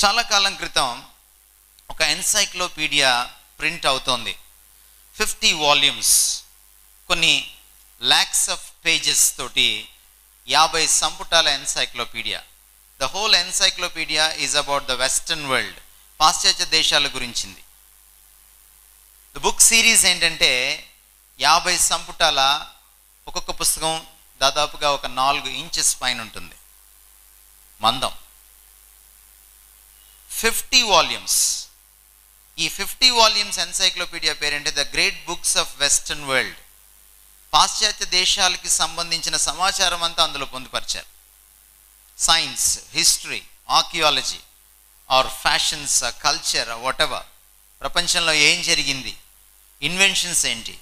చాలా కాలం క్రితం ఒక ఎన్సైక్లోపీడియా ప్రింట్ అవుతోంది. 50 వాల్యూమ్స్, కొన్ని ల్యాక్స్ ఆఫ్ పేజెస్ తోటి 50 సంపుటాల encyclopedia. The whole encyclopedia is about the western world, పాశ్చాత్య దేశాల గురించింది. ద బుక్ సిరీస్ ఏంటంటే 50 సంపుటాల, ఒక్కొక్క పుస్తకం దాదాపుగా ఒక 4 ఇంచెస్ పైన ఉంటుంది మందం. 50 వాల్యూమ్స్. ఈ 50 వాల్యూమ్స్ ఎన్సైక్లోపీడియా పేరేంటే the great books of western world. పాశ్చాత్య దేశాలకి సంబంధించిన సమాచారం అంతా అందులో పొందుపరిచారు. Science, history, archaeology or fashions, culture, whatever, ప్రపంచంలో ఏం జరిగింది, ఇన్వెన్షన్స్ ఏంటి,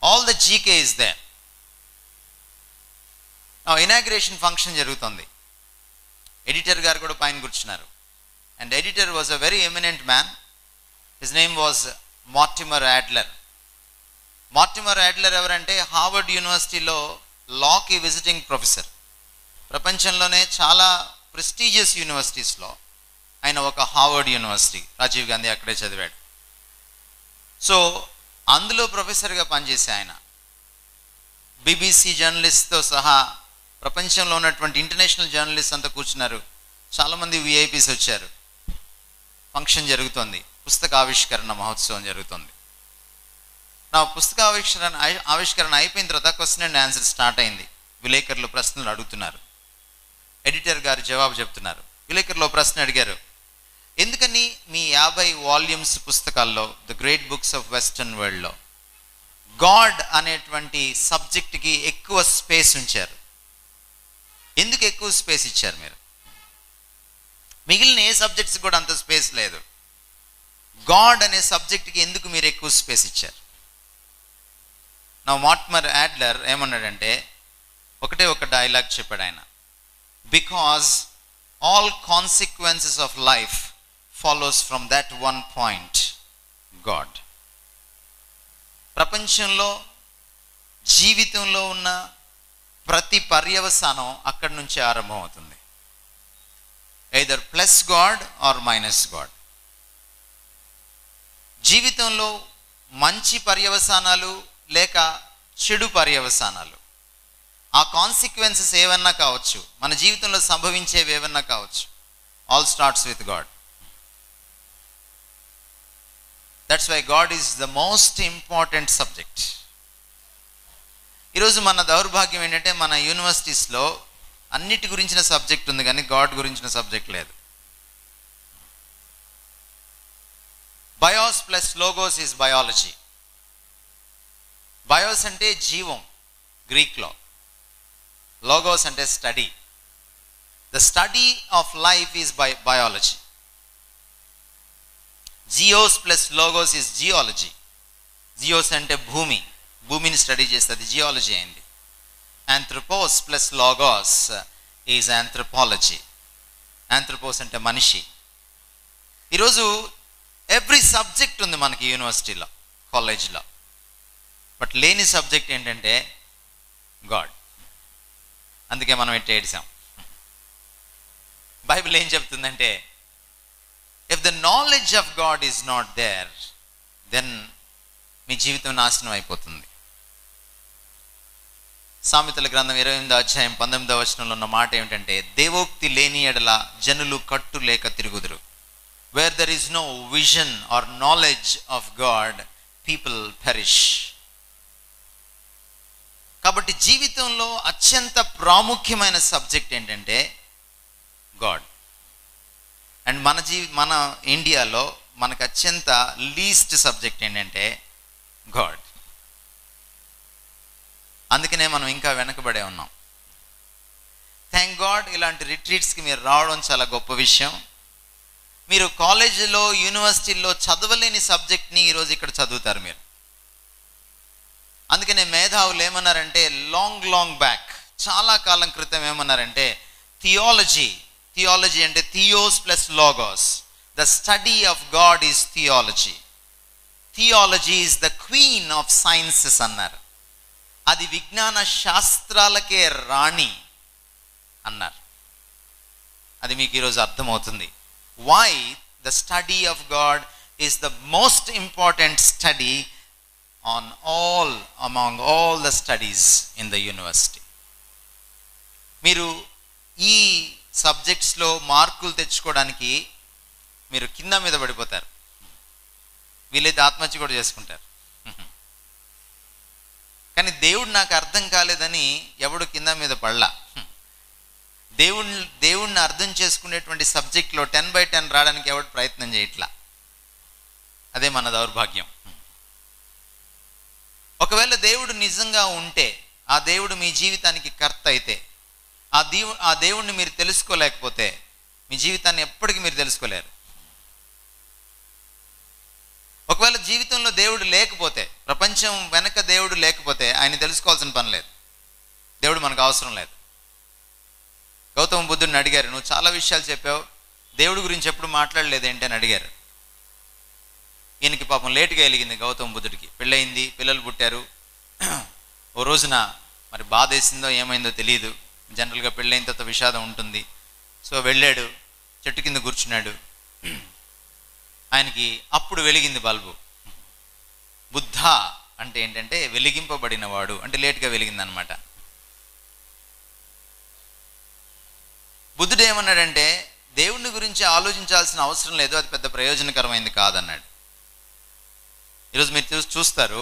all the GK is there. Inauguration function జరుగుతుంది. ఎడిటర్ గారు కూడా పైన కూర్చున్నారు. And editor was a very eminent man. His name was Mortimer Adler. Mortimer Adler ఎవరంటే హార్వర్డ్ యూనివర్సిటీలో లాకి విజిటింగ్ ప్రొఫెసర్. ప్రపంచంలోనే చాలా ప్రెస్టీజియస్ యూనివర్సిటీస్లో ఆయన ఒక హార్వర్డ్ యూనివర్సిటీ, రాజీవ్ గాంధీ అక్కడే చదివాడు. సో అందులో ప్రొఫెసర్గా పనిచేసే ఆయన బీబీసీ జర్నలిస్ట్తో సహా ప్రపంచంలో ఉన్నటువంటి ఇంటర్నేషనల్ జర్నలిస్ట్ అంతా కూర్చున్నారు. చాలామంది విఐపీస్ వచ్చారు. ఫంక్షన్ జరుగుతుంది, పుస్తక ఆవిష్కరణ మహోత్సవం జరుగుతుంది. నా పుస్తక ఆవిష్కరణ అయిపోయిన తర్వాత క్వశ్చన్ అండ్ ఆన్సర్ స్టార్ట్ అయింది. విలేకరులు ప్రశ్నలు అడుగుతున్నారు, ఎడిటర్ గారు జవాబు చెప్తున్నారు. విలేకరులు ప్రశ్న అడిగారు, ఎందుకని మీ 50 వాల్యూమ్స్ పుస్తకాల్లో the great books of western వరల్డ్లో గాడ్ అనేటువంటి సబ్జెక్ట్కి ఎక్కువ స్పేస్ ఉంచారు? ఎందుకు ఎక్కువ స్పేస్ ఇచ్చారు మీరు? మిగిలిన ఏ సబ్జెక్ట్స్ కూడా అంత స్పేస్ లేదు. గాడ్ అనే సబ్జెక్ట్కి ఎందుకు మీరు ఎక్కువ స్పేస్ ఇచ్చారు? నా మార్టిమర్ యాడ్లర్ ఏమన్నాడంటే ఒకటే ఒక డైలాగ్ చెప్పాడు ఆయన, because all consequences of life follows from that one point, God. ప్రపంచంలో జీవితంలో ఉన్న ప్రతి పర్యవసానం అక్కడి నుంచి ఆరంభం అవుతుంది. Either plus God or minus God. జీవితంలో మంచి పర్యవసానాలు లేక చెడు పర్యవసానాలు, ఆ కాన్సిక్వెన్సెస్ ఏవన్నా కావచ్చు, మన జీవితంలో సంభవించేవి ఏవన్నా కావచ్చు, all starts with God. That's why God is the most important subject. ఈరోజు మన దౌర్భాగ్యం ఏంటంటే మన యూనివర్సిటీస్లో అన్నిటి గురించిన సబ్జెక్ట్ ఉంది కానీ గాడ్ గురించిన సబ్జెక్ట్ లేదు. Bios plus logos is biology. Bios అంటే జీవం గ్రీక్లో, లోగోస్ అంటే study. The study of life is biology. Geos plus logos is geology. Geos అంటే భూమి, భూమిని స్టడీ చేస్తుంది, జియాలజీ అయింది. Anthropos plus logos is anthropology. Anthropos అంటే మనిషి. ఈరోజు ఎవ్రీ సబ్జెక్ట్ ఉంది మనకి యూనివర్సిటీలో, కాలేజ్లో. బట్ లేని సబ్జెక్ట్ ఏంటంటే గాడ్. అందుకే మనం ఇట్లా ఏడిసాం. బైబిల్ ఏం చెప్తుందంటే if the knowledge of God is not there then మీ జీవితం నాశనం అయిపోతుంది. సామెతల గ్రంథం 28వ అధ్యాయం 19వ వచనంలో ఉన్న మాట ఏమిటంటే దేవోక్తి లేని ఎడల జనులు కట్టు లేక తిరుగుదురు. Where there is no vision or knowledge of God people perish. కాబట్టి జీవితంలో అత్యంత ప్రాముఖ్యమైన సబ్జెక్ట్ ఏంటంటే గాడ్. అండ్ మన ఇండియాలో మనకు అత్యంత లీస్ట్ సబ్జెక్ట్ ఏంటంటే గాడ్. అందుకనే మనం ఇంకా వెనకబడే ఉన్నాం. థ్యాంక్ గాడ్ ఇలాంటి రిట్రీట్స్కి మీరు రావడం చాలా గొప్ప విషయం. మీరు కాలేజీలో యూనివర్సిటీల్లో చదవలేని సబ్జెక్ట్ని ఈరోజు ఇక్కడ చదువుతారు మీరు. అందుకనే మేధావులు ఏమన్నారంటే లాంగ్ బ్యాక్, చాలా కాలం క్రితం ఏమన్నారంటే థియాలజీ అంటే theos plus logos, the study of God is theology. Theology is the queen of sciences అన్నారు. అది విజ్ఞాన శాస్త్రాలకే రాణి అన్నారు. అది మీకు ఈరోజు అర్థమవుతుంది. why the study of God is the most important study among all the studies in the university. మీరు ఈ సబ్జెక్ట్స్లో మార్కులు తెచ్చుకోవడానికి మీరు కింద మీద పడిపోతారు, వీలైతే ఆత్మహత్య కూడా చేసుకుంటారు. కానీ దేవుడు నాకు అర్థం కాలేదని ఎవడు కింద మీద పడలా. దేవుణ్ణి అర్థం చేసుకునేటువంటి సబ్జెక్ట్లో 10/10 రావడానికి ఎవడు ప్రయత్నం చేయట్లా. అదే మన దౌర్భాగ్యం. ఒకవేళ దేవుడు నిజంగా ఉంటే, ఆ దేవుడు మీ జీవితానికి కర్త అయితే, ఆ దేవుణ్ణి మీరు తెలుసుకోలేకపోతే మీ జీవితాన్ని ఎప్పటికీ మీరు తెలుసుకోలేరు. ఒకవేళ జీవితంలో దేవుడు లేకపోతే, ప్రపంచం వెనక దేవుడు లేకపోతే ఆయన తెలుసుకోవాల్సిన పని లేదు, దేవుడు మనకు అవసరం లేదు. గౌతమ బుద్ధుడిని అడిగారు, నువ్వు చాలా విషయాలు చెప్పావు, దేవుడి గురించి ఎప్పుడు మాట్లాడలేదు ఏంటి అని అడిగారు. ఈయనకి పాపం లేటుగా వెలిగింది. గౌతమ బుద్ధుడికి పెళ్ళయింది, పిల్లలు పుట్టారు. ఓ రోజున మరి బాధ వేసిందో ఏమైందో తెలియదు. జనరల్గా పెళ్ళైన తర్వాత విషాదం ఉంటుంది. సో వెళ్ళాడు, చెట్టు కింద కూర్చున్నాడు. ఆయనకి అప్పుడు వెలిగింది బల్బు. బుద్ధ అంటే ఏంటంటే వెలిగింపబడినవాడు, అంటే లేటుగా వెలిగిందనమాట. బుద్ధుడు ఏమన్నాడంటే, దేవుని గురించి ఆలోచించాల్సిన అవసరం లేదు, అది పెద్ద ప్రయోజనకరమైంది కాదన్నాడు. ఈరోజు మీరు చూస్తారు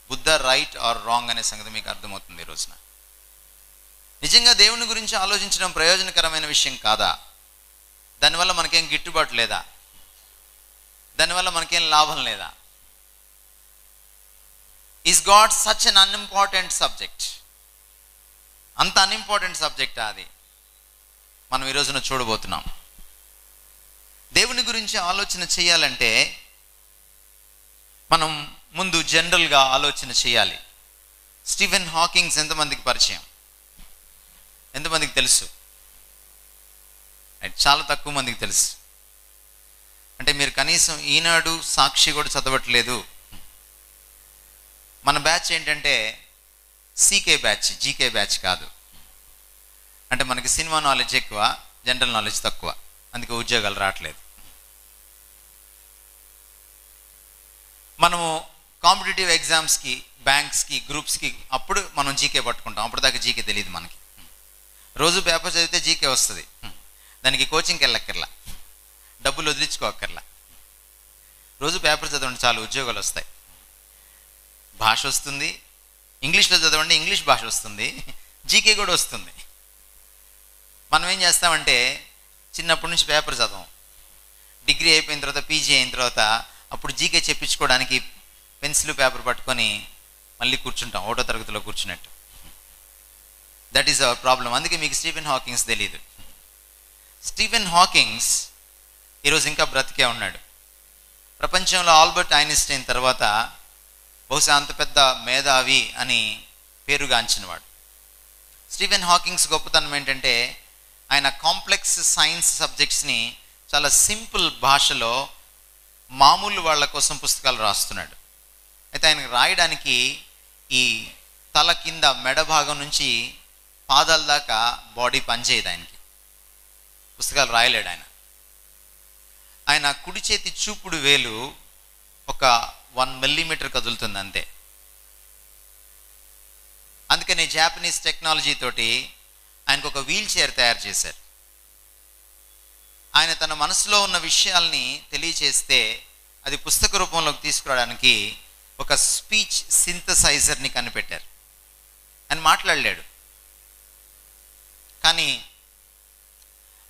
బుద్ధ రైట్ ఆర్ రాంగ్ అనే సంగతి మీకు అర్థమవుతుంది. ఈ రోజున నిజంగా దేవుని గురించి ఆలోచించడం ప్రయోజనకరమైన విషయం కాదా? దానివల్ల మనకేం గిట్టుబాటు లేదా? దానివల్ల మనకేం లాభం లేదా? Is God such an unimportant subject? అంత అన్ఇంపార్టెంట్ సబ్జెక్టా అది? మనం ఈ రోజున చూడబోతున్నాం. దేవుని గురించి ఆలోచన చేయాలంటే మనం ముందు జనరల్గా ఆలోచన చేయాలి. స్టీఫెన్ హాకింగ్స్ ఎంతమందికి పరిచయం? ఎంతమందికి తెలుసు? చాలా తక్కువ మందికి తెలుసు. అంటే మీరు కనీసం ఈనాడు, సాక్షి కూడా చదవట్లేదు. మన బ్యాచ్ ఏంటంటే సీకే బ్యాచ్, జీకే బ్యాచ్ కాదు. అంటే మనకి సినిమా నాలెడ్జ్ ఎక్కువ, జనరల్ నాలెడ్జ్ తక్కువ, అందుకే ఉద్యోగాలు రావట్లేదు. మనము కాంపిటేటివ్ ఎగ్జామ్స్కి, బ్యాంక్స్కి, గ్రూప్స్కి అప్పుడు మనం జీకే పట్టుకుంటాం. అప్పుడు దాకా జీకే తెలియదు మనకి. రోజు పేపర్ చదివితే జీకే వస్తుంది, దానికి కోచింగ్కి వెళ్ళక్కర్లా, డబ్బులు వదిలించుకోక్కర్లా. రోజు పేపర్ చదవండి చాలు, ఉద్యోగాలు వస్తాయి. భాష వస్తుంది, ఇంగ్లీష్లో చదవండి, ఇంగ్లీష్ భాష వస్తుంది, జీకే కూడా వస్తుంది. మనం ఏం చేస్తామంటే చిన్నప్పటి నుంచి పేపర్ చదవం, డిగ్రీ అయిపోయిన తర్వాత, పీజీ అయిన తర్వాత అప్పుడు జీకే చెప్పించుకోవడానికి పెన్సిల్ పేపర్ పట్టుకొని మళ్ళీ కూర్చుంటాం, ఒకటో తరగతిలో కూర్చున్నట్టు. That is our problem. అందుకే మీకు స్టీఫెన్ హాకింగ్స్ తెలియదు. స్టీఫెన్ హాకింగ్స్ ఈరోజు ఇంకా బ్రతికే ఉన్నాడు. ప్రపంచంలో ఆల్బర్ట్ ఐన్స్టైన్ తర్వాత బహుశా అంత పెద్ద మేధావి అని పేరుగాంచినవాడు. స్టీఫెన్ హాకింగ్స్ గొప్పతనం ఏంటంటే ఆయన కాంప్లెక్స్ సైన్స్ సబ్జెక్ట్స్ని చాలా సింపుల్ భాషలో మామూలు వాళ్ళ కోసం పుస్తకాలు రాస్తున్నాడు. అయితే ఆయనకు రాయడానికి ఈ తల కింద మెడ భాగం నుంచి పాదాల దాకా బాడీ పనిచేయదు. ఆయనకి పుస్తకాలు రాయలేడు. ఆయన కుడి చేతి చూపుడు వేలు ఒక 1 మిల్లీమీటర్ కదులుతుంది అంతే. అందుకని జాపనీస్ టెక్నాలజీ తోటి ఆయనకు ఒక వీల్ చైర్ తయారు చేశారు. ఆయన తన మనసులో ఉన్న విషయాల్ని తెలియచేస్తే అది పుస్తక రూపంలోకి తీసుకురావడానికి ఒక స్పీచ్ సింథసైజర్ని కనిపెట్టారు. ఆయన మాట్లాడలేడు, కానీ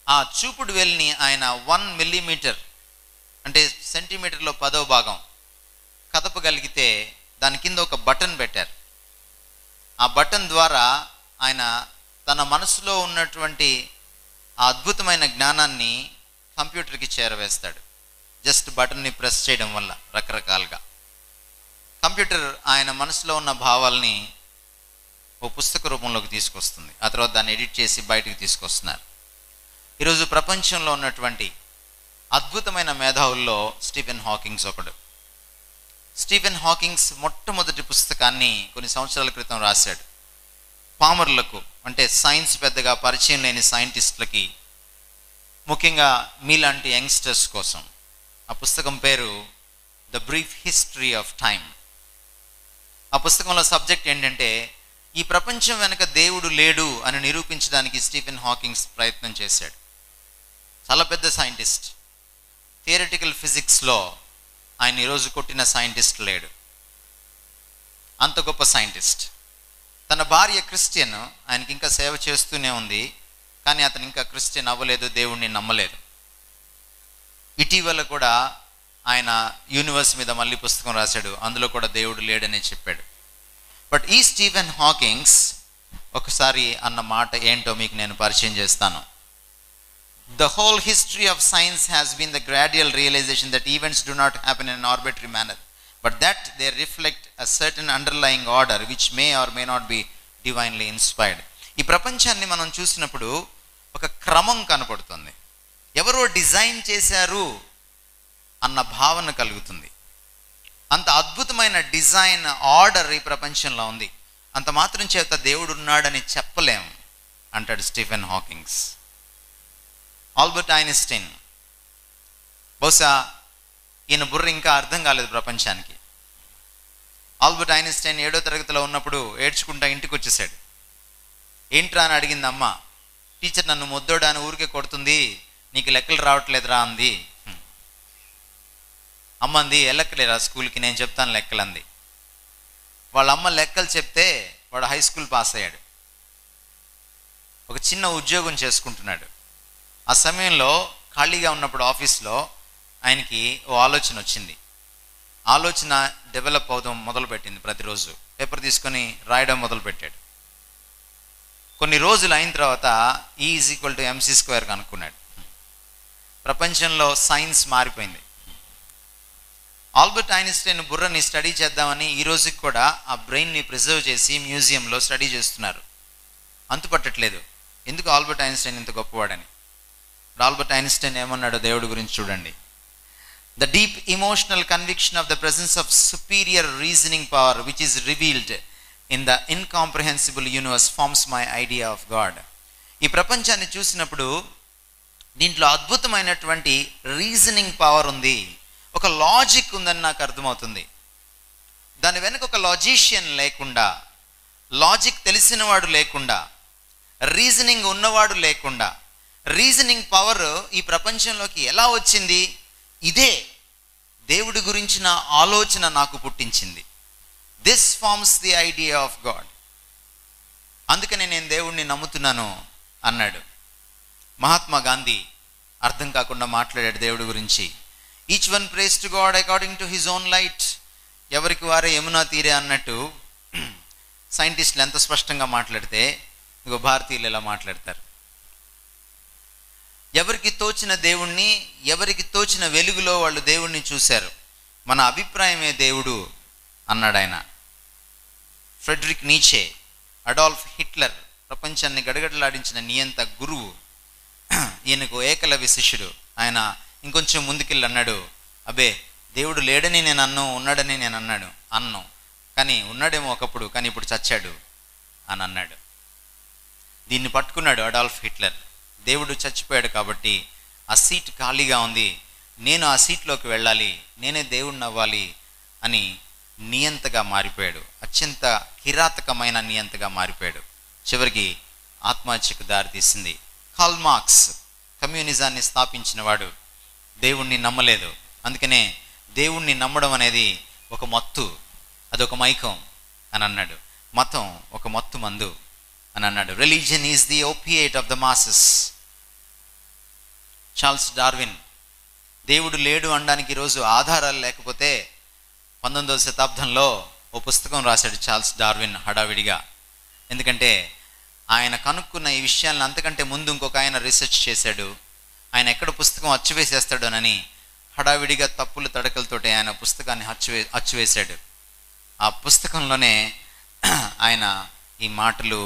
ఆ చూపుడు వేలుని ఆయన 1 మిల్లీమీటర్ అంటే సెంటీమీటర్లో 10వ భాగం కదపగలిగితే దాని కింద ఒక బటన్ పెట్టారు. ఆ బటన్ ద్వారా ఆయన తన మనసులో ఉన్నటువంటి ఆ అద్భుతమైన జ్ఞానాన్ని కంప్యూటర్కి చేరవేస్తాడు. జస్ట్ బటన్ని ప్రెస్ చేయడం వల్ల రకరకాలుగా కంప్యూటర్ ఆయన మనసులో ఉన్న భావాల్ని ఓ పుస్తక రూపంలోకి తీసుకొస్తుంది. ఆ తర్వాత దాన్ని ఎడిట్ చేసి బయటకు తీసుకొస్తున్నారు. ఈరోజు ప్రపంచంలో ఉన్నటువంటి అద్భుతమైన మేధావుల్లో స్టీఫెన్ హాకింగ్స్ ఒకడు. స్టీఫెన్ హాకింగ్స్ మొట్టమొదటి పుస్తకాన్ని కొన్ని సంవత్సరాల క్రితం రాశాడు. పామర్లకు, అంటే సైన్స్ పెద్దగా పరిచయం లేని సైంటిస్టులకి ముఖ్యంగా మీలాంటి యంగ్స్టర్స్ కోసం. ఆ పుస్తకం పేరు the brief history of time. ఆ పుస్తకంలో సబ్జెక్ట్ ఏంటంటే, ఈ ప్రపంచం వెనుక దేవుడు లేడు అని నిరూపించడానికి స్టీఫెన్ హాకింగ్స్ ప్రయత్నం చేశాడు. చాలా పెద్ద సైంటిస్ట్. థియరిటికల్ ఫిజిక్స్లో ఆయన ఈరోజు కొట్టిన సైంటిస్ట్ లేడు. అంత గొప్ప సైంటిస్ట్. తన భార్య క్రిస్టియన్, ఆయనకి ఇంకా సేవ చేస్తూనే ఉంది, కానీ అతను ఇంకా క్రిస్టియన్ అవ్వలేదు, దేవుణ్ణి నమ్మలేదు. ఇటీవల కూడా ఆయన యూనివర్స్ మీద మళ్ళీ పుస్తకం రాశాడు, అందులో కూడా దేవుడు లేడని చెప్పాడు. బట్ ఈ స్టీఫెన్ హాకింగ్స్ ఒకసారి అన్న మాట ఏంటో మీకు నేను పరిచయం చేస్తాను. The whole history of science has been the gradual realization that events do not happen in an arbitrary manner, but that they reflect a certain underlying order which may or may not be divinely inspired. ఈ ప్రపంచాన్ని మనం చూసినప్పుడు ఒక క్రమం కనపడుతుంది. ఎవరో design చేశారు అన్న భావన కలుగుతుంది. అంత అద్భుతమైన డిజైన్ ఆర్డర్ ఈ ప్రపంచంలో ఉంది. అంత మాత్రం చేత దేవుడు ఉన్నాడని చెప్పలేం అంటాడు స్టీఫెన్ హాకింగ్స్. ఆల్బర్ట్ ఐన్స్టీన్, బహుశా ఈయన బుర్ర ఇంకా అర్థం కాలేదు ప్రపంచానికి. ఆల్బర్ట్ ఐన్స్టైన్ 7వ తరగతిలో ఉన్నప్పుడు ఏడ్చుకుంటా ఇంటికి వచ్చేసాడు. ఏంట్రా అని అడిగింది అమ్మ. టీచర్ నన్ను ముద్దోడా అని ఊరికే కొడుతుంది, నీకు లెక్కలు రావట్లేదురా అంది. అమ్మ అంది, వెళ్ళక్కలేరా స్కూల్కి, నేను చెప్తాను లెక్కలు అంది. వాళ్ళ అమ్మ లెక్కలు చెప్తే వాడు హై స్కూల్ పాస్ అయ్యాడు. ఒక చిన్న ఉద్యోగం చేసుకుంటున్నాడు. ఆ సమయంలో ఖాళీగా ఉన్నప్పుడు ఆఫీస్లో ఆయనకి ఓ ఆలోచన వచ్చింది. ఆలోచన డెవలప్ అవుదాం మొదలుపెట్టింది. ప్రతిరోజు పేపర్ తీసుకొని రాయడం మొదలుపెట్టాడు. కొన్ని రోజులు అయిన తర్వాత E=mc² కనుక్కున్నాడు. ప్రపంచంలో సైన్స్ మారిపోయింది. ఆల్బర్ట్ ఐన్స్టైన్ బుర్రని స్టడీ చేద్దామని ఈ రోజుకి కూడా ఆ బ్రెయిన్ని ప్రిజర్వ్ చేసి మ్యూజియంలో స్టడీ చేస్తున్నారు. అంతుపట్టట్లేదు ఎందుకు ఆల్బర్ట్ ఐన్స్టైన్ ఇంత గొప్పవాడని. ఆల్బర్ట్ ఐన్స్టైన్ ఏమన్నాడో దేవుడి గురించి చూడండి. The deep emotional conviction of the presence of superior reasoning power which is revealed in the incomprehensible universe forms my idea of God. ఈ ప్రపంచాన్ని చూసినప్పుడు దీంట్లో అద్భుతమైనటువంటి రీజనింగ్ పవర్ ఉంది, ఒక లాజిక్ ఉందని నాకు అర్థమవుతుంది. దాని వెనక ఒక లాజిషియన్ లేకుండా, లాజిక్ తెలిసినవాడు లేకుండా, రీజనింగ్ ఉన్నవాడు లేకుండా, రీజనింగ్ పవర్ ఈ ప్రపంచంలోకి ఎలా వచ్చింది? ఇదే దేవుడి గురించిన ఆలోచన నాకు పుట్టించింది. This forms the idea of God. అందుకనే నేను దేవుణ్ణి నమ్ముతున్నాను అన్నాడు. మహాత్మా గాంధీ అర్థం కాకుండా మాట్లాడాడు దేవుడి గురించి. Each one prays to God according to his own light. ఎవరికి వారే యమునా తీరే అన్నట్టు సైంటిస్టులు ఎంత స్పష్టంగా మాట్లాడితే ఇగో భారతీయులు ఎలా మాట్లాడతారు. ఎవరికి తోచిన దేవుణ్ణి, ఎవరికి తోచిన వెలుగులో వాళ్ళు దేవుణ్ణి చూశారు. మన అభిప్రాయమే దేవుడు అన్నాడు ఆయన. ఫ్రెడరిక్ నీచే, అడాల్ఫ్ హిట్లర్, ప్రపంచాన్ని గడగడలాడించిన నియంత గురువు, ఈయనకు ఏకలవ్య శిష్యుడు. ఆయన ఇంకొంచెం ముందుకెళ్ళి అన్నాడు, అబే దేవుడు లేడని నేను అన్ను, ఉన్నాడని నేను అన్ను, కానీ ఉన్నాడేమో ఒకప్పుడు, కానీ ఇప్పుడు చచ్చాడు అని అన్నాడు. దీన్ని పట్టుకున్నాడు అడాల్ఫ్ హిట్లర్. దేవుడు చచ్చిపోయాడు కాబట్టి ఆ సీట్ ఖాళీగా ఉంది, నేను ఆ సీట్లోకి వెళ్ళాలి, నేనే దేవుడిని అవ్వాలి అని నియంతగా మారిపోయాడు. అత్యంత కిరాతకమైన నియంతగా మారిపోయాడు. చివరికి ఆత్మహత్యకు దారితీసింది. కార్ల్ మార్క్స్ కమ్యూనిజాన్ని స్థాపించిన వాడు దేవుణ్ణి నమ్మలేదు. అందుకనే దేవుణ్ణి నమ్మడం అనేది ఒక మత్తు, అదొక మైకం అని అన్నాడు. మతం ఒక మత్తు మందు అని అన్నాడు. Religion is the opiate of the masses. Charles Darwin దేవుడు లేడు అనడానికి ఈరోజు ఆధారాలు లేకపోతే 19వ శతాబ్దంలో ఓ పుస్తకం రాశాడు చార్ల్స్ డార్విన్ హడావిడిగా. ఎందుకంటే ఆయన కనుక్కున్న ఈ విషయాలను అంతకంటే ముందు ఇంకొక ఆయన రీసెర్చ్ చేశాడు. ఆయన ఎక్కడ పుస్తకం అచ్చువేసేస్తాడోనని హడావిడిగా తప్పులు తడకలతోటి ఆయన పుస్తకాన్ని అచ్చువేశాడు. ఆ పుస్తకంలోనే ఆయన ఈ మాటలు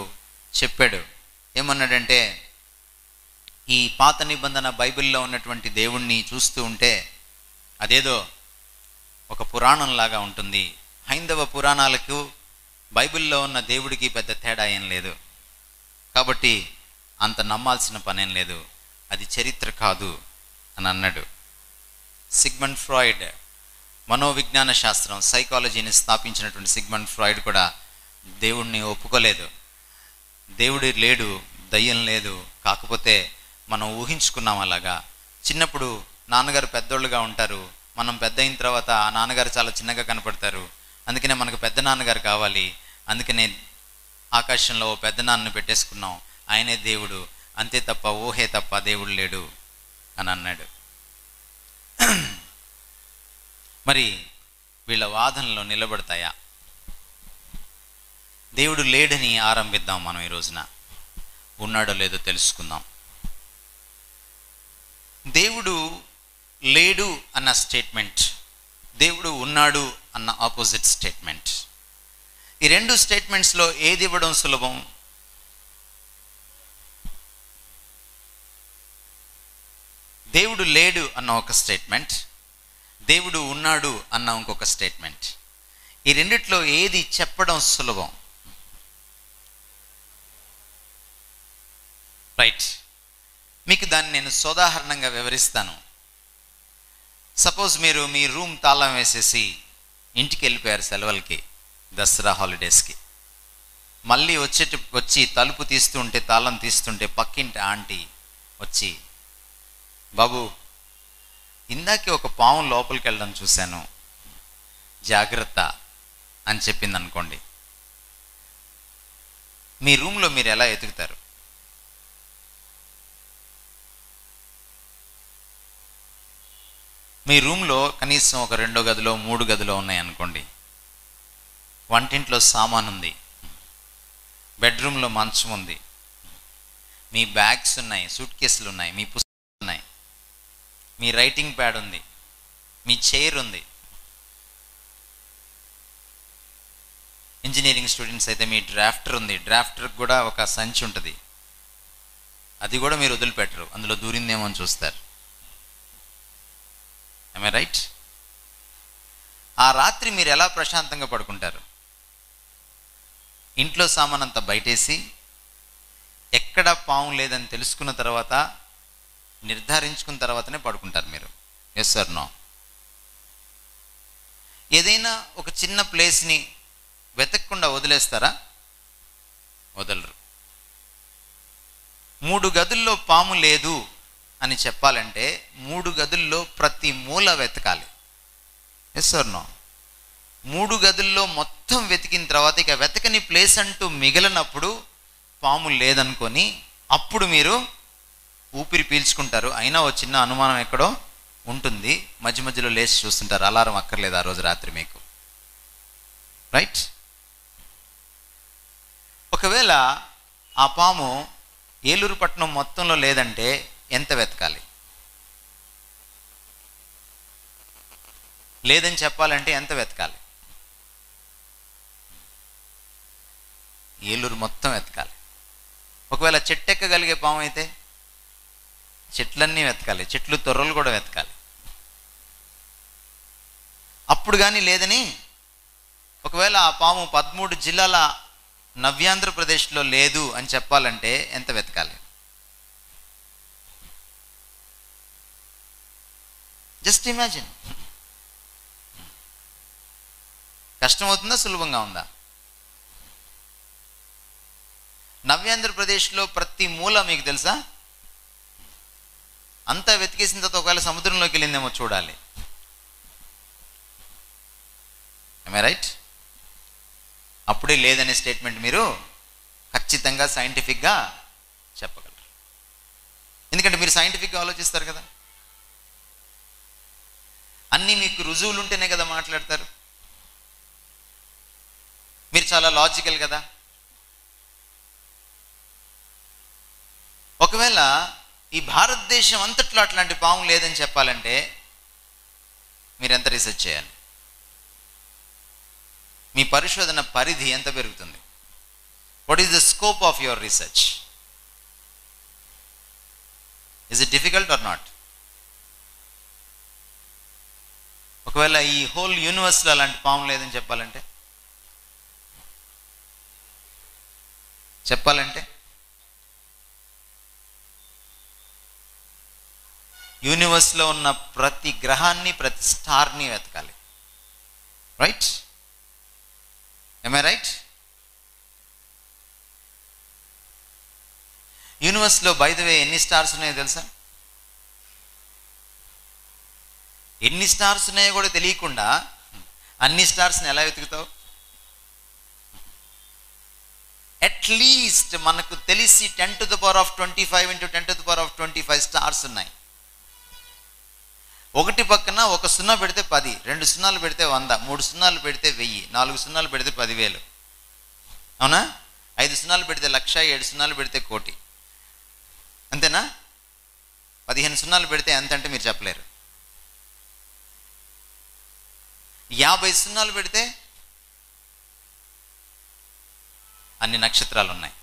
చెప్పాడు. ఏమన్నాడంటే, ఈ పాత నిబంధన బైబిల్లో ఉన్నటువంటి దేవుణ్ణి చూస్తూ ఉంటే అదేదో ఒక పురాణంలాగా ఉంటుంది. హైందవ పురాణాలకు బైబిల్లో ఉన్న దేవుడికి పెద్ద తేడా ఏం లేదు, కాబట్టి అంత నమ్మాల్సిన పనేం లేదు. అది చరిత్ర కాదు అని అన్నాడు. సిగ్మండ్ ఫ్రాయిడ్, మనోవిజ్ఞాన శాస్త్రం సైకాలజీని స్థాపించినటువంటి సిగ్మండ్ ఫ్రాయిడ్ కూడా దేవుణ్ణి ఒప్పుకోలేదు. దేవుడు లేడు, దయ్యం లేదు, కాకపోతే మనం ఊహించుకున్నాం అలాగా. చిన్నప్పుడు నాన్నగారు పెద్దోళ్ళుగా ఉంటారు, మనం పెద్ద అయిన తర్వాత ఆ నాన్నగారు చాలా చిన్నగా కనపడతారు, అందుకనే మనకు పెద్ద నాన్నగారు కావాలి, అందుకనే ఆకాశంలో ఓ పెద్ద నాన్నని పెట్టేసుకున్నాం, ఆయనే దేవుడు, అంతే తప్ప ఊహే తప్ప దేవుడు లేడు అని అన్నాడు. మరి వీళ్ళ వాదనలో నిలబడతాయా? దేవుడు లేడని ఆరంభిద్దాం మనం ఈ రోజున. ఉన్నాడో లేదో తెలుసుకుందాం. దేవుడు లేడు అన్న స్టేట్మెంట్, దేవుడు ఉన్నాడు అన్న ఆపోజిట్ స్టేట్మెంట్, ఈ రెండు స్టేట్మెంట్స్లో ఏది ఇవ్వడం సులభం? దేవుడు లేడు అన్న ఒక స్టేట్మెంట్, దేవుడు ఉన్నాడు అన్న ఇంకొక స్టేట్మెంట్. ఈ రెండిట్లో ఏది చెప్పడం సులభం? రైట్, మీకు దాన్ని నేను సోదాహరణంగా వివరిస్తాను. సపోజ్ మీరు మీ రూమ్ తాళం వేసేసి ఇంటికి వెళ్ళిపోయారు సెలవులకి, దసరా హాలిడేస్కి. మళ్ళీ వచ్చి తలుపు తీస్తుంటే, తాళం తీస్తుంటే పక్కింటి ఆంటీ వచ్చి, బాబు ఇందాకే ఒక పాము లోపలికి వెళ్ళడం చూశాను, జాగ్రత్త అని చెప్పింది అనుకోండి. మీ రూమ్లో మీరు ఎలా ఎతుకుతారు? మీ రూమ్లో కనీసం ఒక 2 గదిలో 3 గదిలో ఉన్నాయి అనుకోండి. వంటింట్లో సామాన్ ఉంది, బెడ్రూమ్లో మంచం ఉంది, మీ బ్యాగ్స్ ఉన్నాయి, సూట్ కేసులు ఉన్నాయి, మీ పుస్తకాలు ఉన్నాయి, మీ రైటింగ్ ప్యాడ్ ఉంది, మీ చైర్ ఉంది. ఇంజనీరింగ్ స్టూడెంట్స్ అయితే మీ డ్రాఫ్టర్ ఉంది, డ్రాఫ్టర్కి కూడా ఒక సంచి ఉంటుంది, అది కూడా మీరు వదిలిపెట్టరు, అందులో దూరిందేమో అని చూస్తారు. Am I right? ఆ రాత్రి మీరు ఎలా ప్రశాంతంగా పడుకుంటారు? ఇంట్లో సామాన్ అంతా బయటేసి, ఎక్కడ పాము లేదని తెలుసుకున్న తర్వాత, నిర్ధారించుకున్న తర్వాతనే పడుకుంటారు మీరు. Yes or no? ఏదైనా ఒక చిన్న ప్లేస్ని వెతకకుండా వదిలేస్తారా? వదలరు. 3 గదుల్లో పాము లేదు అని చెప్పాలంటే 3 గదుల్లో ప్రతి మూల వెతకాలి. Yes or no? 3 గదుల్లో మొత్తం వెతికిన తర్వాత ఇక వెతకని ప్లేస్ అంటూ మిగిలినప్పుడు పాము లేదనుకొని అప్పుడు మీరు ఊపిరి పీల్చుకుంటారు. అయినా ఓ చిన్న అనుమానం ఎక్కడో ఉంటుంది, మధ్య మధ్యలో లేచి చూస్తుంటారు, అలారం అక్కర్లేదు ఆ రోజు రాత్రి మీకు. రైట్? ఒకవేళ ఆ పాము ఏలూరు పట్టణం మొత్తంలో లేదంటే ఎంత వెతకాలి? లేదని చెప్పాలంటే ఎంత వెతకాలి? ఏలూరు మొత్తం వెతకాలి. ఒకవేళ చెట్టు ఎక్కగలిగే పాము అయితే చెట్లన్నీ వెతకాలి, చెట్లు తొర్రలు కూడా వెతకాలి. అప్పుడు కానీ లేదని, ఒకవేళ ఆ పాము 13 జిల్లాల నవ్యాంధ్రప్రదేశ్లో లేదు అని చెప్పాలంటే ఎంత వెతకాలి? Just imagine. కష్టమవుతుందా, సులభంగా ఉందా? నవ్యాంధ్రప్రదేశ్లో ప్రతి మూల మీకు తెలుసా? అంతా వెతికేసిన తర్వాత ఒకవేళ సముద్రంలోకి వెళ్ళిందేమో చూడాలి. am I right? అప్పుడే లేదనే స్టేట్మెంట్ మీరు ఖచ్చితంగా సైంటిఫిక్గా చెప్పగలరు. ఎందుకంటే మీరు సైంటిఫిక్గా ఆలోచిస్తారు కదా, అన్నీ మీకు రుజువులు ఉంటేనే కదా మాట్లాడతారు. మీరు చాలా లాజికల్ కదా. ఒకవేళ ఈ భారతదేశం అంతట్లో అట్లాంటి పాము లేదని చెప్పాలంటే మీరు ఎంత రీసెర్చ్ చేయాలి? మీ పరిశోధన పరిధి ఎంత పెరుగుతుంది? What is the scope of your research? Is it difficult or not? ఒకవేళ ఈ హోల్ యూనివర్స్లో అలాంటి పాము లేదని చెప్పాలంటే యూనివర్స్లో ఉన్న ప్రతి గ్రహాన్ని, ప్రతి స్టార్ని వెతకాలి. రైట్? am I right? యూనివర్స్లో బై ద వే ఎన్ని స్టార్స్ ఉన్నాయో తెలుసా? ఎన్ని స్టార్స్ ఉన్నాయో కూడా తెలియకుండా అన్ని స్టార్స్ని ఎలా వెతుకుతావు? అట్లీస్ట్ మనకు తెలిసి 10⁻25 × 10⁻25 స్టార్స్ ఉన్నాయి. ఒకటి పక్కన ఒక సున్నా పెడితే 10, 2 సున్నాలు పెడితే 100, 3 సున్నాలు పెడితే 1000, 4 సున్నాలు పెడితే 10,000. అవునా? 5 సున్నాలు పెడితే 1,00,000, 7 సున్నాలు పెడితే 1,00,00,000. అంతేనా? 15 సున్నాలు పెడితే ఎంత అంటే మీరు చెప్పలేరు. 50 సున్నాలు పెడితే అన్ని నక్షత్రాలు ఉన్నాయి.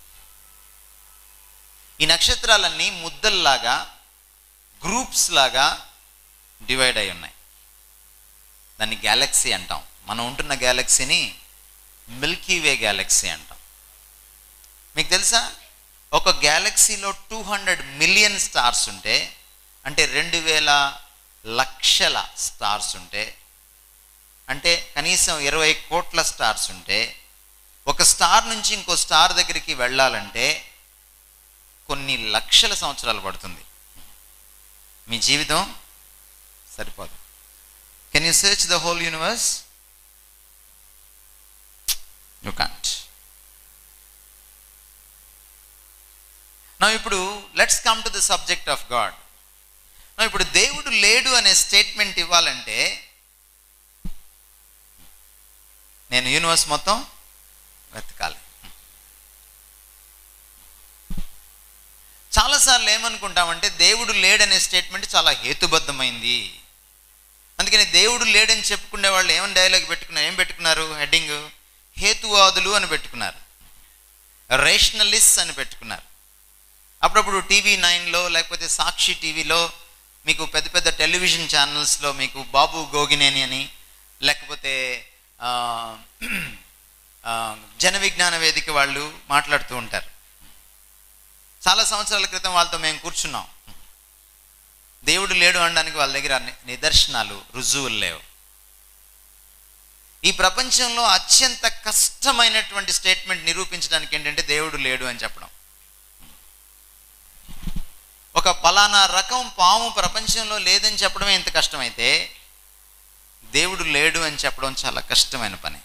ఈ నక్షత్రాలన్నీ ముద్దల్లాగా, గ్రూప్స్ లాగా డివైడ్ అయి ఉన్నాయి. దాన్ని గ్యాలక్సీ అంటాం. మనం ఉంటున్న గ్యాలక్సీని మిల్కీ వే గ్యాలక్సీ అంటాం. మీకు తెలుసా, ఒక గ్యాలక్సీలో 200 మిలియన్ స్టార్స్ ఉంటే, అంటే 2,000 లక్షల స్టార్స్ ఉంటే, అంటే కనీసం 20 కోట్ల స్టార్స్ ఉంటే, ఒక స్టార్ నుంచి ఇంకో స్టార్ దగ్గరికి వెళ్ళాలంటే కొన్ని లక్షల సంవత్సరాలు పడుతుంది. మీ జీవితం సరిపోదు. Can you search the whole universe? You can't. నా ఇప్పుడు let's come to the subject of God. నా ఇప్పుడు దేవుడు లేడు అనే స్టేట్మెంట్ ఇవ్వాలంటే నేను యూనివర్స్ మొత్తం వెతకాలి. చాలాసార్లు ఏమనుకుంటామంటే దేవుడు లేడనే స్టేట్మెంట్ చాలా హేతుబద్ధమైంది. అందుకని దేవుడు లేడని చెప్పుకునే వాళ్ళు ఏమని డైలాగ్ పెట్టుకున్నారు? ఏం పెట్టుకున్నారు? హెడ్డింగ్ హేతువాదులు అని పెట్టుకున్నారు, రేషనలిస్ట్ అని పెట్టుకున్నారు. అప్పుడప్పుడు TV9లో లేకపోతే సాక్షి టీవీలో మీకు పెద్ద పెద్ద టెలివిజన్ ఛానల్స్లో మీకు బాబు గోగినేని అని, లేకపోతే జన విజ్ఞాన వేదిక వాళ్ళు మాట్లాడుతూ ఉంటారు. చాలా సంవత్సరాల క్రితం వాళ్ళతో మేము కూర్చున్నాం. దేవుడు లేడు అనడానికి వాళ్ళ దగ్గర నిదర్శనాలు, రుజువులు లేవు. ఈ ప్రపంచంలో అత్యంత కష్టమైనటువంటి స్టేట్మెంట్ నిరూపించడానికి ఏంటంటే దేవుడు లేడు అని చెప్పడం. ఒక పలానా రకం పాము ప్రపంచంలో లేదని చెప్పడమే ఎంత కష్టమైతే దేవుడు లేడు అని చెప్పడం చాలా కష్టమైన పని.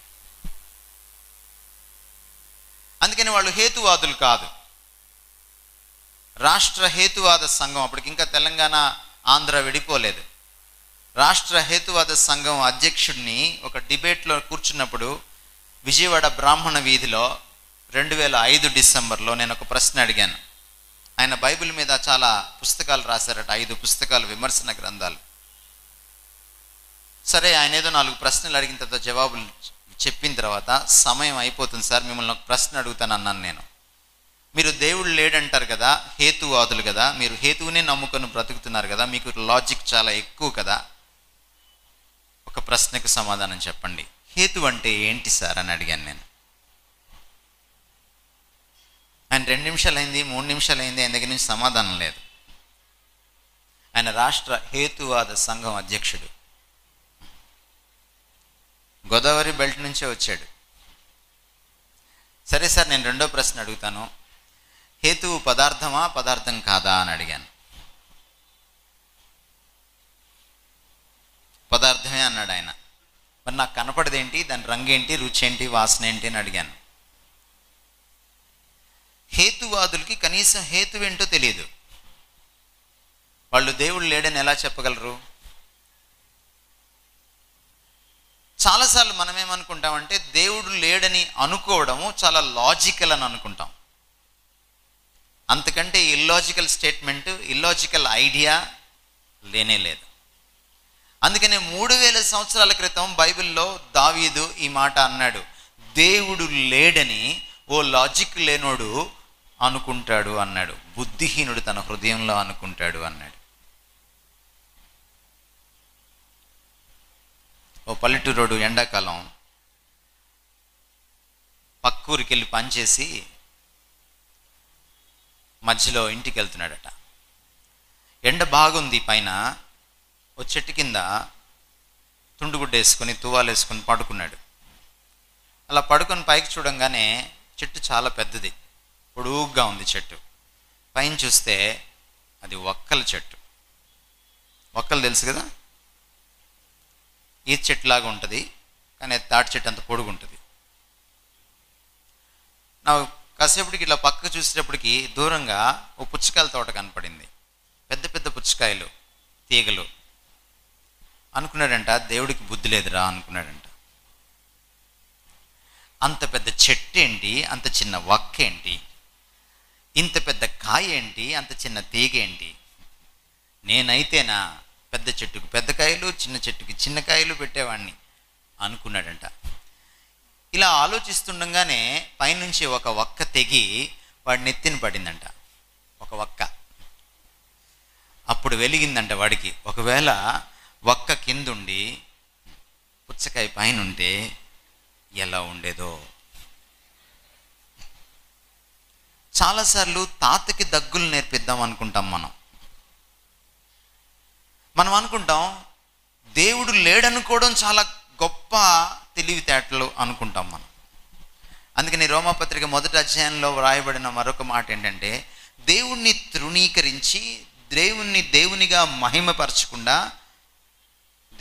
అందుకని వాళ్ళు హేతువాదులు కాదు. రాష్ట్ర హేతువాద సంఘం, అప్పటికి ఇంకా తెలంగాణ ఆంధ్ర విడిపోలేదు. రాష్ట్ర హేతువాద సంఘం అధ్యక్షుడిని ఒక డిబేట్లో కూర్చున్నప్పుడు విజయవాడ బ్రాహ్మణ వీధిలో 2005 డిసెంబర్లో నేను ఒక ప్రశ్న అడిగాను. ఆయన బైబిల్ మీద చాలా పుస్తకాలు రాశారట, 5 పుస్తకాలు, విమర్శన గ్రంథాలు. సరే, ఆయన ఏదో 4 ప్రశ్నలు అడిగిన తర్వాత జవాబులు చెప్పిన తర్వాత సమయం అయిపోతుంది సార్, మిమ్మల్ని ఒక ప్రశ్న అడుగుతాను అన్నాను నేను. మీరు దేవుడు లేడంటారు కదా, హేతువాదులు కదా, మీరు హేతువునే నమ్ముకొని బ్రతుకుతున్నారు కదా, మీకు లాజిక్ చాలా ఎక్కువ కదా, ఒక ప్రశ్నకు సమాధానం చెప్పండి. హేతు అంటే ఏంటి సార్ అని అడిగాను నేను. ఆయన 2 నిమిషాలు అయింది, 3 నిమిషాలు అయింది, ఆయన దగ్గర నుంచి సమాధానం లేదు. ఆయన రాష్ట్ర హేతువాద సంఘం అధ్యక్షుడు, గోదావరి బెల్ట్ నుంచే వచ్చాడు. సరే సార్, నేను 2వ ప్రశ్న అడుగుతాను, హేతువు పదార్థమా పదార్థం కాదా అని అడిగాను. పదార్థమే అన్నాడు ఆయన. మరి నాకు కనపడదేంటి, దాని రంగు ఏంటి, రుచి ఏంటి, వాసన ఏంటి అని అడిగాను. హేతువాదులకి కనీసం హేతు ఏంటో తెలియదు. వాళ్ళు దేవుడు లేడని ఎలా చెప్పగలరు? చాలాసార్లు మనం ఏమనుకుంటామంటే దేవుడు లేడని అనుకోవడము చాలా లాజికల్ అని అనుకుంటాం. అంతకంటే ఇల్లాజికల్ స్టేట్మెంట్, ఇల్లాజికల్ ఐడియా లేనే లేదు. అందుకనే 3000 సంవత్సరాల క్రితం బైబిల్లో దావీదు ఈ మాట అన్నాడు, దేవుడు లేడని ఓ లాజిక్ లేనోడు అనుకుంటాడు అన్నాడు, బుద్ధిహీనుడు తన హృదయంలో అనుకుంటాడు అన్నాడు. ఓ పల్లెటూరోడు ఎండాకాలం పక్కూరికి వెళ్ళి పనిచేసి మధ్యలో ఇంటికి వెళ్తున్నాడట. ఎండ బాగుంది, పైన ఓ చెట్టు కింద తుండుగుడ్డ వేసుకొని తువ్వాలు వేసుకొని పడుకున్నాడు. అలా పడుకొని పైకి చూడంగానే చెట్టు చాలా పెద్దది, పొడుగ్గా ఉంది చెట్టు. పైన చూస్తే అది ఒక్కల చెట్టు. ఒక్కలు తెలుసు కదా, ఈ చెట్టు లాగా ఉంటుంది, కానీ తాటి చెట్టు అంత పొడుగు ఉంటుంది. నా కాసేపటికి ఇట్లా పక్కకు చూసేటప్పటికి దూరంగా ఓ పుచ్చకాయల తోట కనపడింది, పెద్ద పెద్ద పుచ్చకాయలు, తీగలు. అనుకున్నాడంట, దేవుడికి బుద్ధి లేదురా అనుకున్నాడంట. అంత పెద్ద చెట్టు ఏంటి, అంత చిన్న వక్క ఏంటి, ఇంత పెద్ద కాయ ఏంటి, అంత చిన్న తీగ ఏంటి, నేనైతేనా పెద్ద చెట్టుకు పెద్ద కాయలు, చిన్న చెట్టుకి చిన్న కాయలు పెట్టేవాడిని అనుకున్నాడంట. ఇలా ఆలోచిస్తుండగానే పైనుంచి ఒక వక్క తెగి వాడి నెత్తిన పడిందంట, ఒక వక్క. అప్పుడు వెలిగిందంట వాడికి, ఒకవేళ వక్క కిందుండి పుచ్చకాయ పైన ఉంటే ఎలా ఉండేదో. చాలాసార్లు తాతకి దగ్గులు నేర్పిద్దాం అనుకుంటాం మనం అనుకుంటాం దేవుడు లేడనుకోవడం చాలా గొప్ప తెలివితేటలు అనుకుంటాం మనం. అందుకని రోమాపత్రిక 1వ అధ్యాయంలో వ్రాయబడిన మరొక మాట ఏంటంటే, దేవుణ్ణి తృణీకరించి దేవునిగా మహిమపరచకుండా,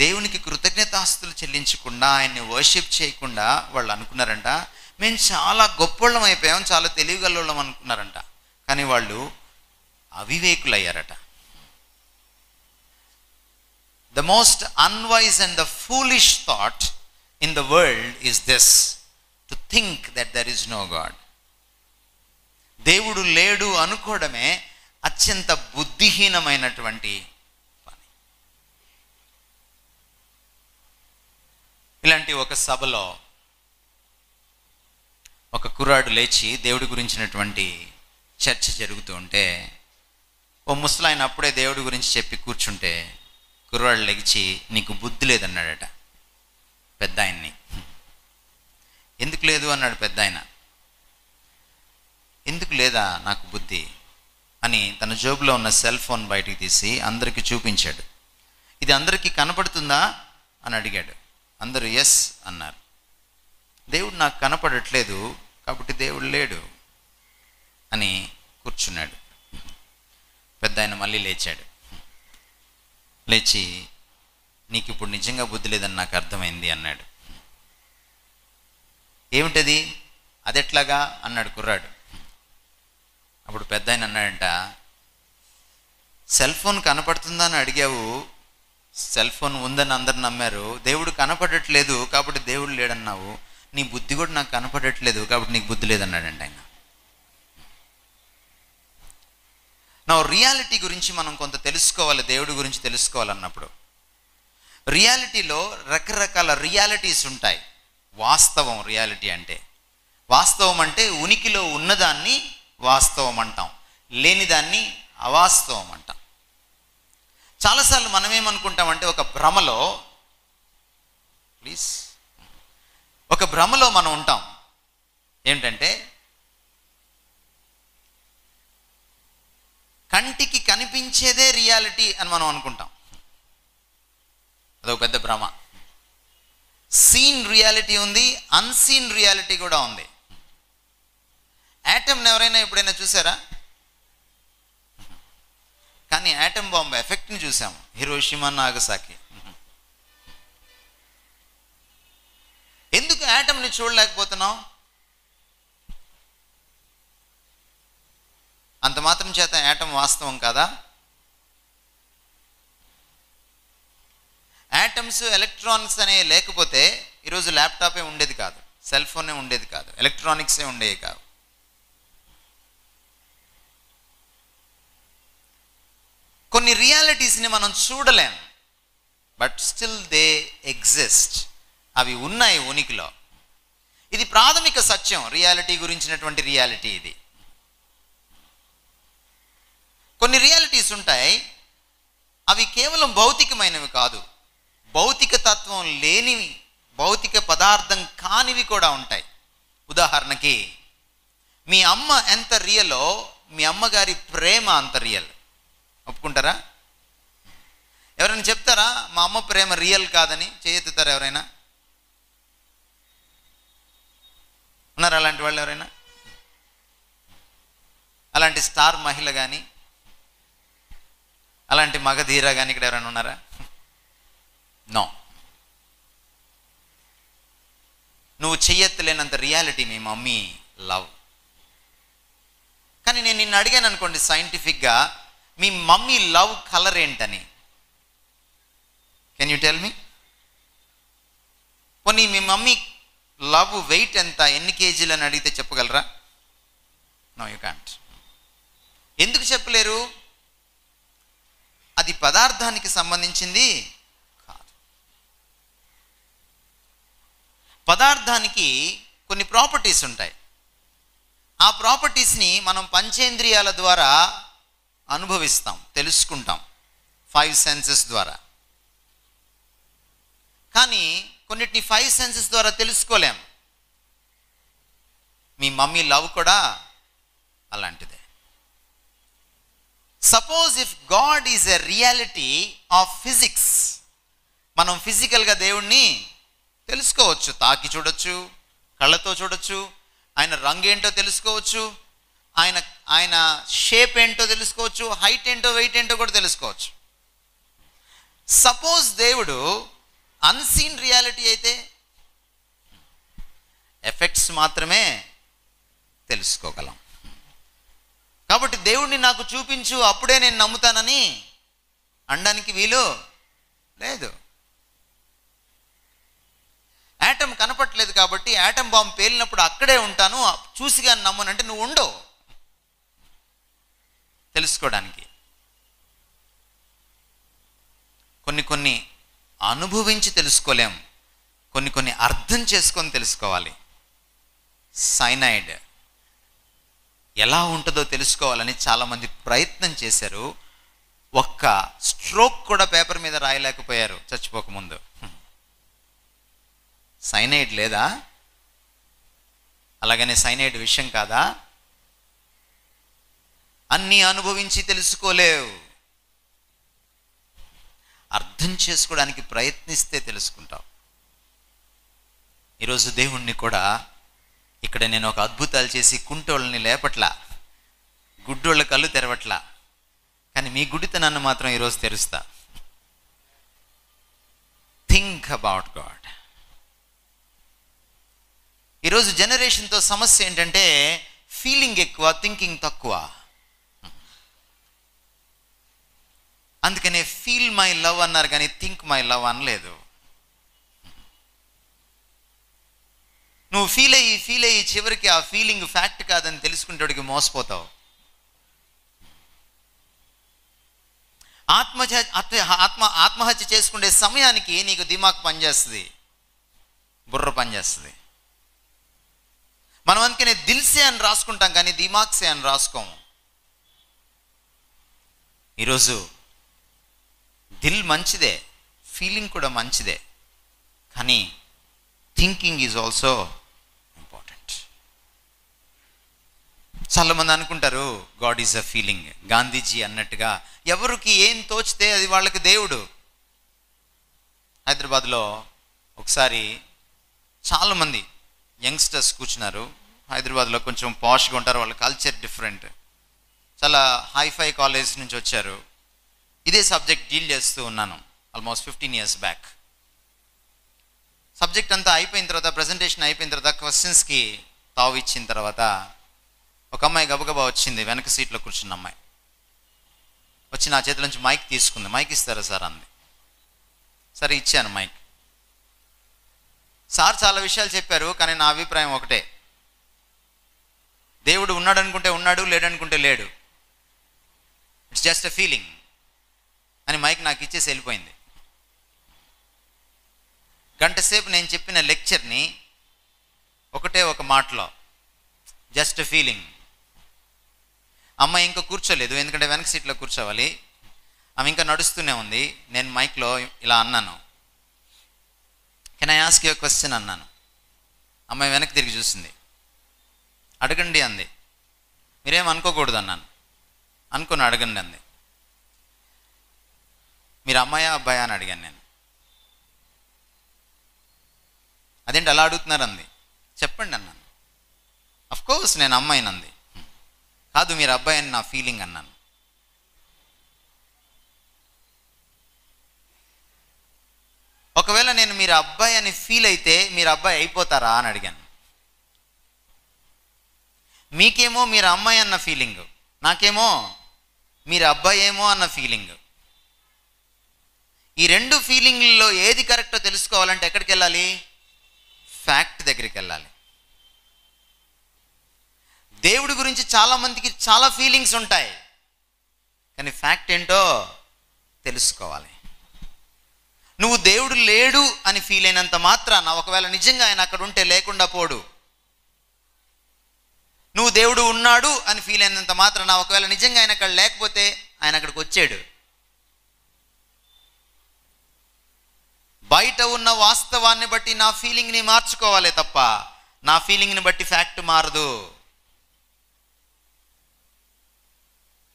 దేవునికి కృతజ్ఞతాస్తులు చెల్లించకుండా, ఆయన్ని వర్షిప్ చేయకుండా వాళ్ళు అనుకున్నారంట మేము చాలా గొప్పోళ్ళం అయిపోయాం, చాలా తెలివిగలోళ్ళం అనుకున్నారంట. కానీ వాళ్ళు అవివేకులయ్యారట. The most unwise and the foolish thought in the world is this, to think that there is no God. దేవుడు లేడు అనుకోవడమే అత్యంత బుద్ధిహీనమైనటువంటి పని. ఇలాంటి ఒక సభలో ఒక కుర్రాడు లేచి దేవుడి గురించినటువంటి చర్చ జరుగుతూ ఉంటే, ఓ ముసలాయన అప్పుడే దేవుడి గురించి చెప్పి కూర్చుంటే కుర్రాడు లెగిచి నీకు బుద్ధి లేదన్నాడట పెద్ద ఆయన్ని. ఎందుకు లేదు అన్నాడు పెద్ద ఆయన. ఎందుకు లేదా నాకు బుద్ధి అని తన జోబులో ఉన్న సెల్ ఫోన్ బయటికి తీసి అందరికీ చూపించాడు. ఇది అందరికీ కనపడుతుందా అని అడిగాడు. అందరూ ఎస్ అన్నారు. దేవుడు నాకు కనపడట్లేదు కాబట్టి దేవుడు లేడు అని కూర్చున్నాడు. పెద్ద ఆయన మళ్ళీ లేచాడు. లేచి నీకు ఇప్పుడు నిజంగా బుద్ధి లేదని నాకు అర్థమైంది అన్నాడు. ఏమిటది, అదెట్లాగా అన్నాడు కుర్రాడు. అప్పుడు పెద్ద ఆయన అన్నాడంట, సెల్ ఫోన్ కనపడుతుందా అని అడిగావు, సెల్ ఫోన్ ఉందని అందరు నమ్మారు, దేవుడు కనపడట్లేదు కాబట్టి దేవుడు లేడన్నావు, నీ బుద్ధి కూడా నాకు కనపడట్లేదు కాబట్టి నీకు బుద్ధి లేదన్నాడంట ఆయన. నా రియాలిటీ గురించి మనం కొంత తెలుసుకోవాలి, దేవుడి గురించి తెలుసుకోవాలన్నప్పుడు రియాలిటీలో రకరకాల రియాలిటీస్ ఉంటాయి. వాస్తవం, రియాలిటీ అంటే వాస్తవం అంటే ఉనికిలో ఉన్నదాన్ని వాస్తవం అంటాం, లేనిదాన్ని అవాస్తవం అంటాం. చాలాసార్లు మనం ఏమనుకుంటామంటే ఒక భ్రమలో మనం ఉంటాం. ఏంటంటే కంటికి కనిపించేదే రియాలిటీ అని మనం అనుకుంటాం. అదొక పెద్ద భ్రమ. సీన్ రియాలిటీ ఉంది, అన్సీన్ రియాలిటీ కూడా ఉంది. యాటమ్ని ఎవరైనా ఎప్పుడైనా చూసారా? కానీ యాటమ్ బాంబ్ ఎఫెక్ట్ని చూసాము, హిరోషిమా నాగసాకి. ఎందుకు యాటమ్ని చూడలేకపోతున్నాం? అంత మాత్రం చేత యాటమ్ వాస్తవం కాదా? యాటమ్స్, ఎలక్ట్రానిక్స్ అనేవి లేకపోతే ఈరోజు ల్యాప్టాపే ఉండేది కాదు, సెల్ ఫోనే ఉండేది కాదు, ఎలక్ట్రానిక్సే ఉండేవి కాదు. కొన్ని రియాలిటీస్ని మనం చూడలేం, బట్ స్టిల్ దే ఎగ్జిస్ట్. అవి ఉన్నాయి ఉనికిలో. ఇది ప్రాథమిక సత్యం, రియాలిటీ గురించినటువంటి రియాలిటీ ఇది. కొన్ని రియాలిటీస్ ఉంటాయి, అవి కేవలం భౌతికమైనవి కాదు, భౌతిక తత్వం లేనివి, భౌతిక పదార్థం కానివి కూడా ఉంటాయి. ఉదాహరణకి మీ అమ్మ ఎంత రియలో మీ అమ్మగారి ప్రేమ అంత రియల్. ఒప్పుకుంటారా? ఎవరైనా చెప్తారా మా అమ్మ ప్రేమ రియల్ కాదని? చేయెత్తుతారా ఎవరైనా? ఉన్నారు అలాంటి వాళ్ళు ఎవరైనా? అలాంటి స్టార్ మహిళ కానీ, అలాంటి మగధీర కానీ ఇక్కడ ఎవరైనా ఉన్నారా? నో. నువ్వు చెయ్యెత్తలేనంత రియాలిటీ మీ మమ్మీ లవ్. కానీ నేను నిన్ను అడిగాను అనుకోండి సైంటిఫిక్గా, మీ మమ్మీ లవ్ కలర్ ఏంటని, కెన్ యూ టెల్ మీ? పోనీ మీ మమ్మీ లవ్ వెయిట్ ఎంత, ఎన్ని కేజీలు అని అడిగితే చెప్పగలరా? No, you can't. ఎందుకు చెప్పలేరు? అది పదార్థానికి సంబంధించింది కాదు. పదార్థానికి కొన్ని ప్రాపర్టీస్ ఉంటాయి. ఆ ప్రాపర్టీస్ని మనం పంచేంద్రియాల ద్వారా అనుభవిస్తాం, తెలుసుకుంటాం, 5 సెన్సెస్ ద్వారా. కానీ కొన్నిటిని 5 సెన్సెస్ ద్వారా తెలుసుకోలేం. మీ మమ్మీ లవ్ కూడా అలాంటిదే. Suppose if God is a reality of physics, మనం ఫిజికల్గా దేవుణ్ణి తెలుసుకోవచ్చు, తాకి చూడొచ్చు, కళ్ళతో చూడొచ్చు, ఆయన రంగు ఏంటో తెలుసుకోవచ్చు, ఆయన షేప్ ఏంటో తెలుసుకోవచ్చు, హైట్ ఏంటో వెయిట్ ఏంటో కూడా తెలుసుకోవచ్చు. సపోజ్ దేవుడు అన్సీన్ రియాలిటీ అయితే ఎఫెక్ట్స్ మాత్రమే తెలుసుకోగలం. కాబట్టి దేవుడిని నాకు చూపించు అప్పుడే నేను నమ్ముతానని అనడానికి వీలు లేదు. యాటమ్ కనపట్లేదు కాబట్టి యాటమ్ బాంబు పేలినప్పుడు అక్కడే ఉంటాను, చూసిగా నమ్మనంటే నువ్వు ఉండవు తెలుసుకోవడానికి. కొన్ని అనుభవించి తెలుసుకోలేం, కొన్ని అర్థం చేసుకొని తెలుసుకోవాలి. సైనైడ్ ఎలా ఉంటుందో తెలుసుకోవాలని చాలామంది ప్రయత్నం చేశారు. ఒక్క స్ట్రోక్ కూడా పేపర్ మీద రాయలేకపోయారు చచ్చిపోకముందు. సైనైడ్ లేదా? అలాగనే సైనైడ్ విషయం కాదా? అన్నీ అనుభవించి తెలుసుకోలేవు, అర్థం చేసుకోవడానికి ప్రయత్నిస్తే తెలుసుకుంటావు. ఈరోజు దేవుణ్ణి కూడా ఇక్కడ నేను ఒక అద్భుతాలు చేసి కుంటోళ్ళని లేపట్లా, గుడ్డోళ్ళ కళ్ళు తెరవట్లా, కానీ మీ గుడితనాన్ని మాత్రం ఈరోజు తెరుస్తా. Think about God. ఈరోజు జనరేషన్తో సమస్య ఏంటంటే ఫీలింగ్ ఎక్కువ, థింకింగ్ తక్కువ. అందుకనే ఫీల్ మై లవ్ అన్నారు కానీ థింక్ మై లవ్ అనలేదు. నువ్వు ఫీల్ అయ్యి చివరికి ఆ ఫీలింగ్ ఫ్యాక్ట్ కాదని తెలుసుకుంటేడికి మోసపోతావు. ఆత్మహత్య చేసుకునే సమయానికి నీకు దిమాగ్ పనిచేస్తుంది, బుర్ర పనిచేస్తుంది. మనం అందుకనే దిల్సే అని రాసుకుంటాం కానీ దిమాగ్సే అని రాసుకోము. ఈరోజు దిల్ మంచిదే, ఫీలింగ్ కూడా మంచిదే, కానీ థింకింగ్ ఈజ్ ఆల్సో ఇంపార్టెంట్. చాలామంది అనుకుంటారు God is a feeling. Gandhiji అన్నట్టుగా ఎవరికి ఏం తోచితే అది వాళ్ళకి దేవుడు. హైదరాబాద్లో ఒకసారి చాలామంది యంగ్స్టర్స్ కూర్చున్నారు. హైదరాబాద్లో కొంచెం పాష్గా ఉంటారు, వాళ్ళ కల్చర్ డిఫరెంట్, చాలా హైఫై కాలేజ్ నుంచి వచ్చారు. ఇదే సబ్జెక్ట్ డీల్ చేస్తూ ఉన్నాను ఆల్మోస్ట్ 15 years బ్యాక్. సబ్జెక్ట్ అంతా అయిపోయిన తర్వాత, ప్రజెంటేషన్ అయిపోయిన తర్వాత, క్వశ్చన్స్కి తావు ఇచ్చిన తర్వాత ఒక అమ్మాయి గబగబా వచ్చింది, వెనక సీట్లో కూర్చున్న అమ్మాయి వచ్చి నా చేతి నుంచి మైక్ తీసుకుంది. మైక్ ఇస్తారా సార్ అంది. సరే ఇచ్చాను మైక్. సార్ చాలా విషయాలు చెప్పారు, కానీ నా అభిప్రాయం ఒకటే, దేవుడు ఉన్నాడు అనుకుంటే ఉన్నాడు, లేడనుకుంటే లేడు, ఇట్స్ జస్ట్ ఎ ఫీలింగ్ అని మైక్ నాకు ఇచ్చేసి వెళ్ళిపోయింది. గంట సేపు నేను చెప్పిన లెక్చర్ని ఒకటే ఒక మాటలో, జస్ట్ ఫీలింగ్. అమ్మాయి ఇంకా కూర్చోలేదు, ఎందుకంటే వెనక సీట్లో కూర్చోవాలి. ఆమె ఇంకా నడుస్తూనే ఉంది. నేను మైక్లో ఇలా అన్నాను, can I ask you question అన్నాను. అమ్మాయి వెనక్కి తిరిగి చూసింది. అడగండి అంది. మీరేం అనుకోకూడదు అన్నాను. అనుకుని అడగండి అంది. మీరు అమ్మాయా అబ్బాయా అని అడిగాను నేను. అదేంటి అలా అడుగుతున్నారు అంది. చెప్పండి అన్నాను. అఫ్కోర్స్ నేను అమ్మాయినంది. కాదు మీరు అబ్బాయి అని నా ఫీలింగ్ అన్నాను. ఒకవేళ నేను మీరు అబ్బాయి అని ఫీల్ అయితే మీరు అబ్బాయి అయిపోతారా అని అడిగాను. మీకేమో మీరు అమ్మాయి అన్న ఫీలింగ్, నాకేమో మీరు అబ్బాయి ఏమో అన్న ఫీలింగ్. ఈ రెండు ఫీలింగ్లలో ఏది కరెక్టో తెలుసుకోవాలంటే ఎక్కడికి వెళ్ళాలి? ఫ్యాక్ట్ దగ్గరికి వెళ్ళాలి. దేవుడి గురించి చాలామందికి చాలా ఫీలింగ్స్ ఉంటాయి, కానీ ఫ్యాక్ట్ ఏంటో తెలుసుకోవాలి. నువ్వు దేవుడు లేడు అని ఫీల్ అయినంత మాత్రాన ఒకవేళ నిజంగా ఆయన అక్కడ ఉంటే లేకుండా పోడు. నువ్వు దేవుడు ఉన్నాడు అని ఫీల్ అయినంత మాత్రాన ఒకవేళ నిజంగా ఆయన అక్కడ లేకపోతే ఆయన అక్కడికి వచ్చాడు. బయట ఉన్న వాస్తవాన్ని బట్టి నా ఫీలింగ్ని మార్చుకోవాలే తప్ప నా ఫీలింగ్ని బట్టి ఫ్యాక్ట్ మారదు.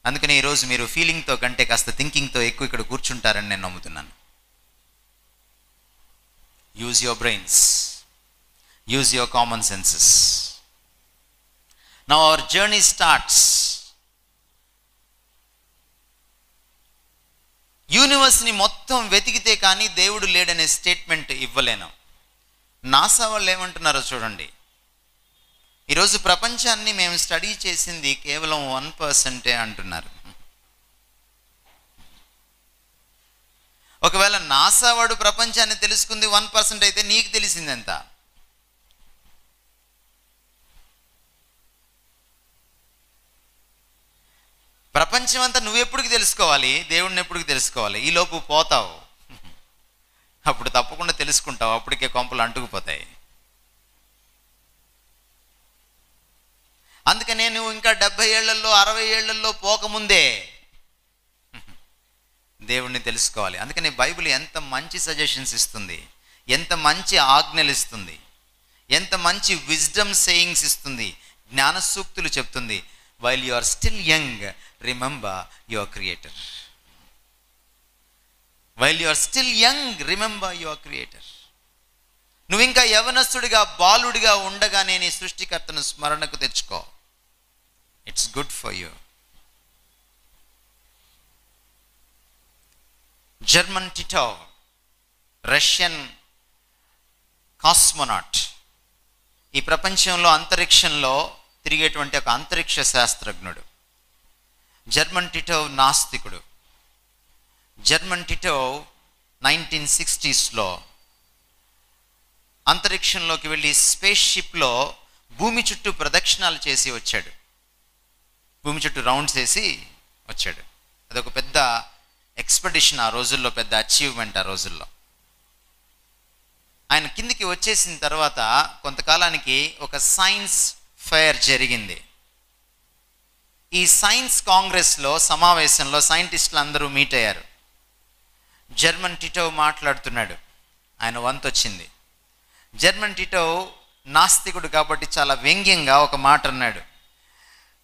అందుకని ఈరోజు మీరు ఫీలింగ్తో కంటే కాస్త థింకింగ్తో ఎక్కువ ఇక్కడ కూర్చుంటారని నేను నమ్ముతున్నాను. Use your brains, use your common senses. Now our journey starts. యూనివర్స్ని మొత్తం వెతికితే కానీ దేవుడు లేడనే స్టేట్మెంట్ ఇవ్వలేను. నాసా వాళ్ళు ఏమంటున్నారో చూడండి. ఈరోజు ప్రపంచాన్ని మేము స్టడీ చేసింది కేవలం 1% అంటున్నారు. ఒకవేళ నాసా వాడు ప్రపంచాన్ని తెలుసుకుంది 1% అయితే నీకు తెలిసింది ఎంత? ప్రపంచం అంతా నువ్వెప్పటికి తెలుసుకోవాలి, దేవుడిని ఎప్పటికి తెలుసుకోవాలి? ఈలోపు పోతావు, అప్పుడు తప్పకుండా తెలుసుకుంటావు, అప్పటికే కొంపలు అంటుకుపోతాయి. అందుకనే నువ్వు ఇంకా 70 ఏళ్లలో 60 ఏళ్లలో పోకముందే దేవుణ్ణి తెలుసుకోవాలి. అందుకని బైబిల్ ఎంత మంచి సజెషన్స్ ఇస్తుంది, ఎంత మంచి ఆజ్ఞలు ఇస్తుంది, ఎంత మంచి విజ్డమ్ సేయింగ్స్ ఇస్తుంది, జ్ఞాన సూక్తులు చెప్తుంది. While you are still young, remember your Creator. While you are still young, remember your Creator. నువ్వు ఇంకా యవనస్తుడిగా బాలుడిగా ఉండగానే నీ సృష్టికర్తను స్మరణకు తెచ్చుకో. It's good for you. Gherman Titov, Russian cosmonaut, ఈ ప్రపంచంలో అంతరిక్షంలో తిరిగేటువంటి ఒక అంతరిక్ష శాస్త్రజ్ఞుడు. జర్మన్ టిటోవ్ నాస్తికుడు. జర్మన్ టిటోవ్ 1960s అంతరిక్షంలోకి వెళ్ళి స్పేస్ షిప్లో భూమి చుట్టూ ప్రదక్షిణాలు చేసి వచ్చాడు. భూమి చుట్టూ రౌండ్స్ వేసి వచ్చాడు. అదొక పెద్ద ఎక్స్పెడిషన్ ఆ రోజుల్లో, పెద్ద అచీవ్మెంట్ ఆ రోజుల్లో. ఆయన కిందికి వచ్చేసిన తర్వాత కొంతకాలానికి ఒక సైన్స్ ఫెయిర్ జరిగింది. ఈ సైన్స్ కాంగ్రెస్లో సమావేశంలో సైంటిస్టులు అందరూ మీట్ అయ్యారు. జర్మన్ టిటోవ్ మాట్లాడుతున్నాడు. ఆయన వంతు వచ్చింది. జర్మన్ టిటోవ్ నాస్తికుడు కాబట్టి చాలా వ్యంగ్యంగా ఒక మాట అన్నాడు.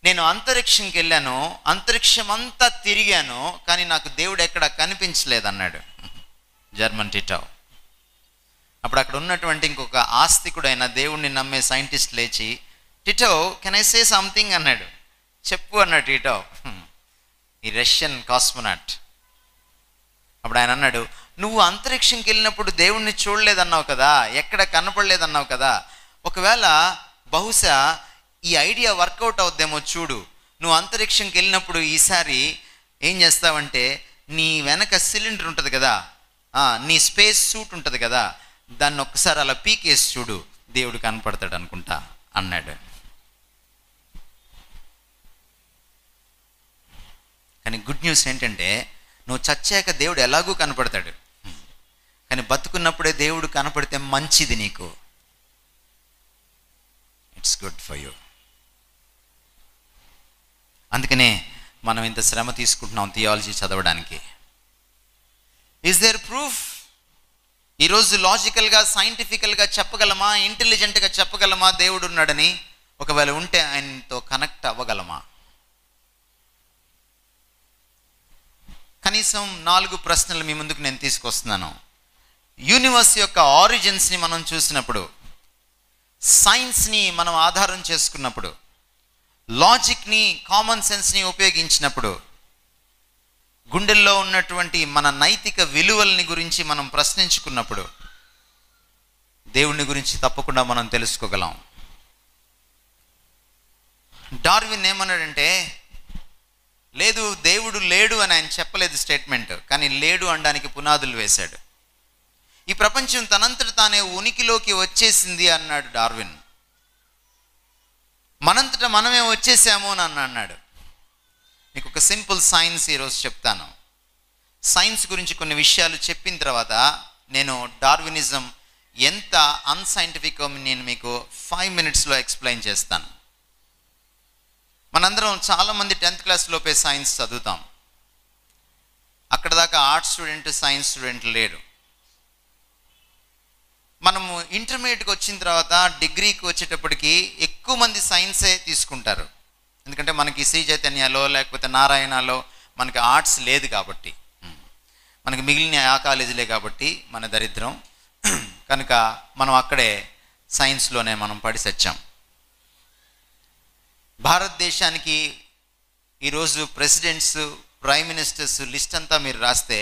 నేను అంతరిక్షంకి వెళ్ళాను, అంతరిక్షం అంతా తిరిగాను, కానీ నాకు దేవుడు ఎక్కడ కనిపించలేదన్నాడు జర్మన్ టిటోవ్. అప్పుడు అక్కడ ఉన్నటువంటి ఇంకొక ఆస్తికుడైన దేవుణ్ణి నమ్మే సైంటిస్ట్ లేచి, Titov can I say something అన్నాడు. చెప్పు అన్నాడు టిటోవ్, ఈ రష్యన్ కాస్మోనాట్. అప్పుడు ఆయన అన్నాడు, నువ్వు అంతరిక్షంకి వెళ్ళినప్పుడు దేవుణ్ణి చూడలేదన్నావు కదా, ఎక్కడ కనపడలేదన్నావు కదా, ఒకవేళ బహుశా ఈ ఐడియా వర్కౌట్ అవుద్దేమో చూడు. నువ్వు అంతరిక్షంకి వెళ్ళినప్పుడు ఈసారి ఏం చేస్తావంటే నీ వెనక సిలిండర్ ఉంటుంది కదా, నీ స్పేస్ సూట్ ఉంటుంది కదా, దాన్ని ఒక్కసారి అలా పీకేసి చూడు, దేవుడు కనపడతాడు అనుకుంటా అన్నాడు. కానీ గుడ్ న్యూస్ ఏంటంటే నువ్వు చచ్చాక దేవుడు ఎలాగూ కనపడతాడు, కానీ బతుకున్నప్పుడే దేవుడు కనపడితే మంచిది నీకు. It's good for you. అందుకనే మనం ఇంత శ్రమ తీసుకుంటున్నాం థియాలజీ చదవడానికి. Is there proof? ఈరోజు లాజికల్గా సైంటిఫికల్గా చెప్పగలమా, ఇంటెలిజెంట్గా చెప్పగలమా దేవుడు ఉన్నాడని? ఒకవేళ ఉంటే ఆయనతో కనెక్ట్ అవ్వగలమా? కనీసం 4 ప్రశ్నలు మీ ముందుకు నేను తీసుకొస్తున్నాను. యూనివర్స్ యొక్క ఆరిజిన్స్ని మనం చూసినప్పుడు, సైన్స్ని మనం ఆధారం చేసుకున్నప్పుడు, లాజిక్ని, కామన్ సెన్స్ని ఉపయోగించినప్పుడు, గుండెల్లో ఉన్నటువంటి మన నైతిక విలువల్ని గురించి మనం ప్రశ్నించుకున్నప్పుడు దేవుని గురించి తప్పకుండా మనం తెలుసుకోగలం. డార్విన్ ఏమన్నాడంటే, లేదు దేవుడు లేడు అని ఆయన చెప్పలేదు స్టేట్మెంట్, కానీ లేడు అనడానికి పునాదులు వేశాడు. ఈ ప్రపంచం తనంతట తానే ఉనికిలోకి వచ్చేసింది అన్నాడు డార్విన్. మనంతట మనమే వచ్చేసాము అని అన్నాడు. మీకు ఒక సింపుల్ సైన్స్ ఈరోజు చెప్తాను. సైన్స్ గురించి కొన్ని విషయాలు చెప్పిన తర్వాత నేను డార్వినిజం ఎంత అన్సైంటిఫిక్ నేను మీకు 5 మినిట్స్లో ఎక్స్ప్లెయిన్ చేస్తాను. మనందరం చాలామంది 10th క్లాస్ లోపే సైన్స్ చదువుతాం. అక్కడ దాకా ఆర్ట్స్ స్టూడెంట్, సైన్స్ స్టూడెంట్ లేరు. మనము ఇంటర్మీడియట్కి వచ్చిన తర్వాత డిగ్రీకి వచ్చేటప్పటికి ఎక్కువ మంది సైన్సే తీసుకుంటారు. ఎందుకంటే మనకి శ్రీ చైతన్యలో లేకపోతే నారాయణలో మనకి ఆర్ట్స్ లేదు కాబట్టి, మనకి మిగిలిన ఆ కాలేజీలే కాబట్టి మన దరిద్రం. కనుక మనం అక్కడే సైన్స్లోనే మనం పడి సచ్చాం. భారతదేశానికి ఈరోజు ప్రెసిడెంట్స్, ప్రైమ్ మినిస్టర్స్ లిస్ట్ అంతా మీరు రాస్తే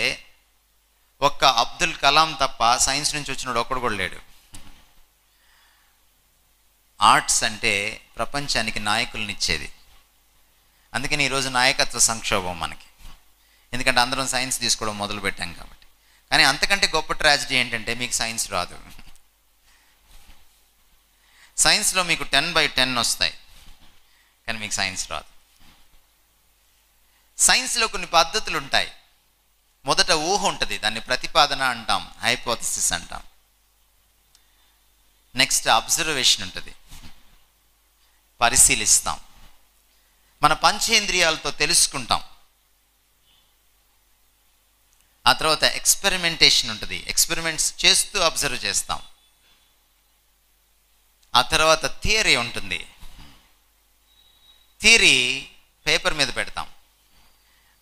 ఒక్క అబ్దుల్ కలాం తప్ప సైన్స్ నుంచి వచ్చినాడు ఒక్కడు కూడా లేడు. ఆర్ట్స్ అంటే ప్రపంచానికి నాయకులను ఇచ్చేది. అందుకని ఈరోజు నాయకత్వ సంక్షోభం మనకి, ఎందుకంటే అందరం సైన్స్ తీసుకోవడం మొదలు పెట్టాం కాబట్టి. కానీ అంతకంటే గొప్ప ట్రాజడీ ఏంటంటే మీకు సైన్స్ రాదు. సైన్స్లో మీకు 10/10 వస్తాయి, కానీ మీకు సైన్స్ రాదు. సైన్స్లో కొన్ని పద్ధతులు ఉంటాయి. మొదట ఊహ ఉంటుంది, దాన్ని ప్రతిపాదన అంటాం, హైపోథసిస్ అంటాం. నెక్స్ట్ అబ్జర్వేషన్ ఉంటుంది, పరిశీలిస్తాం. మన పంచేంద్రియాలతో తెలుసుకుంటాం. ఆ తర్వాత ఎక్స్పెరిమెంటేషన్ ఉంటుంది, ఎక్స్పెరిమెంట్స్ చేస్తూ అబ్జర్వ్ చేస్తాం. ఆ తర్వాత థియరీ ఉంటుంది, థియరీ పేపర్ మీద పెడతాం.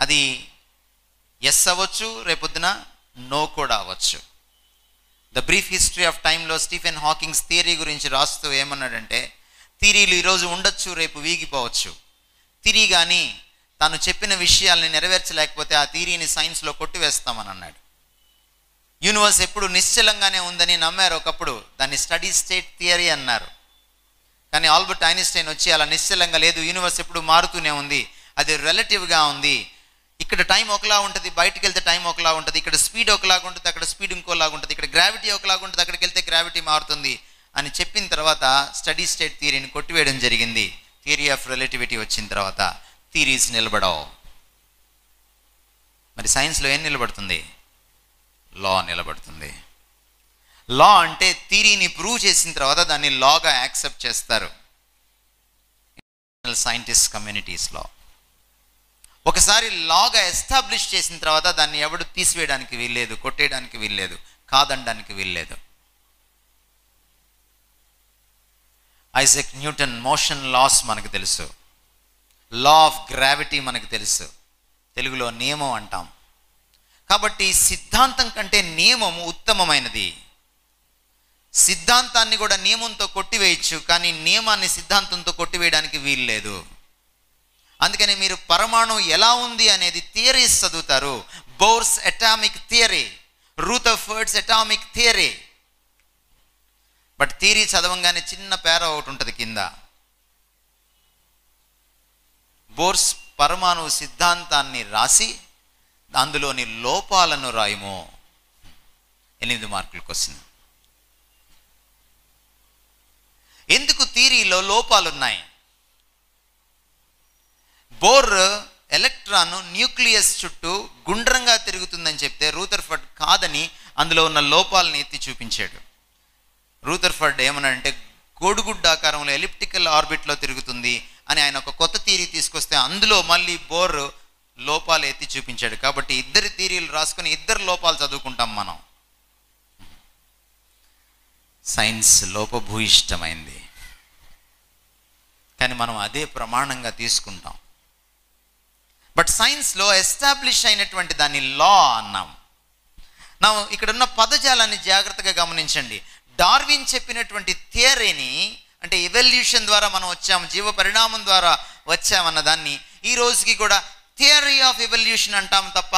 అది ఎస్ అవ్వచ్చు, రేపొద్దున నో కూడా అవ్వచ్చు. ద బ్రీఫ్ హిస్టరీ ఆఫ్ టైంలో స్టీఫెన్ హాకింగ్స్ థియరీ గురించి రాస్తూ ఏమన్నాడంటే, థియరీలు ఈరోజు ఉండొచ్చు, రేపు వీగిపోవచ్చు. థియరీ కానీ తాను చెప్పిన విషయాల్ని నెరవేర్చలేకపోతే ఆ థియరీని సైన్స్లో కొట్టివేస్తామని అన్నాడు. యూనివర్స్ ఎప్పుడు నిశ్చలంగానే ఉందని నమ్మారు ఒకప్పుడు, దాన్ని స్టడీ స్టేట్ థియరీ అన్నారు. కానీ ఆల్బర్ట్ ఐన్స్టైన్ వచ్చి అలా నిశ్చలంగా లేదు, యూనివర్స్ ఎప్పుడు మారుతూనే ఉంది, అది రిలేటివ్గా ఉంది. ఇక్కడ టైం ఒకలా ఉంటుంది, బయటకు వెళ్తే టైం ఒకలా ఉంటుంది, ఇక్కడ స్పీడ్ ఒకలాగా ఉంటుంది, అక్కడ స్పీడ్ ఇంకోలాగా ఉంటుంది, ఇక్కడ గ్రావిటీ ఒకలాగా ఉంటుంది, అక్కడికి వెళ్తే గ్రావిటీ మారుతుంది అని చెప్పిన తర్వాత స్టడీ స్టేట్ థియరీని కొట్టివేయడం జరిగింది. థియరీ ఆఫ్ రిలేటివిటీ వచ్చిన తర్వాత థియరీస్ నిలబడవు. మరి సైన్స్లో ఏం నిలబడుతుంది? లా నిలబడుతుంది. లా అంటే థియరీని ప్రూవ్ చేసిన తర్వాత దాన్ని లాగా యాక్సెప్ట్ చేస్తారు సైంటిస్ట్ కమ్యూనిటీస్లో. ఒకసారి లాగా ఎస్టాబ్లిష్ చేసిన తర్వాత దాన్ని ఎవడు తీసివేయడానికి వీల్లేదు, కొట్టేయడానికి వీల్లేదు, కాదనడానికి వీల్లేదు. ఐజాక్ న్యూటన్ మోషన్ లాస్ మనకు తెలుసు, లా ఆఫ్ గ్రావిటీ మనకు తెలుసు, తెలుగులో నియమం అంటాం. కాబట్టి సిద్ధాంతం కంటే నియమం ఉత్తమమైనది. సిద్ధాంతాన్ని కూడా నియమంతో కొట్టివేయచ్చు, కానీ నియమాన్ని సిద్ధాంతంతో కొట్టివేయడానికి వీల్లేదు. అందుకని మీరు పరమాణు ఎలా ఉంది అనేది థియరీస్ చదువుతారు. Bohr's atomic theory, Rutherford's atomic theory. But theory చదవంగానే చిన్న పేర ఒకటి ఉంటుంది కింద, బోర్స్ పరమాణు సిద్ధాంతాన్ని రాసి అందులోని లోపాలను రాయము. 8 మార్కుల క్వశ్చన్. ఎందుకు థియరీలో లోపాలు ఉన్నాయి? బోర్ ఎలక్ట్రాన్ న్యూక్లియస్ చుట్టూ గుండ్రంగా తిరుగుతుందని చెప్తే రూథర్ఫర్డ్ కాదని అందులో ఉన్న లోపాలను ఎత్తి చూపించాడు. రూథర్ఫర్డ్ ఏమన్నాడంటే కోడిగుడ్డాకారంలో ఎలిప్టికల్ ఆర్బిట్లో తిరుగుతుంది అని ఆయన ఒక కొత్త థియరీ తీసుకొస్తే అందులో మళ్ళీ బోర్ లోపాలు ఎత్తి చూపించాడు. కాబట్టి ఇద్దరు థియరీలు రాసుకొని ఇద్దరు లోపాలు చదువుకుంటాం మనం. సైన్స్ లోపభూయిష్టమైంది, కానీ మనం అదే ప్రమాణంగా తీసుకుంటాం. బట్ సైన్స్లో ఎస్టాబ్లిష్ అయినటువంటి దాన్ని లా అన్నాం. నా ఇక్కడ ఉన్న పదజాలాన్ని జాగ్రత్తగా గమనించండి. డార్విన్ చెప్పినటువంటి థియరీని, అంటే ఎవల్యూషన్ ద్వారా మనం వచ్చాము, జీవ పరిణామం ద్వారా వచ్చామన్న దాన్ని ఈ రోజుకి కూడా థియరీ ఆఫ్ ఎవల్యూషన్ అంటాం తప్ప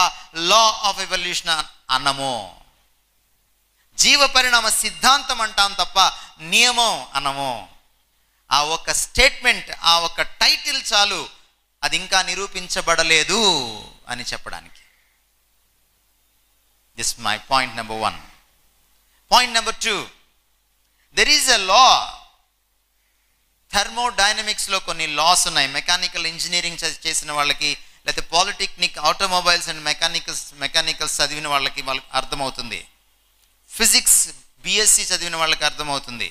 లా ఆఫ్ ఎవల్యూషన్ అన్నము. జీవ పరిణామ సిద్ధాంతం అంటాం తప్ప నియమం అన్నము. ఆ ఒక్క స్టేట్మెంట్, ఆ ఒక్క టైటిల్ చాలు అది ఇంకా నిరూపించబడలేదు అని చెప్పడానికి. This my point number 1. Point number 2, there is a law. థర్మోడైనమిక్స్లో కొన్ని లాస్ ఉన్నాయి. మెకానికల్ ఇంజనీరింగ్ చేసిన వాళ్ళకి, లేకపోతే పాలిటెక్నిక్, ఆటోమొబైల్స్ అండ్ మెకానికల్స్ చదివిన వాళ్ళకి అర్థమవుతుంది. ఫిజిక్స్ బిఎస్సి చదివిన వాళ్ళకి అర్థమవుతుంది.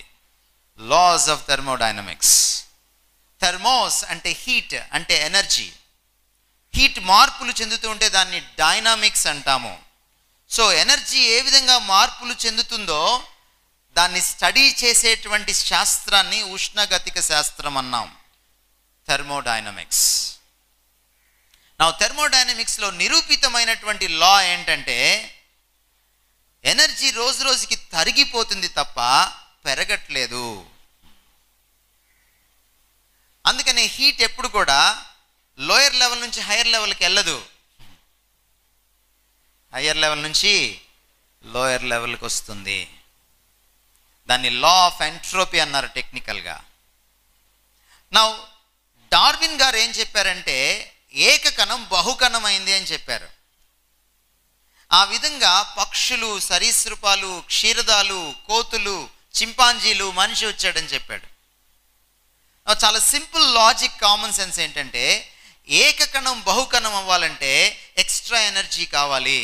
Laws of thermodynamics. థర్మోస్ అంటే హీట్, అంటే ఎనర్జీ. హీట్ మార్పులు చెందుతూ ఉంటే దాన్ని డైనామిక్స్ అంటాము. సో ఎనర్జీ ఏ విధంగా మార్పులు చెందుతుందో దాన్ని స్టడీ చేసేటువంటి శాస్త్రాన్ని ఉష్ణగతిక శాస్త్రం అన్నాం, థర్మోడైనమిక్స్. నా థర్మోడైనమిక్స్లో నిరూపితమైనటువంటి లా ఏంటంటే ఎనర్జీ రోజు రోజుకి తరిగిపోతుంది తప్ప పెరగట్లేదు. అందుకనే హీట్ ఎప్పుడు కూడా లోయర్ లెవెల్ నుంచి హయ్యర్ లెవెల్కి వెళ్ళదు, హయ్యర్ లెవెల్ నుంచి లోయర్ లెవెల్కి వస్తుంది. దాన్ని లా ఆఫ్ ఎంట్రోపీ అన్నారు టెక్నికల్గా. నా డార్విన్ గారు ఏం చెప్పారంటే ఏకకణం బహుకణం అయింది అని చెప్పారు. ఆ విధంగా పక్షులు, సరీసృపాలు, క్షీరదాలు, కోతులు, చింపాంజీలు, మనిషి వచ్చాడని చెప్పాడు. చాలా సింపుల్ లాజిక్, కామన్ సెన్స్ ఏంటంటే ఏకకణం బహుకణం అవ్వాలంటే ఎక్స్ట్రా ఎనర్జీ కావాలి.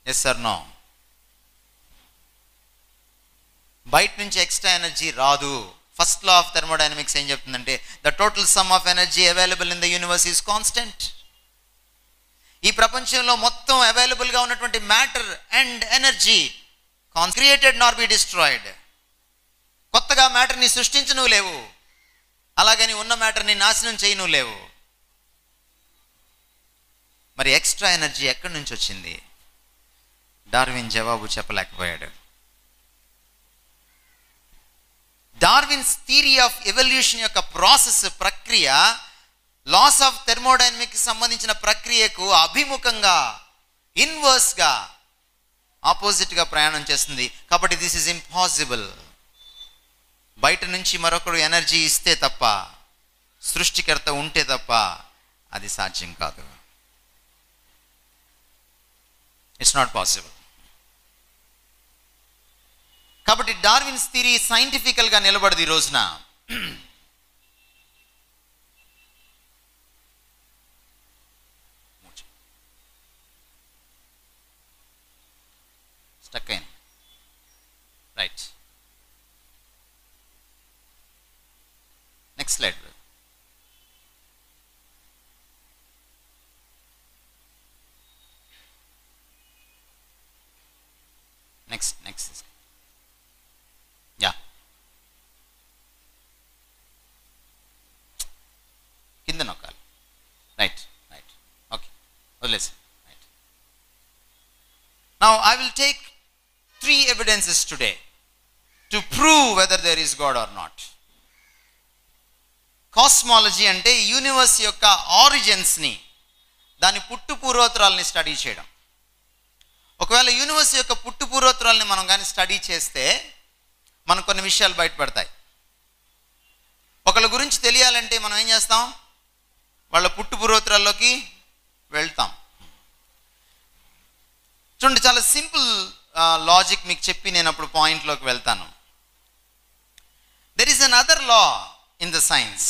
Yes or no? బయట నుంచి ఎక్స్ట్రా ఎనర్జీ రాదు. ఫస్ట్ లా ఆఫ్ థర్మోడైనమిక్స్ ఏం చెప్తుందంటే the total sum of energy available in the universe is constant. ఈ ప్రపంచంలో మొత్తం అవైలబుల్గా ఉన్నటువంటి matter and energy created nor be destroyed. కొత్తగా మ్యాటర్ని సృష్టించను లేవు, అలాగని ఉన్న మ్యాటర్ని నాశనం చేయను లేవు. మరి ఎక్స్ట్రా ఎనర్జీ ఎక్కడి నుంచి వచ్చింది? డార్విన్ జవాబు చెప్పలేకపోయాడు. డార్విన్స్ థియరీ ఆఫ్ ఎవల్యూషన్ యొక్క ప్రాసెస్, ప్రక్రియ లాస్ ఆఫ్ థర్మోడైనమిక్స్ సంబంధించిన ప్రక్రియకు అభిముఖంగా, ఇన్వర్స్గా, ఆపోజిట్గా ప్రయాణం చేస్తుంది. కాబట్టి దిస్ ఈజ్ ఇంపాసిబుల్. బయట నుంచి మరొకడు ఎనర్జీ ఇస్తే తప్ప, సృష్టికర్త ఉంటే తప్ప అది సాధ్యం కాదు. It's not possible. కాబట్టి డార్విన్స్ థియరీ సైంటిఫికల్గా నిలబడదు ఈ రోజున. స్టక్ అయింది. Right, next slide. Next yeah, కింద నొక్కాలి. రైట్, ఓకే, వదిలేసి. Right, now I will take 3 evidences today to prove whether there is God or not. Cosmology అంటే యూనివర్స్ యొక్క ఆరిజిన్స్ని, దాని పుట్టు పూర్వోత్తరాలని స్టడీ చేయడం. ఒకవేళ యూనివర్స్ యొక్క పుట్టు పూర్వోత్తరాలని మనం కానీ స్టడీ చేస్తే మనకు కొన్ని విషయాలు బయటపడతాయి. ఒకళ్ళ గురించి తెలియాలంటే మనం ఏం చేస్తాం? వాళ్ళ పుట్టు పూర్వోత్తరాల్లోకి వెళ్తాం. చూడండి, చాలా సింపుల్ లాజిక్ మీకు చెప్పి నేను అప్పుడు పాయింట్లోకి వెళ్తాను. There is another law in the science.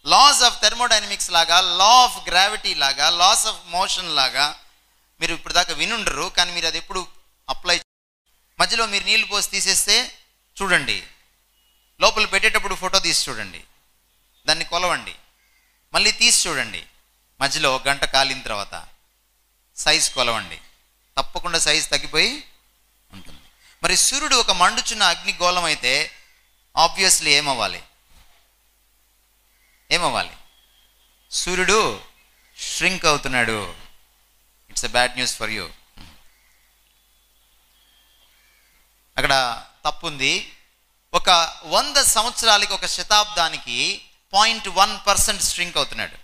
Laws of thermodynamics లాగా, లా ఆఫ్ గ్రావిటీ లాగా, లాస్ ఆఫ్ మోషన్ లాగా మీరు ఇప్పుడు దాకా వినుండరు, కానీ మీరు అది ఎప్పుడు అప్లై. మధ్యలో మీరు నీళ్లు పోసి తీసేస్తే చూడండి, లోపల పెట్టేటప్పుడు ఫోటో తీసి చూడండి, దాన్ని కొలవండి, మళ్ళీ తీసి చూడండి, మధ్యలో 1 గంట కాలిన తర్వాత సైజ్ కొలవండి, తప్పకుండా సైజ్ తగ్గిపోయి ఉంటుంది. మరి సూర్యుడు ఒక మండుచున్న అగ్నిగోళం అయితే ఆబ్వియస్లీ ఏమవ్వాలి? సూర్యుడు ష్రింక్ అవుతున్నాడు. It's a bad news for you. అక్కడ తప్పుంది. ఒక 100 సంవత్సరాలకి, ఒక శతాబ్దానికి 0.1% ష్రింక్ అవుతున్నాడు.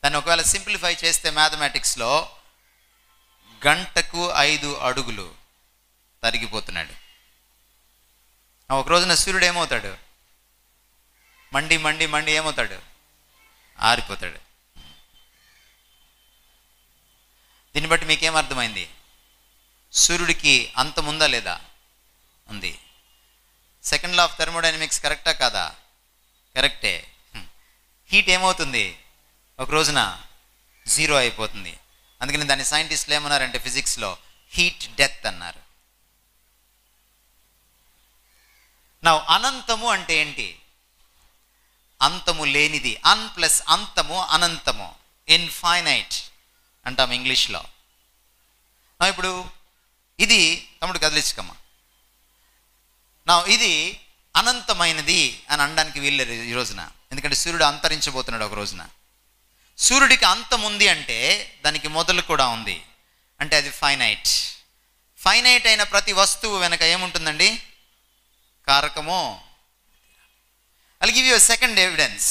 దాన్ని ఒకవేళ సింప్లిఫై చేస్తే మ్యాథమెటిక్స్లో గంటకు 5 అడుగులు తరిగిపోతున్నాడు. ఒక రోజున సూర్యుడు ఏమవుతాడు? మండి మండి మండి ఏమవుతాడు? ఆరిపోతాడు. దీన్ని బట్టి మీకేం అర్థమైంది? సూర్యుడికి అంతముందా లేదా? ఉంది. సెకండ్ లా ఆఫ్ థర్మోడైనమిక్స్ కరెక్టా కాదా? కరెక్టే. హీట్ ఏమవుతుంది? ఒక రోజున 0 అయిపోతుంది. అందుకని దాన్ని సైంటిస్టులు ఏమన్నారంటే ఫిజిక్స్లో హీట్ డెత్ అన్నారు. నా అనంతము అంటే ఏంటి? అంతము లేనిది. అన్ ప్లస్ అంతము అనంతము, ఇన్ఫైనైట్ అంటాం ఇంగ్లీష్లో. ఇప్పుడు ఇది తమ్ముడు కదిలించుకమ్మా. నా ఇది అనంతమైనది అని అనడానికి వీల్లేదు ఈ రోజున. ఎందుకంటే సూర్యుడు అంతరించబోతున్నాడు ఒక రోజున. సూర్యుడికి అంతం ఉంది అంటే దానికి మొదలు కూడా ఉంది. అంటే అది ఫైనైట్. ఫైనైట్ అయిన ప్రతి వస్తువు వెనక ఏముంటుందండి? కారకము. I'll give you a second evidence.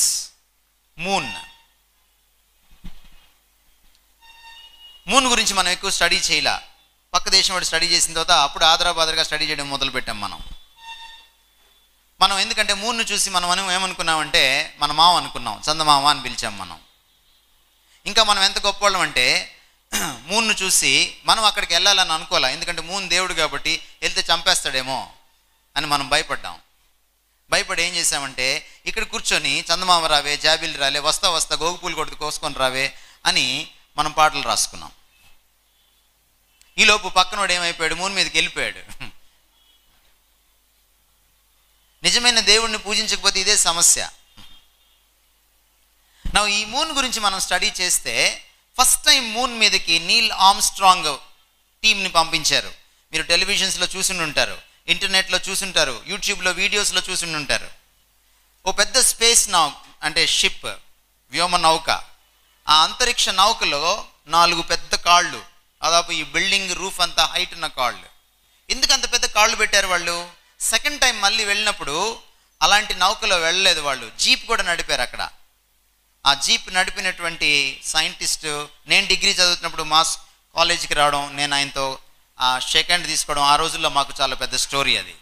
Moon. Moon గురించి మనం ఎక్కువ స్టడీ చేయలే. పక్క దేశం వాడు స్టడీ చేసిన తర్వాత అప్పుడు ఆదరాబాదరగా స్టడీ చేయడం మొదలు పెట్టాం మనం. ఎందుకంటే మూన్ను చూసి మనం ఏమనుకున్నామంటే మన మామ అనుకున్నాం, చందమామ అని పిలిచాం మనం. ఇంకా మనం ఎంత గొప్పవాళ్ళం అంటే మూన్ను చూసి మనం అక్కడికి వెళ్ళాలని అనుకోలే. ఎందుకంటే మూన్ దేవుడు కాబట్టి వెళ్తే చంపేస్తాడేమో అని మనం భయపడి ఏం చేసామంటే ఇక్కడ కూర్చొని చందమామ రావే, జాబిల్ రాలే, వస్తా వస్తా గోగుపూలు కొడుతూ కోసుకొని రావే అని మనం పాటలు రాసుకున్నాం. ఈలోపు పక్కనోడు ఏమైపోయాడు? మూన్ మీదకి వెళ్ళిపోయాడు. నిజమైన దేవుణ్ణి పూజించకపోతే ఇదే సమస్య. ఈ మూన్ గురించి మనం స్టడీ చేస్తే ఫస్ట్ టైం మూన్ మీదకి నీల్ ఆర్మ్స్ట్రాంగ్ టీంని పంపించారు. మీరు టెలివిజన్స్లో చూసి ఉంటారు, ఇంటర్నెట్లో చూసుంటారు, యూట్యూబ్లో వీడియోస్లో చూసి ఉంటారు. ఓ పెద్ద స్పేస్ అంటే షిప్, వ్యోమ నౌక. ఆ అంతరిక్ష నౌకలో 4 పెద్ద కాళ్ళు, దాదాపు ఈ బిల్డింగ్ రూఫ్ అంతా హైట్ ఉన్న కాళ్ళు. ఎందుకు అంత పెద్ద కాళ్ళు పెట్టారు వాళ్ళు? సెకండ్ టైం మళ్ళీ వెళ్ళినప్పుడు అలాంటి నౌకలో వెళ్ళలేదు వాళ్ళు, జీప్ కూడా నడిపారు అక్కడ. ఆ జీప్ నడిపినటువంటి సైంటిస్ట్, నేను డిగ్రీ చదువుతున్నప్పుడు మా కాలేజీకి రావడం, నేను ఆయనతో షేక్ హ్యాండ్ తీసుకోవడం, ఆ రోజుల్లో మాకు చాలా పెద్ద స్టోరీ అది.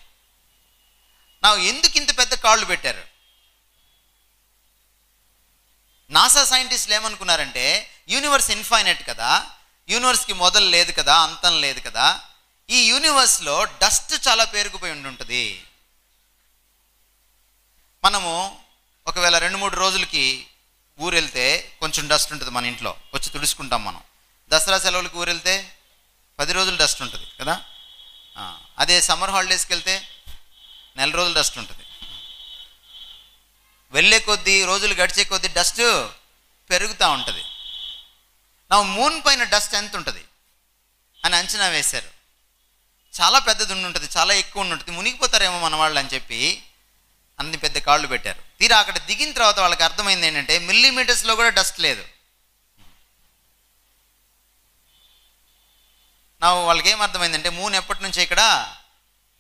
ఎందుకు ఇంత పెద్ద కాళ్ళు పెట్టారు? నాసా సైంటిస్టులు ఏమనుకున్నారంటే యూనివర్స్ ఇన్ఫైనైట్ కదా, యూనివర్స్కి మొదలు లేదు కదా, అంతం లేదు కదా, ఈ యూనివర్స్లో డస్ట్ చాలా పేరుకుపోయి ఉంటుంది. మనము ఒకవేళ 2-3 రోజులకి ఊరు వెళ్తే కొంచెం డస్ట్ ఉంటుంది మన ఇంట్లో, వచ్చి తుడుచుకుంటాం మనం. దసరా సెలవులకి ఊరు వెళ్తే 10 రోజులు డస్ట్ ఉంటుంది కదా. అదే సమ్మర్ హాలిడేస్కి వెళ్తే 4 రోజులు డస్ట్ ఉంటుంది. వెళ్ళే కొద్దీ, రోజులు గడిచే కొద్దీ డస్ట్ పెరుగుతూ ఉంటుంది. మూన్ పైన డస్ట్ ఎంత ఉంటుంది అని అంచనా వేశారు. చాలా పెద్దది ఉంటుంది, చాలా ఎక్కువ ఉంటుంది, మునిగిపోతారేమో మన వాళ్ళు అని చెప్పి అన్ని పెద్ద కాళ్ళు పెట్టారు. తీరా అక్కడ దిగిన తర్వాత వాళ్ళకి అర్థమైంది ఏంటంటే మిల్లీమీటర్స్లో కూడా డస్ట్ లేదు. వాళ్ళకి ఏం అర్థమైందంటే మూన్ ఎప్పటి నుంచో ఇక్కడ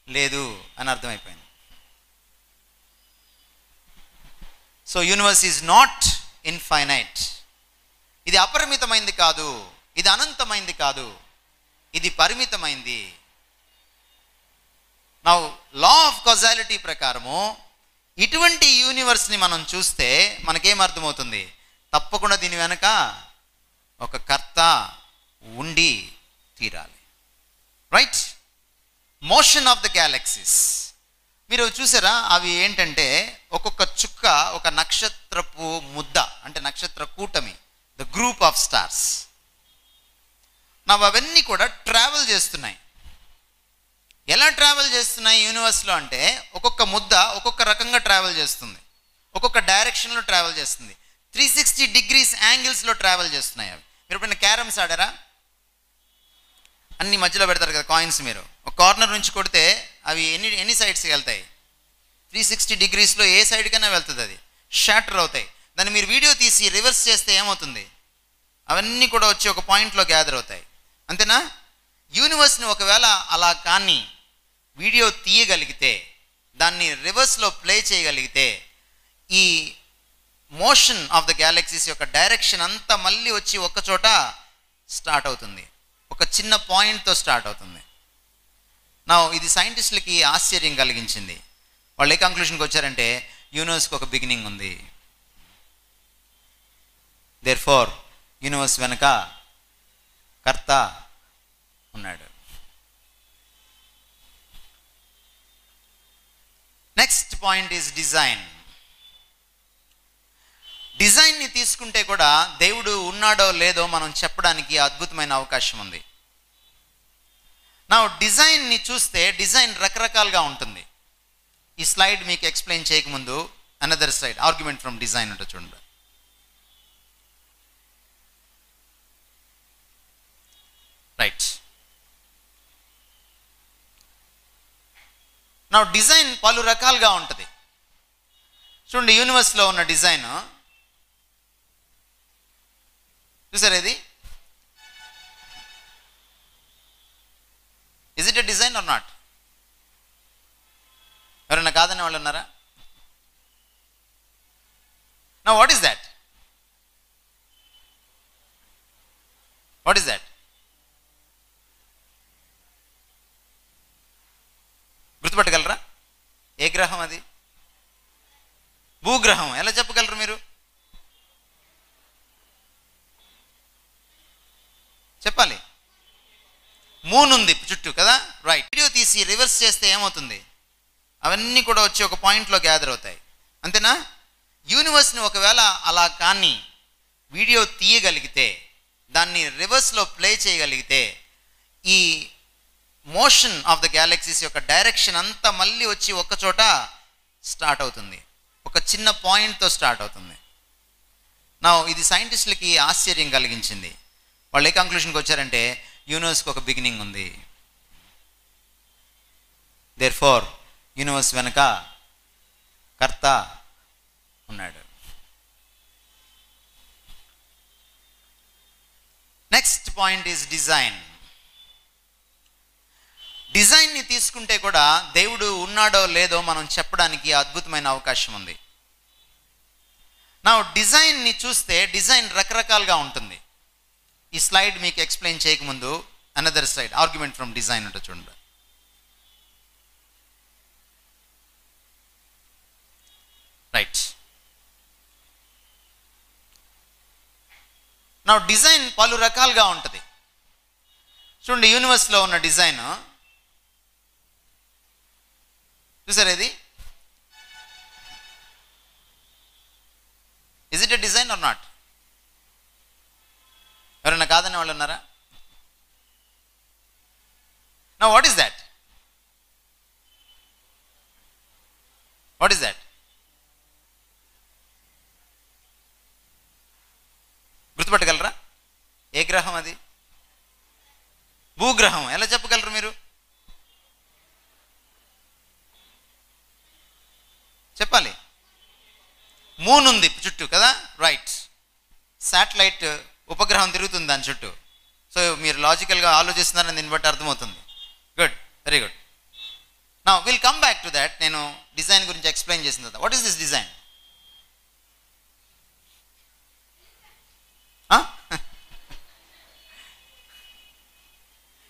లేదు అని అర్థమైపోయింది. So universe is not infinite. ఇది అపరిమితమైంది కాదు, ఇది అనంతమైంది కాదు, ఇది పరిమితమైంది. లా ఆఫ్ కాజాలిటీ ప్రకారము ఇటువంటి యూనివర్స్ని మనం చూస్తే మనకేం అర్థమవుతుంది? తప్పకుండా దీని వెనక ఒక కర్త ఉండి తీరాలి. Right? Motion of the galaxies మీరు చూసారా? అవి ఏంటంటే ఒక్కొక్క చుక్క ఒక నక్షత్రపు ముద్ద, అంటే నక్షత్ర కూటమి, ద గ్రూప్ ఆఫ్ స్టార్స్. అవన్నీ కూడా ట్రావెల్ చేస్తున్నాయి. ఎలా ట్రావెల్ చేస్తున్నాయి యూనివర్స్లో అంటే ఒక్కొక్క ముద్ద ఒక్కొక్క రకంగా ట్రావెల్ చేస్తుంది, ఒక్కొక్క డైరెక్షన్లో ట్రావెల్ చేస్తుంది, 360 degrees యాంగిల్స్లో ట్రావెల్ చేస్తున్నాయి. అవి మీరు ఎప్పుడైనా క్యారమ్స్ ఆడారా? అన్ని మధ్యలో పెడతారు కదా కాయిన్స్. మీరు ఒక కార్నర్ నుంచి కొడితే అవి ఎన్ని సైడ్స్కి వెళ్తాయి? 360 degreesలో ఏ సైడ్కైనా వెళ్తుంది, అది షాటర్ అవుతాయి. దాన్ని మీరు వీడియో తీసి రివర్స్ చేస్తే ఏమవుతుంది? అవన్నీ కూడా వచ్చి ఒక పాయింట్లో గ్యాదర్ అవుతాయి. అంతేనా? యూనివర్స్ని ఒకవేళ అలా కానీ వీడియో తీయగలిగితే, దాన్ని రివర్స్లో ప్లే చేయగలిగితే, ఈ మోషన్ ఆఫ్ ద గ్యాలక్సీస్ యొక్క డైరెక్షన్ అంతా మళ్ళీ వచ్చి ఒక్కచోట స్టార్ట్ అవుతుంది. ఒక చిన్న పాయింట్తో స్టార్ట్ అవుతుంది. నా ఇది సైంటిస్టులకి ఆశ్చర్యం కలిగించింది. వాళ్ళు ఏ కంక్లూషన్కి వచ్చారంటే, యూనివర్స్కి ఒక బిగినింగ్ ఉంది, దేర్ఫోర్ యూనివర్స్ వెనుక కర్త ఉన్నాడు. Next point is design. డిజైన్ని తీసుకుంటే కూడా దేవుడు ఉన్నాడో లేదో మనం చెప్పడానికి అద్భుతమైన అవకాశం ఉంది. నా డిజైన్ని చూస్తే డిజైన్ రకరకాలుగా ఉంటుంది. ఈ స్లైడ్ మీకు ఎక్స్ప్లెయిన్ చేయకముందు another slide, argument from design ఉంటుంది చూడండి. రైట్. నా డిజైన్ పలు రకాలుగా ఉంటుంది. చూడండి, యూనివర్స్లో ఉన్న డిజైన్ చూసారా? ఇది is it a design or not? ఎవరైనా కాదనే వాళ్ళు ఉన్నారా? Now what is that? What is that? గుర్తుపట్టగలరా? ఏ గ్రహం అది? భూగ్రహం. ఎలా చెప్పగలరు మీరు? చెప్పాలి. మూన్ ఉంది చుట్టూ కదా, రైట్. వీడియో తీసి రివర్స్ చేస్తే ఏమవుతుంది? అవన్నీ కూడా వచ్చి ఒక పాయింట్లో గ్యాదర్ అవుతాయి. అంతేనా? యూనివర్స్ని ఒకవేళ అలా కానీ వీడియో తీయగలిగితే, దాన్ని రివర్స్లో ప్లే చేయగలిగితే, ఈ మోషన్ ఆఫ్ ద గ్యాలక్సీస్ యొక్క డైరెక్షన్ అంతా మళ్ళీ వచ్చి ఒక్కచోట స్టార్ట్ అవుతుంది. ఒక చిన్న పాయింట్తో స్టార్ట్ అవుతుంది. నా ఇది సైంటిస్టులకి ఆశ్చర్యం కలిగించింది. వాళ్ళు ఏ కంక్లూషన్కి వచ్చారంటే, యూనివర్స్కి ఒక బిగినింగ్ ఉంది, దేర్ఫోర్ యూనివర్స్ వెనుక కర్త ఉన్నాడు. Next point is design. డిజైన్ని తీసుకుంటే కూడా దేవుడు ఉన్నాడో లేదో మనం చెప్పడానికి అద్భుతమైన అవకాశం ఉంది. నా డిజైన్ని చూస్తే డిజైన్ రకరకాలుగా ఉంటుంది. ఈ స్లైడ్ మీకు ఎక్స్ప్లెయిన్ చేయకముందు another slide, argument from design ఉంటుంది చూడండి. రైట్. నా డిజైన్ పలు రకాలుగా ఉంటుంది. చూడండి, యూనివర్స్లో ఉన్న డిజైన్ చూసారా? ఇది is it a design or not? ఎవరైనా కాదనే వాళ్ళు ఉన్నారా? Now what is that? What is that? గుర్తుపట్టగలరా? ఏ గ్రహం అది? భూగ్రహం. ఎలా చెప్పగలరు మీరు? చెప్పాలి. మూన్ ఉంది చుట్టూ కదా, రైట్. శాటిలైట్ ఉపగ్రహం తిరుగుతుంది దాని చుట్టూ. సో మీరు లాజికల్గా ఆలోచిస్తున్నారని దీన్ని బట్టి అర్థమవుతుంది. Good, very good. Now will come back to that. నేను డిజైన్ గురించి ఎక్స్ప్లెయిన్ చేసిన తర్వాత, వాట్ ఈస్ దిస్ డిజైన్?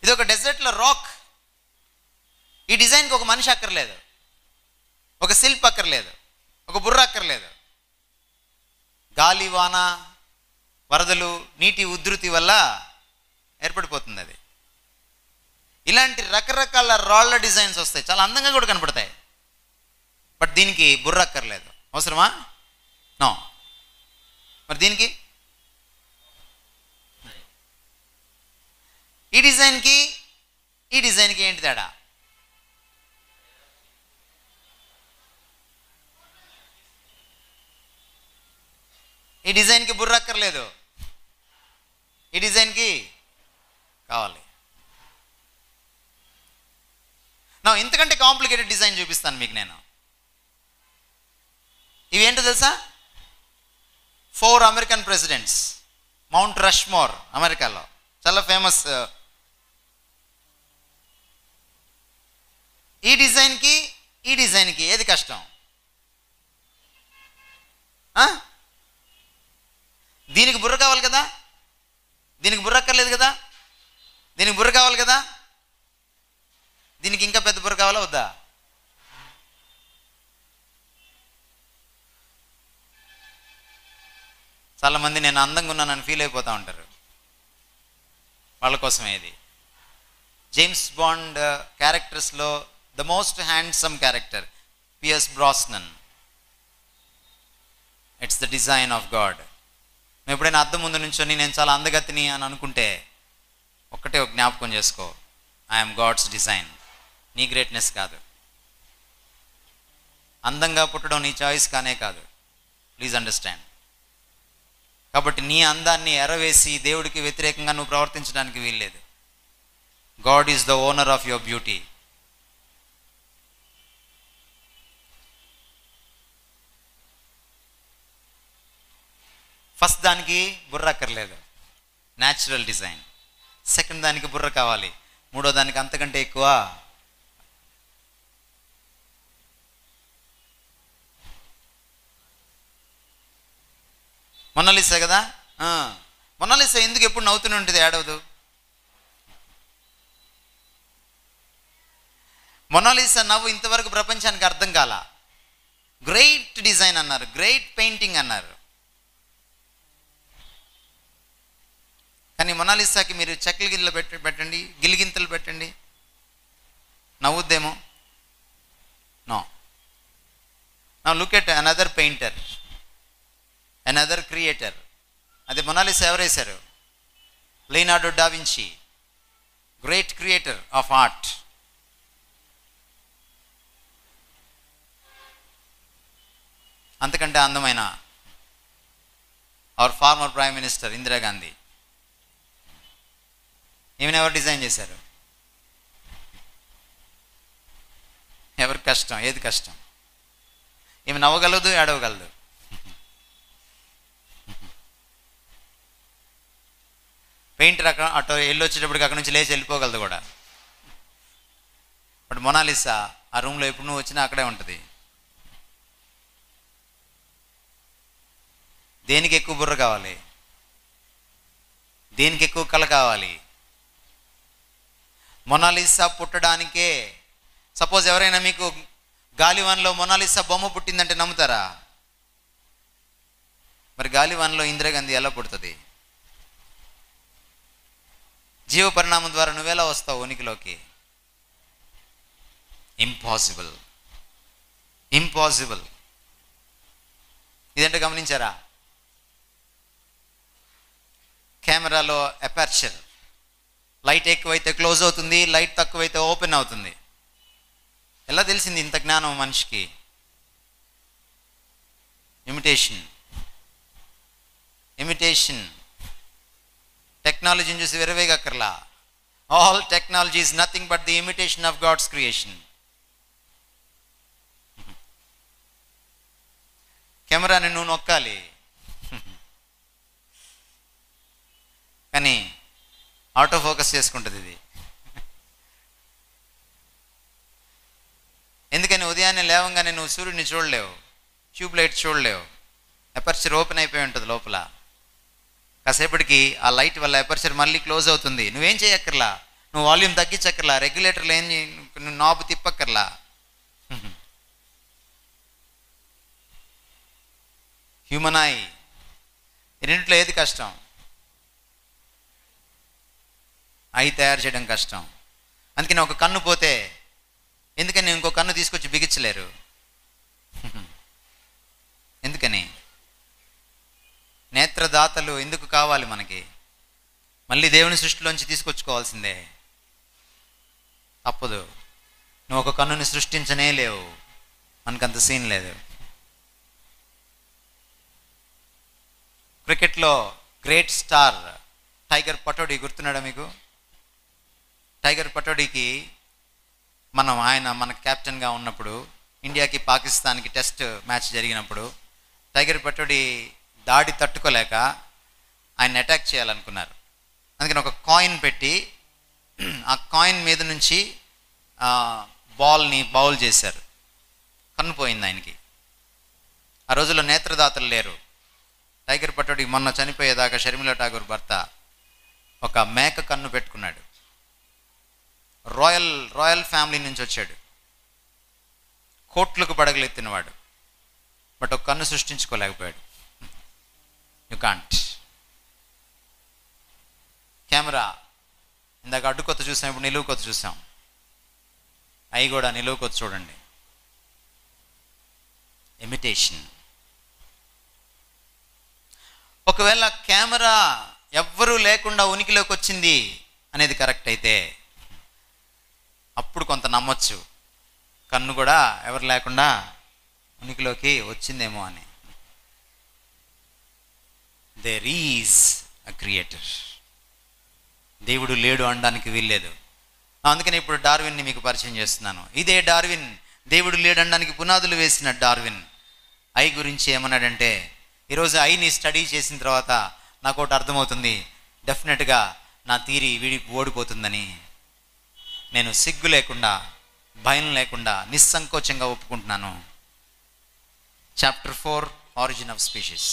ఇది ఒక డెజర్ట్లో రాక్. ఈ డిజైన్కి ఒక మనిషి అక్కర్లేదు, ఒక శిల్పి అక్కర్లేదు, ఒక బుర్ర అక్కర్లేదు. గాలి, వాన, వరదలు, నీటి ఉధృతి వల్ల ఏర్పడిపోతుంది అది. ఇలాంటి రకరకాల రాళ్ళ డిజైన్స్ వస్తాయి, చాలా అందంగా కూడా కనపడతాయి. బట్ దీనికి బుర్ర అక్కర్లేదు. అవసరమా? నో. మరి దీనికి, ఈ డిజైన్కి ఈ డిజైన్కి ఏంటి తేడా? ఈ డిజైన్కి బుర్ర అక్కర్లేదు, ఈ డిజైన్కి కావాలి. నా ఇంతకంటే కాంప్లికేటెడ్ డిజైన్ చూపిస్తాను మీకు నేను. ఇవేంటో తెలుసా? 4 అమెరికన్ ప్రెసిడెంట్స్, మౌంట్ రష్మోర్ అమెరికాలో చాలా ఫేమస్. ఈ డిజైన్కి ఏది కష్టం? దీనికి బుర్ర కావాలి కదా, దీనికి బుర్ర అక్కర్లేదు కదా, దీనికి బుర్ర కావాలి కదా, దీనికి ఇంకా పెద్ద బుర్ర కావాలా వద్దా? చాలామంది నేను అందంగా ఉన్నానని ఫీల్ అయిపోతూ ఉంటారు, వాళ్ళ కోసమే ఇది. జేమ్స్ బాండ్ క్యారెక్టర్స్లో the most handsome character Pierce Brosnan. It's the design of God. నువ్వు ఎప్పుడైనా అద్దం ముందు నుంచొని నేను చాలా అందగతిని అని అనుకుంటే ఒక్కటే ఒక జ్ఞాపకం చేసుకో, ఐఎమ్ గాడ్స్ డిజైన్. నీ గ్రేట్నెస్ కాదు, అందంగా పుట్టడం నీ చాయిస్ కానే కాదు. Please understand. కాబట్టి నీ అందాన్ని ఎరవేసి దేవుడికి వ్యతిరేకంగా నువ్వు ప్రవర్తించడానికి వీల్లేదు. God is the owner of your beauty. First దానికి బుర్ర అక్కర్లేదు, న్యాచురల్ డిజైన్. సెకండ్ దానికి బుర్ర కావాలి, మూడో దానికి అంతకంటే ఎక్కువ. మొనాలిసా కదా, మొనాలిసా ఎందుకు ఎప్పుడు నవ్వుతూనే ఉంటుంది, ఏడవదు? మొనాలిసా నవ్వు ఇంతవరకు ప్రపంచానికి అర్థం కాల. గ్రేట్ డిజైన్ అన్నారు, గ్రేట్ పెయింటింగ్ అన్నారు. కానీ మొనాలిసాకి మీరు చెక్కల గిన్నెలు పెట్టండి, గిలిగింతలు పెట్టండి, నవ్వుద్దేమో? No. Now look at another painter, another creator. అది మొనాలిసా ఎవరు వేశారు? లియోనార్డో డా వించి, గ్రేట్ క్రియేటర్ ఆఫ్ ఆర్ట్. అంతకంటే అందమైన hour farmer prime minister Indira Gandhi. ఈమెను ఎవరు డిజైన్ చేశారు? ఎవరికి కష్టం? ఏది కష్టం? ఈమె నవ్వగలదు, ఏడవగలదు. పెయింటర్ అటు వెళ్ళొచ్చేటప్పటికి అక్కడి నుంచి లేచి వెళ్ళిపోగలదు కూడా. బట్ మొనాలిసా ఆ రూమ్లో ఎప్పుడు నువ్వు వచ్చినా అక్కడే ఉంటుంది. దేనికి ఎక్కువ బుర్ర కావాలి? దేనికి ఎక్కువ కళ కావాలి? మొనాలిసా పుట్టడానికే. సపోజ్ ఎవరైనా మీకు గాలివాన్లో మొనాలిసా బొమ్మ పుట్టిందంటే నమ్ముతారా? మరి గాలివాన్లో ఇందిరాగాంధీ ఎలా పుడుతుంది? జీవ పరిణామం ద్వారా నువ్వెలా వస్తావు ఉనికిలోకి? Impossible, impossible. ఇదంటే గమనించారా? కెమెరాలో అపర్చర్, లైట్ ఎక్కువైతే క్లోజ్ అవుతుంది, లైట్ తక్కువైతే ఓపెన్ అవుతుంది. ఎలా తెలిసింది ఇంత జ్ఞానం మనిషికి? Imitation, imitation. టెక్నాలజీని చూసి విరవేగక్కర్లా. All technology is nothing but the imitation of God's creation. కెమెరాని నువ్వు నొక్కాలి, కానీ ఆటో ఫోకస్ చేసుకుంటుంది ఇది. ఎందుకని? ఉదయాన్నే లేవంగానే నువ్వు సూర్యుడిని చూడలేవు, ట్యూబ్ లైట్ చూడలేవు, అపర్చర్ ఓపెన్ అయిపోయి ఉంటుంది లోపల. కాసేపటికి ఆ లైట్ వల్ల అపర్చర్ మళ్ళీ క్లోజ్ అవుతుంది. నువ్వేం చేయక్కర్లా, నువ్వు వాల్యూమ్ తగ్గించక్కర్లా, రెగ్యులేటర్లు ఏం నువ్వు నాబు తిప్పక్కర్లా. హ్యూమన్ ఐ, ఈ రెండిట్లో ఏది కష్టం? ఐ తయారు చేయడం కష్టం. అందుకని ఒక కన్ను పోతే ఎందుకని ఇంకో కన్ను తీసుకొచ్చి బిగించలేరు? ఎందుకని? నేత్రదాతలు ఎందుకు కావాలి మనకి? మళ్ళీ దేవుని సృష్టిలోంచి తీసుకొచ్చుకోవాల్సిందే, తప్పదు. నువ్వు ఒక కన్నుని సృష్టించనే లేవు, మనకంత సీన్ లేదు. క్రికెట్లో గ్రేట్ స్టార్ టైగర్ పటోడీ గుర్తున్నాడా మీకు? టైగర్ పటోడీకి ఆయన మన కెప్టెన్గా ఉన్నప్పుడు ఇండియాకి పాకిస్తాన్కి టెస్ట్ మ్యాచ్ జరిగినప్పుడు టైగర్ పటోడీ దాడి తట్టుకోలేక ఆయన అటాక్ చేయాలనుకున్నారు. అందుకని ఒక కాయిన్ పెట్టి ఆ కాయిన్ మీద నుంచి బాల్ని బౌల్ చేశారు. కన్ను పోయింది ఆయనకి. ఆ రోజుల్లో నేత్రదాతలు లేరు. టైగర్ పట్టోడికి మొన్న చనిపోయేదాకా షర్మిలా ఠాగూర్ భర్త ఒక మేక కన్ను పెట్టుకున్నాడు. రాయల్ ఫ్యామిలీ నుంచి వచ్చాడు, కోట్లకు పడగలెత్తినవాడు, బట్ ఒక కన్ను సృష్టించుకోలేకపోయాడు. You can't. కెమెరా ఇందాక అడ్డు కొత్త చూసాం, ఇప్పుడు నిలువు కొత్త చూసాం. అవి కూడా నిలువు కొత్త చూడండి. ఇమిటేషన్. ఒకవేళ కెమెరా ఎవ్వరూ లేకుండా ఉనికిలోకి వచ్చింది అనేది కరెక్ట్ అయితే అప్పుడు కొంత నమ్మొచ్చు, కన్ను కూడా ఎవరు లేకుండా ఉనికిలోకి వచ్చిందేమో అని. There is a creator. దేవుడు లేడు అనడానికి వీల్లేదు. అందుకని ఇప్పుడు డార్విన్ని మీకు పరిచయం చేస్తున్నాను. ఇదే డార్విన్, దేవుడు లేడు అనడానికి పునాదులు వేసిన డార్విన్ ఐ గురించి ఏమన్నాడంటే, ఈరోజు ఐని స్టడీ చేసిన తర్వాత నాకు ఒకటి అర్థమవుతుంది, డెఫినెట్గా నా థియరీ ఓడిపోతుందని. నేను సిగ్గు లేకుండా, భయం లేకుండా, నిస్సంకోచంగా ఒప్పుకుంటున్నాను. చాప్టర్ 4 ఆరిజిన్ ఆఫ్ స్పీషీస్,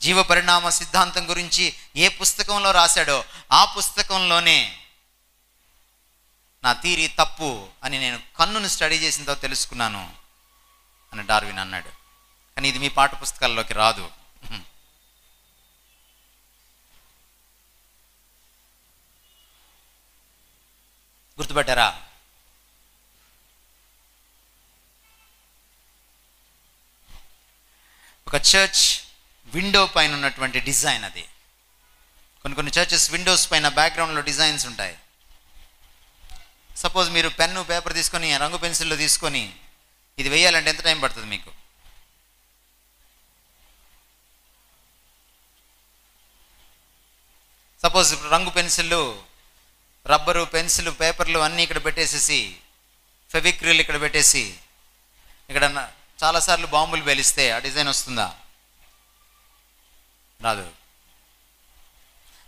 జీవ పరిణామ సిద్ధాంతం గురించి ఏ పుస్తకంలో రాశాడో ఆ పుస్తకంలోనే నా థియరీ తప్పు అని నేను కన్నును స్టడీ చేసిన తర్వాత తెలుసుకున్నాను అని డార్విన్ అన్నాడు. కానీ ఇది మీ పాఠ పుస్తకాల్లోకి రాదు. గుర్తుపట్టారా? ఒక చర్చ్ విండో పైన ఉన్నటువంటి డిజైన్ అది. కొన్ని చర్చెస్ విండోస్ పైన బ్యాక్గ్రౌండ్లో డిజైన్స్ ఉంటాయి. సపోజ్ మీరు పెన్ను పేపర్ తీసుకొని, రంగు పెన్సిల్లో తీసుకొని ఇది వేయాలంటే ఎంత టైం పడుతుంది మీకు? సపోజ్ రంగు పెన్సిళ్ళు, రబ్బరు, పెన్సిల్, పేపర్లు అన్నీ ఇక్కడ పెట్టేసేసి, ఫెవిక్రిల్ ఇక్కడ పెట్టేసి, ఇక్కడ చాలాసార్లు బాంబులు పేలిస్తే ఆ డిజైన్ వస్తుందా? రాదు.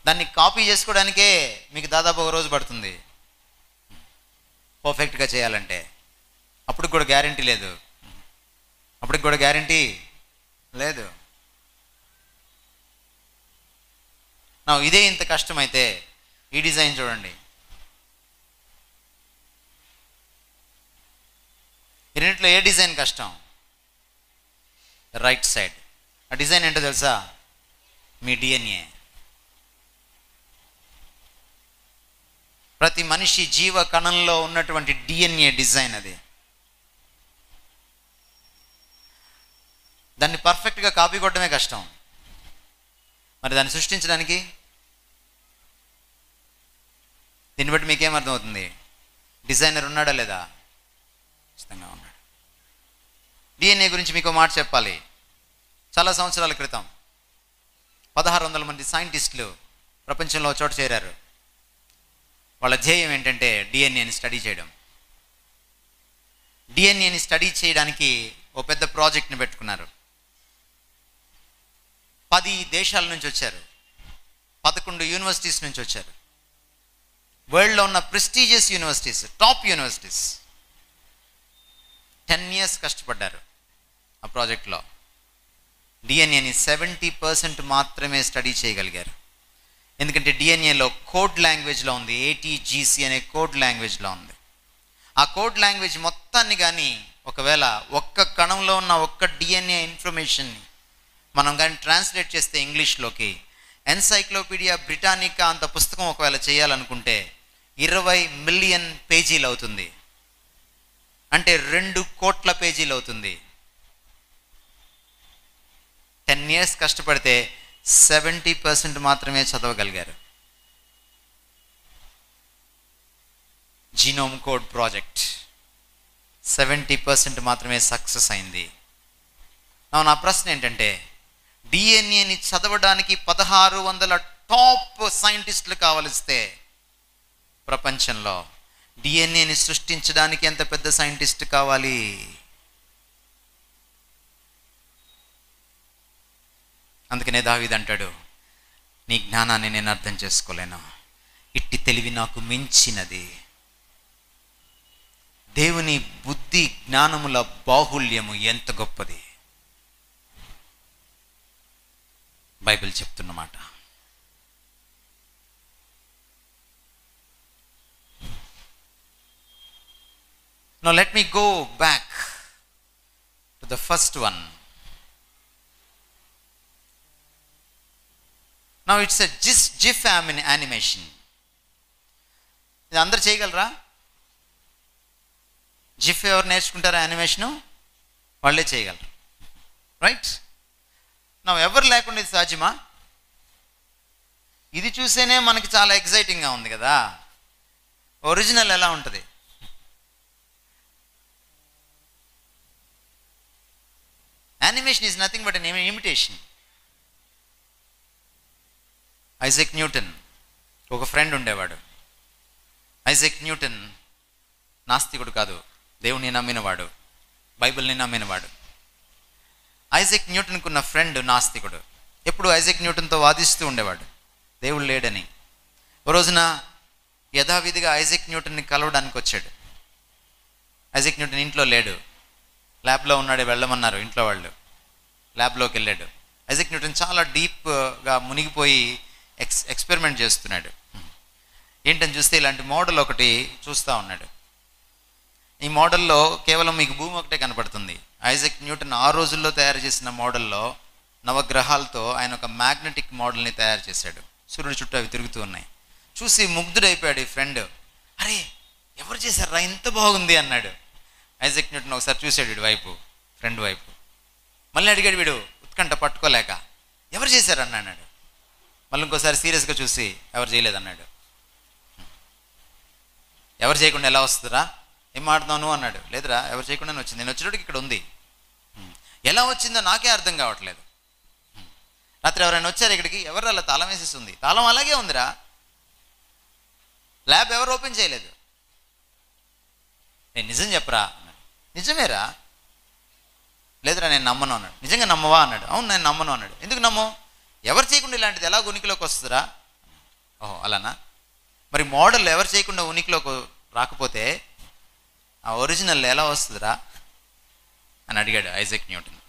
దాన్ని కాపీ చేసుకోవడానికే మీకు దాదాపు ఒక రోజు పడుతుంది పర్ఫెక్ట్గా చేయాలంటే. అప్పటికి కూడా గ్యారంటీ లేదు. నా ఇదే ఇంత కష్టమైతే ఈ డిజైన్ చూడండి. ఈ రెండిట్లో ఏ డిజైన్ కష్టం? Right side. ఆ డిజైన్ ఏంటో తెలుసా? మీ డిఎన్ఏ. ప్రతి మనిషి జీవ కణంలో ఉన్నటువంటి డిఎన్ఏ డిజైన్ అది. దాన్ని పర్ఫెక్ట్గా కాపీ కొట్టడమే కష్టం. మరి దాన్ని సృష్టించడానికి దీన్ని బట్టి మీకేమర్థమవుతుంది? డిజైనర్ ఉన్నాడా లేదా? ఖచ్చితంగా ఉన్నాడు. డిఎన్ఏ గురించి మీకు మాట చెప్పాలి. చాలా సంవత్సరాల క్రితం 1600 మంది సైంటిస్టులు ప్రపంచంలో చోటు చేరారు. వాళ్ళ ధ్యేయం ఏంటంటే డిఎన్ఏని స్టడీ చేయడం. డిఎన్ఏని స్టడీ చేయడానికి ఓ పెద్ద ప్రాజెక్ట్ని పెట్టుకున్నారు. 10 దేశాల నుంచి వచ్చారు, 11 యూనివర్సిటీస్ నుంచి వచ్చారు. వరల్డ్లో ఉన్న prestigious universities, top universities. 10 years కష్టపడ్డారు ఆ ప్రాజెక్ట్లో. డిఎన్ఏని 70% మాత్రమే స్టడీ చేయగలిగారు. ఎందుకంటే డిఎన్ఏలో కోడ్ లాంగ్వేజ్లో ఉంది, ATGC అనే కోడ్ లాంగ్వేజ్లో ఉంది. ఆ కోడ్ లాంగ్వేజ్ మొత్తాన్ని కానీ ఒకవేళ ఒక్క కణంలో ఉన్న ఒక్క డిఎన్ఏ ఇన్ఫర్మేషన్ని మనం కానీ ట్రాన్స్లేట్ చేస్తే ఇంగ్లీష్లోకి, ఎన్సైక్లోపీడియా బ్రిటానికా అంత పుస్తకం ఒకవేళ చేయాలనుకుంటే 20 మిలియన్ పేజీలు అవుతుంది. అంటే 2 కోట్ల పేజీలు అవుతుంది. 10 years కష్టపడితే 70% మాత్రమే చదవగలిగారు. జీనోమ్ కోడ్ ప్రాజెక్ట్ 70% మాత్రమే సక్సెస్ అయింది. నా ప్రశ్న ఏంటంటే, డిఎన్ఏని చదవడానికి 1600 టాప్ సైంటిస్టులు కావలిస్తే ప్రపంచంలో డిఎన్ఏని సృష్టించడానికి ఎంత పెద్ద సైంటిస్ట్ కావాలి? అందుకనే దావీదు అంటాడు, నీ జ్ఞానాన్ని నేను అర్థం చేసుకోలేను, ఇట్టి తెలివి నాకు మించినది. దేవుని బుద్ధి జ్ఞానముల బాహుల్యము ఎంత గొప్పది Bible చెప్తున్నమాట. Now let me go back to the first one. Now it's a GIF animation. ఇది అందరు చేయగలరా? జిఫ్ ఎవరు నేర్చుకుంటారా యానిమేషను? వాళ్ళే చేయగలరు, రైట్? నా ఎవరు లేకుండా ఇది సాధ్యమా? ఇది చూసేనే మనకి చాలా ఎగ్జైటింగ్గా ఉంది కదా. ఒరిజినల్ ఎలా ఉంటుంది? Animation is nothing but an imitation. Isaac Newton ఒక ఫ్రెండ్ ఉండేవాడు. ఐజాక్ న్యూటన్ నాస్తికుడు కాదు, దేవుని నమ్మినవాడు, బైబిల్ని నమ్మినవాడు. ఐజాక్ న్యూటన్కు ఉన్న ఫ్రెండ్ నాస్తికుడు. ఎప్పుడు ఐజాక్ న్యూటన్తో వాదిస్తూ ఉండేవాడు దేవుడు లేడని. ఓ రోజున యథావిధిగా ఐజాక్ న్యూటన్ని కలవడానికి వచ్చాడు. ఐజాక్ న్యూటన్ ఇంట్లో లేడు, ల్యాబ్లో ఉన్నాడు, వెళ్ళమన్నారు ఇంట్లో వాళ్ళు. ల్యాబ్లోకి వెళ్ళాడు. ఐజాక్ న్యూటన్ చాలా డీప్గా మునిగిపోయి ఎక్స్పెరిమెంట్ చేస్తున్నాడు. ఏంటని చూస్తే ఇలాంటి మోడల్ ఒకటి చూస్తూ ఉన్నాడు. ఈ మోడల్లో కేవలం మీకు భూమి ఒకటే కనపడుతుంది. ఐజాక్ న్యూటన్ ఆ రోజుల్లో తయారు చేసిన మోడల్లో నవగ్రహాలతో ఆయన ఒక మ్యాగ్నెటిక్ మోడల్ని తయారు చేశాడు. సూర్యుడి చుట్టూ అవి తిరుగుతూ ఉన్నాయి. చూసి ముగ్ధుడైపోయాడు ఈ ఫ్రెండ్. అరే ఎవరు చేశారా, ఇంత బాగుంది అన్నాడు. ఐజాక్ న్యూటన్ ఒకసారి చూశాడు వీడి వైపు, ఫ్రెండ్ వైపు. మళ్ళీ అడిగాడు వీడు ఉత్కంఠ పట్టుకోలేక, ఎవరు చేశారని అన్నాడు. మళ్ళీ ఇంకోసారి సీరియస్గా చూసి ఎవరు చేయలేదన్నాడు. ఎవరు చేయకుండా ఎలా వస్తుందిరా, ఏం మాట్లాడుతున్నావు నువ్వు అన్నాడు. లేదురా ఎవరు చేయకుండానే వచ్చింది, నేను వచ్చేటోడికి ఇక్కడ ఉంది. ఎలా వచ్చిందో నాకే అర్థం కావట్లేదు. రాత్రి ఎవరైనా వచ్చారు ఇక్కడికి, ఎవరు అలా తాళం వేసేసి ఉంది, తాళం అలాగే ఉందిరా, ల్యాబ్ ఎవరు ఓపెన్ చేయలేదు. నేను నిజం చెప్పరా అన్నాడు. నిజమేరా. లేదురా నేను నమ్మను అన్నాడు. నిజంగా నమ్మవా అన్నాడు. అవును నేను నమ్మను అన్నాడు. ఎందుకు నమ్మవు? ఎవరు చేయకుండా ఇలాంటిది ఎలా ఉనికిలోకి వస్తుందిరా? ఓహో అలానా, మరి మోడల్ ఎవరు చేయకుండా ఉనికిలోకి రాకపోతే ఆ ఒరిజినల్ ఎలా వస్తుందిరా అని అడిగాడు ఐజాక్ న్యూటన్.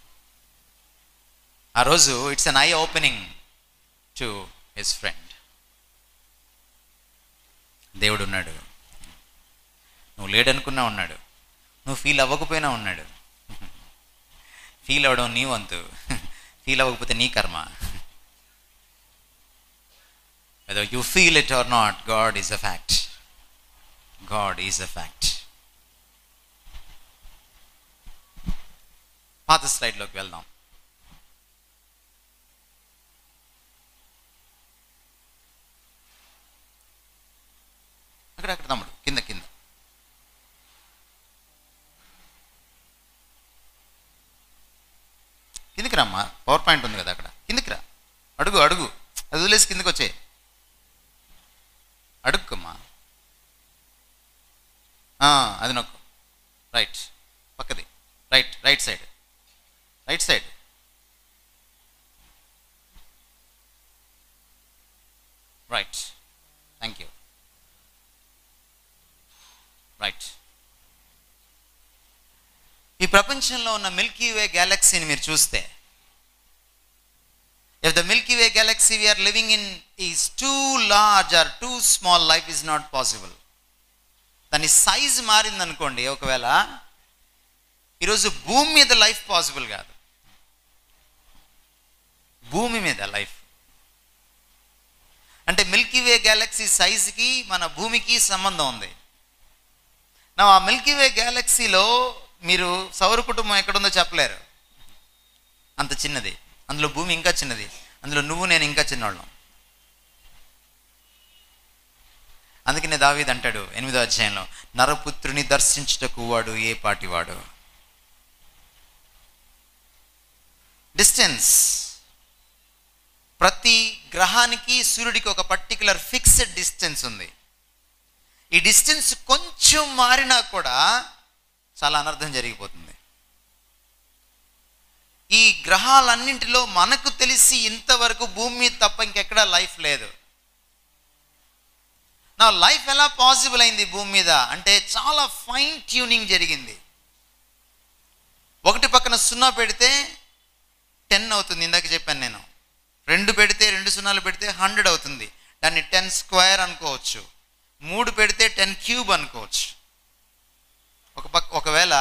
ఆ రోజు it's an eye opening to his friend. దేవుడు ఉన్నాడు, నువ్వు లేడనుకున్నా ఉన్నాడు, నువ్వు ఫీల్ అవ్వకపోయినా ఉన్నాడు. ఫీల్ అవ్వడం నీ వంతు, ఫీల్ అవ్వకపోతే నీ కర్మ. Whether you feel it or not, God is a fact. God is a fact. పాత స్లైడ్లోకి వెళ్దాం. అక్కడ తమ్ముడు కింద కిందికి రమ్మా. పవర్ పాయింట్ ఉంది కదా అక్కడ, కిందికి రా. అడుగు అది వదిలేసి కిందికి వచ్చే అడుక్కమ్మా. అది నొక్కు. రైట్ పక్కది, right side right. Thank you. Right. ఈ ప్రపంచంలో ఉన్న మిల్కీ వే గ్యాలక్సీని మీరు చూస్తే, if the Milky Way galaxy we are living in is too large or too small, life is not possible. దాని సైజ్ మారిందనుకోండి, ఒకవేళ ఈరోజు భూమి మీద లైఫ్ పాసిబుల్ కాదు. భూమి మీద లైఫ్ అంటే మిల్కీ వే గ్యాలక్సీ సైజుకి మన భూమికి సంబంధం ఉంది. ఆ మిల్కీ వే గ్యాలక్సీలో మీరు సౌర కుటుంబం ఎక్కడుందో చెప్పలేరు, అంత చిన్నది. అందులో భూమి ఇంకా చిన్నది, అందులో నువ్వు నేను ఇంకా చిన్నవాళ్ళం. అందుకనే దావీదు అంటాడు 8వ అధ్యాయంలో, నరపుత్రుని దర్శించుటకు వాడు ఏ పాటివాడు. డిస్టెన్స్, ప్రతి గ్రహానికి సూర్యుడికి ఒక పర్టికులర్ ఫిక్స్డ్ డిస్టెన్స్ ఉంది. ఈ డిస్టెన్స్ కొంచెం మారినా కూడా చాలా అనర్థం జరిగిపోతుంది. ఈ గ్రహాలన్నింటిలో మనకు తెలిసి ఇంతవరకు భూమి మీద తప్ప ఇంకెక్కడా లైఫ్ లేదు. నా లైఫ్ ఎలా పాసిబుల్ అయింది భూమి మీద అంటే చాలా ఫైన్ ట్యూనింగ్ జరిగింది. ఒకటి పక్కన 0 పెడితే 10 అవుతుంది, ఇందాక చెప్పాను నేను. 2 పెడితే 2 సున్నాలు పెడితే 100 అవుతుంది, దాన్ని 10 స్క్వేర్ అనుకోవచ్చు. 3 పెడితే 10 క్యూబ్ అనుకోవచ్చు. ఒకవేళ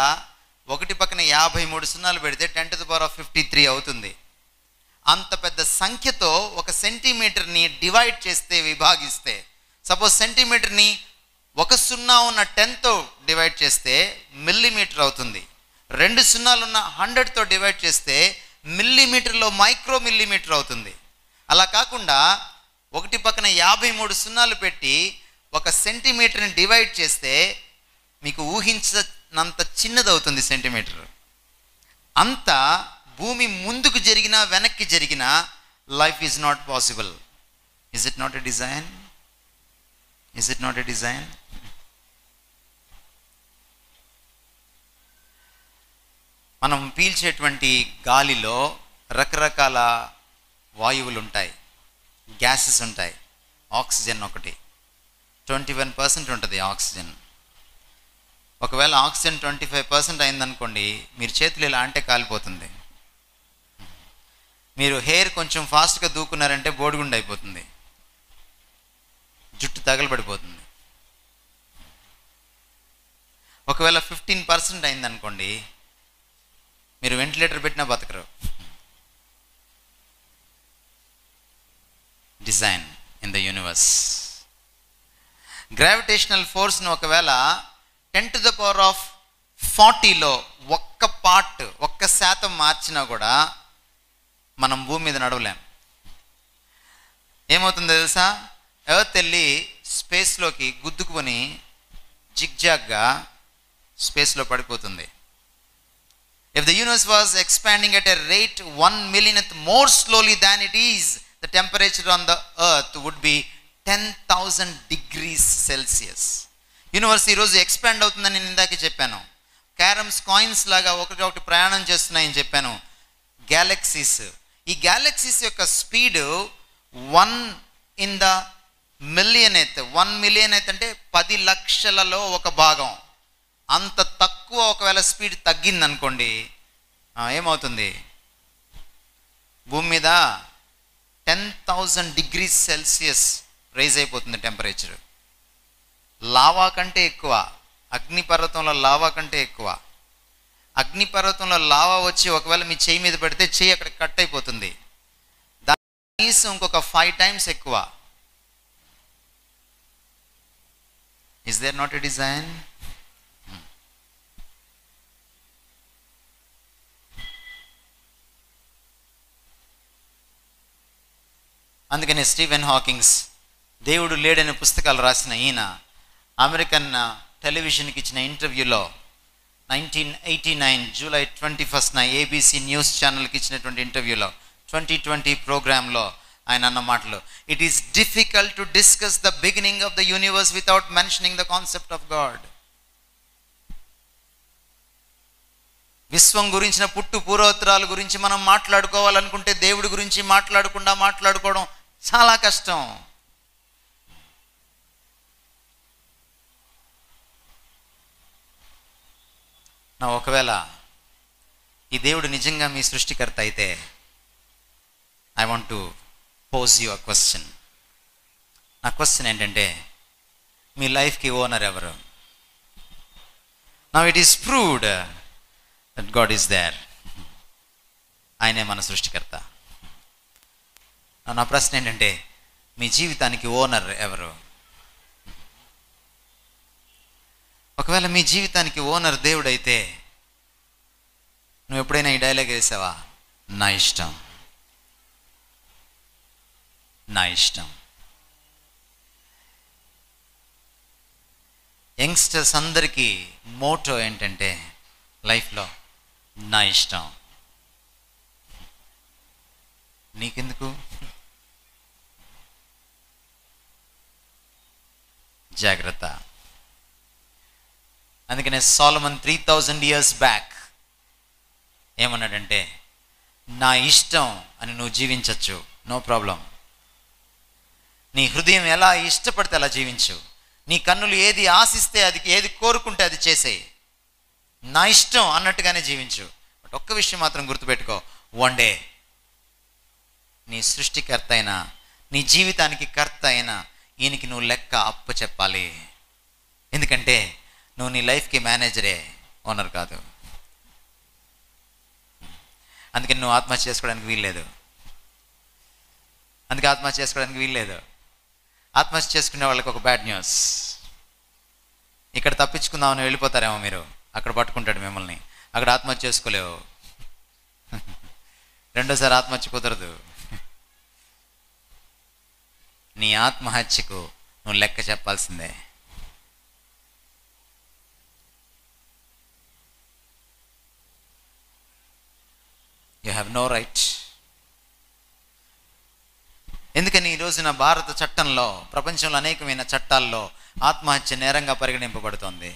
ఒకటి పక్కన 53 సున్నాలు పెడితే 10⁻53 అవుతుంది. అంత పెద్ద సంఖ్యతో ఒక సెంటీమీటర్ని డివైడ్ చేస్తే, విభాగిస్తే, సపోజ్ సెంటీమీటర్ని 1 సున్నా ఉన్న 10తో డివైడ్ చేస్తే మిల్లీమీటర్ అవుతుంది. 2 సున్నాలు ఉన్న 100తో డివైడ్ చేస్తే మిల్లీమీటర్లో మైక్రో మిల్లీమీటర్ అవుతుంది. అలా కాకుండా ఒకటి పక్కన 53 సున్నాలు పెట్టి ఒక సెంటీమీటర్ని డివైడ్ చేస్తే మీకు ఊహించినంత చిన్నదవుతుంది సెంటీమీటర్. అంత భూమి ముందుకు జరిగినా వెనక్కి జరిగినా life is not possible. Is it not a design? Is it not a design? మనం పీల్చేటువంటి గాలిలో రకరకాల వాయువులు ఉంటాయి, గ్యాసెస్ ఉంటాయి. ఆక్సిజన్ ఒకటి 21% ఉంటుంది ఆక్సిజన్. ఒకవేళ ఆక్సిజన్ 25% అయిందనుకోండి, మీరు చేతులు ఇలా అంటే కాలిపోతుంది. మీరు హెయిర్ కొంచెం ఫాస్ట్గా దూకున్నారంటే బోడిగుండు అయిపోతుంది, జుట్టు తగలబడిపోతుంది. ఒకవేళ 15% అయిందనుకోండి, మీరు వెంటిలేటర్ పెట్టినా బతకరు. Design in the universe. Gravitational ఫోర్స్ను ఒకవేళ 10⁻40లో ఒక్క శాతం మార్చినా కూడా మనం భూమి మీద నడవలేం. ఏమవుతుందో తెలుసా? ఎర్త్ వెళ్ళి స్పేస్లోకి గుద్దుకుని జిగ్జాగ్గా స్పేస్లో పడిపోతుంది. If the universe was expanding at a rate 1 millionth more slowly than it is, the temperature on the earth would be 10,000 degrees Celsius. Universe ఈరోజు ఎక్స్పాండ్ అవుతుందని నేను ఇందాకే చెప్పాను. క్యారమ్స్ కాయిన్స్ లాగా ఒకటి ప్రయాణం చేస్తున్నాయని చెప్పాను. గ్యాలక్సీస్, ఈ గ్యాలక్సీస్ యొక్క స్పీడ్ 1/1,000,000th. 1,000,000th అంటే 10 లక్షలలో ఒక భాగం. అంత తక్కువ ఒకవేళ స్పీడ్ తగ్గిందనుకోండి, ఏమవుతుంది? భూమి మీద 10,000 degrees Celsius రైజ్ అయిపోతుంది టెంపరేచర్. లావా కంటే ఎక్కువ, అగ్నిపర్వతంలో లావా కంటే ఎక్కువ. అగ్నిపర్వతంలో లావా వచ్చి ఒకవేళ మీ చేయి మీద పెడితే చేయి అక్కడ కట్ అయిపోతుంది. దాని కనీసం ఇంకొక 5 times ఎక్కువ. Is there not a design? అందుకనే స్టీవెన్ హాకింగ్స్ దేవుడు లేడని పుస్తకాలు రాసిన ఈయన అమెరికన్ టెలివిజన్కి ఇచ్చిన ఇంటర్వ్యూలో 1989 జూలై 21న ఏబీసీ న్యూస్ ఛానల్కి ఇచ్చినటువంటి ఇంటర్వ్యూలో 2020 ప్రోగ్రాంలో ఆయన అన్న మాటలు, it is difficult to discuss the beginning of the universe without mentioning the concept of God. విశ్వం గురించిన పుట్టు పూర్వోత్తరాల గురించి మనం మాట్లాడుకోవాలనుకుంటే దేవుడి గురించి మాట్లాడుకోవడం చాలా కష్టం. నా ఒకవేళ ఈ దేవుడు నిజంగా మీ సృష్టికర్త అయితే, I want to pose you a question. నా క్వశ్చన్ ఏంటంటే, మీ లైఫ్కి ఓనర్ ఎవరు? Now it is proved that God is there. ఆయనే మన సృష్టికర్త. నా ప్రశ్న ఏంటంటే, మీ జీవితానికి ఓనర్ ఎవరు? ఒకవేళ మీ జీవితానికి ఓనర్ దేవుడైతే, నువ్వు ఎప్పుడైనా ఈ డైలాగ్ వేసావా? నా ఇష్టం, నా ఇష్టం. యంగ్స్టర్స్ అందరికీ మోటో ఏంటంటే లైఫ్లో, నా ఇష్టం. నీకెందుకు? జాగ్రత్త. అందుకనే సోలమన్ 3000 years బ్యాక్ ఏమన్నాడంటే, నా ఇష్టం అని నువ్వు జీవించవచ్చు, నో ప్రాబ్లం. నీ హృదయం ఎలా ఇష్టపడితే అలా జీవించు. నీ కన్నులు ఏది ఆశిస్తే అది, ఏది కోరుకుంటే అది చేసేయి. నా ఇష్టం అన్నట్టుగానే జీవించు. బట్ ఒక్క విషయం మాత్రం గుర్తుపెట్టుకో, వన్ డే నీ సృష్టికర్త అయిన, నీ జీవితానికి కర్త అయిన ఈయనకి నువ్వు లెక్క అప్పు చెప్పాలి. ఎందుకంటే నువ్వు నీ లైఫ్కి మేనేజరే, ఓనర్ కాదు. అందుకని నువ్వు ఆత్మహత్య చేసుకోవడానికి వీల్లేదు. అందుకే ఆత్మహత్య చేసుకోవడానికి వీల్లేదు. ఆత్మహత్య చేసుకునే వాళ్ళకి ఒక బ్యాడ్ న్యూస్, ఇక్కడ తప్పించుకుందామని వెళ్ళిపోతారేమో మీరు, అక్కడ పట్టుకుంటాడు మిమ్మల్ని. అక్కడ ఆత్మహత్య చేసుకోలేవు, రెండోసారి ఆత్మహత్య కుదరదు. నీ ఆత్మహత్యకు నువ్వు లెక్క చెప్పాల్సిందే. You have no right. ఎందుకని ఈ రోజున భారత చట్టంలో, ప్రపంచంలో అనేకమైన చట్టాల్లో ఆత్మహత్య నేరంగా పరిగణింపబడుతోంది.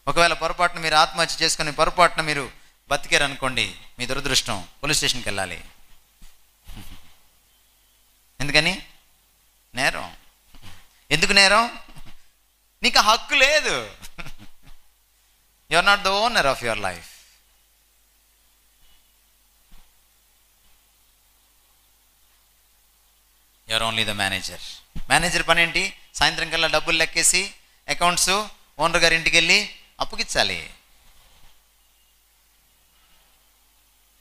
ఒకవేళ పొరపాటున మీరు ఆత్మహత్య చేసుకుని పొరపాటున మీరు బతికారనుకోండి, మీ దురదృష్టం, పోలీస్ స్టేషన్కి వెళ్ళాలి. ఎందుకని? నేరం. ఎందుకు నేరం? నీకు హక్కు లేదు. You are not the owner of your life. You're only the manager. Manager పని ఏంటి? సాయంత్రం కల్లా డబ్బులు లెక్కేసి అకౌంట్స్ ఓనర్ గారి ఇంటికి వెళ్ళి అప్పుకిచ్చాలి.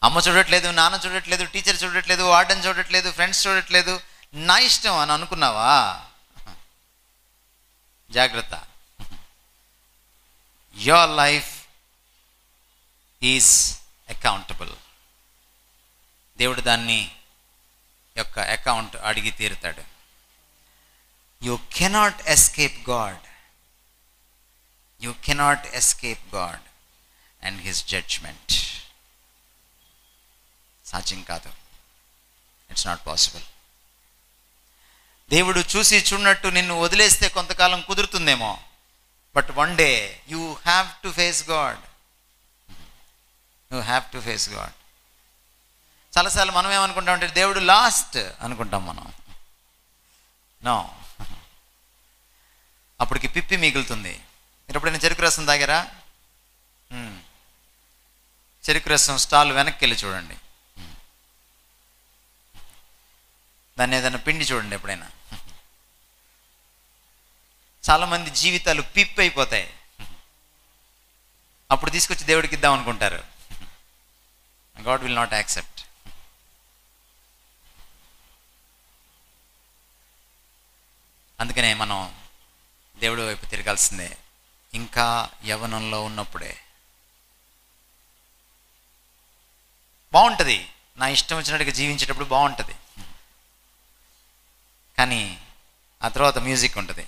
అమ్మ చూడట్లేదు, నాన్న చూడట్లేదు, టీచర్ చూడట్లేదు, వార్డెన్ చూడట్లేదు, ఫ్రెండ్స్ చూడట్లేదు, నా ఇష్టం అని అనుకున్నావా? జాగ్రత్త. Your life is accountable. దేవుడు దాన్ని యొక్క అకౌంట్ అడిగి తీరుతాడు. You cannot escape God. You cannot escape God and his judgment. సాధ్యం కాదు. It's not possible. దేవుడు చూసి చూడనట్టు నిన్ను వదిలేస్తే కొంతకాలం కుదురుతుందేమో, but one day you have to face God. You have to face God. చాలాసార్లు మనం ఏమనుకుంటామంటే దేవుడు లాస్ట్ అనుకుంటాం మనం. నో, అప్పటికి పిప్పి మిగులుతుంది. మీరు ఎప్పుడైనా చెరుకు రసం తాగారా? చెరుకు రసం స్టాల్ వెనక్కి వెళ్ళి చూడండి, దాన్ని ఏదైనా పిండి చూడండి ఎప్పుడైనా. చాలామంది జీవితాలు పిప్పి అయిపోతాయి. అప్పుడు తీసుకొచ్చి దేవుడికి ఇద్దాం అనుకుంటారు. God will not accept. అందుకనే మనం దేవుడి వైపు తిరగాల్సిందే, ఇంకా యవ్వనంలో ఉన్నప్పుడే. బాగుంటుంది, నా ఇష్టం వచ్చినట్టుగా జీవించేటప్పుడు బాగుంటుంది, కానీ ఆ తర్వాత మ్యూజిక్ ఉంటుంది,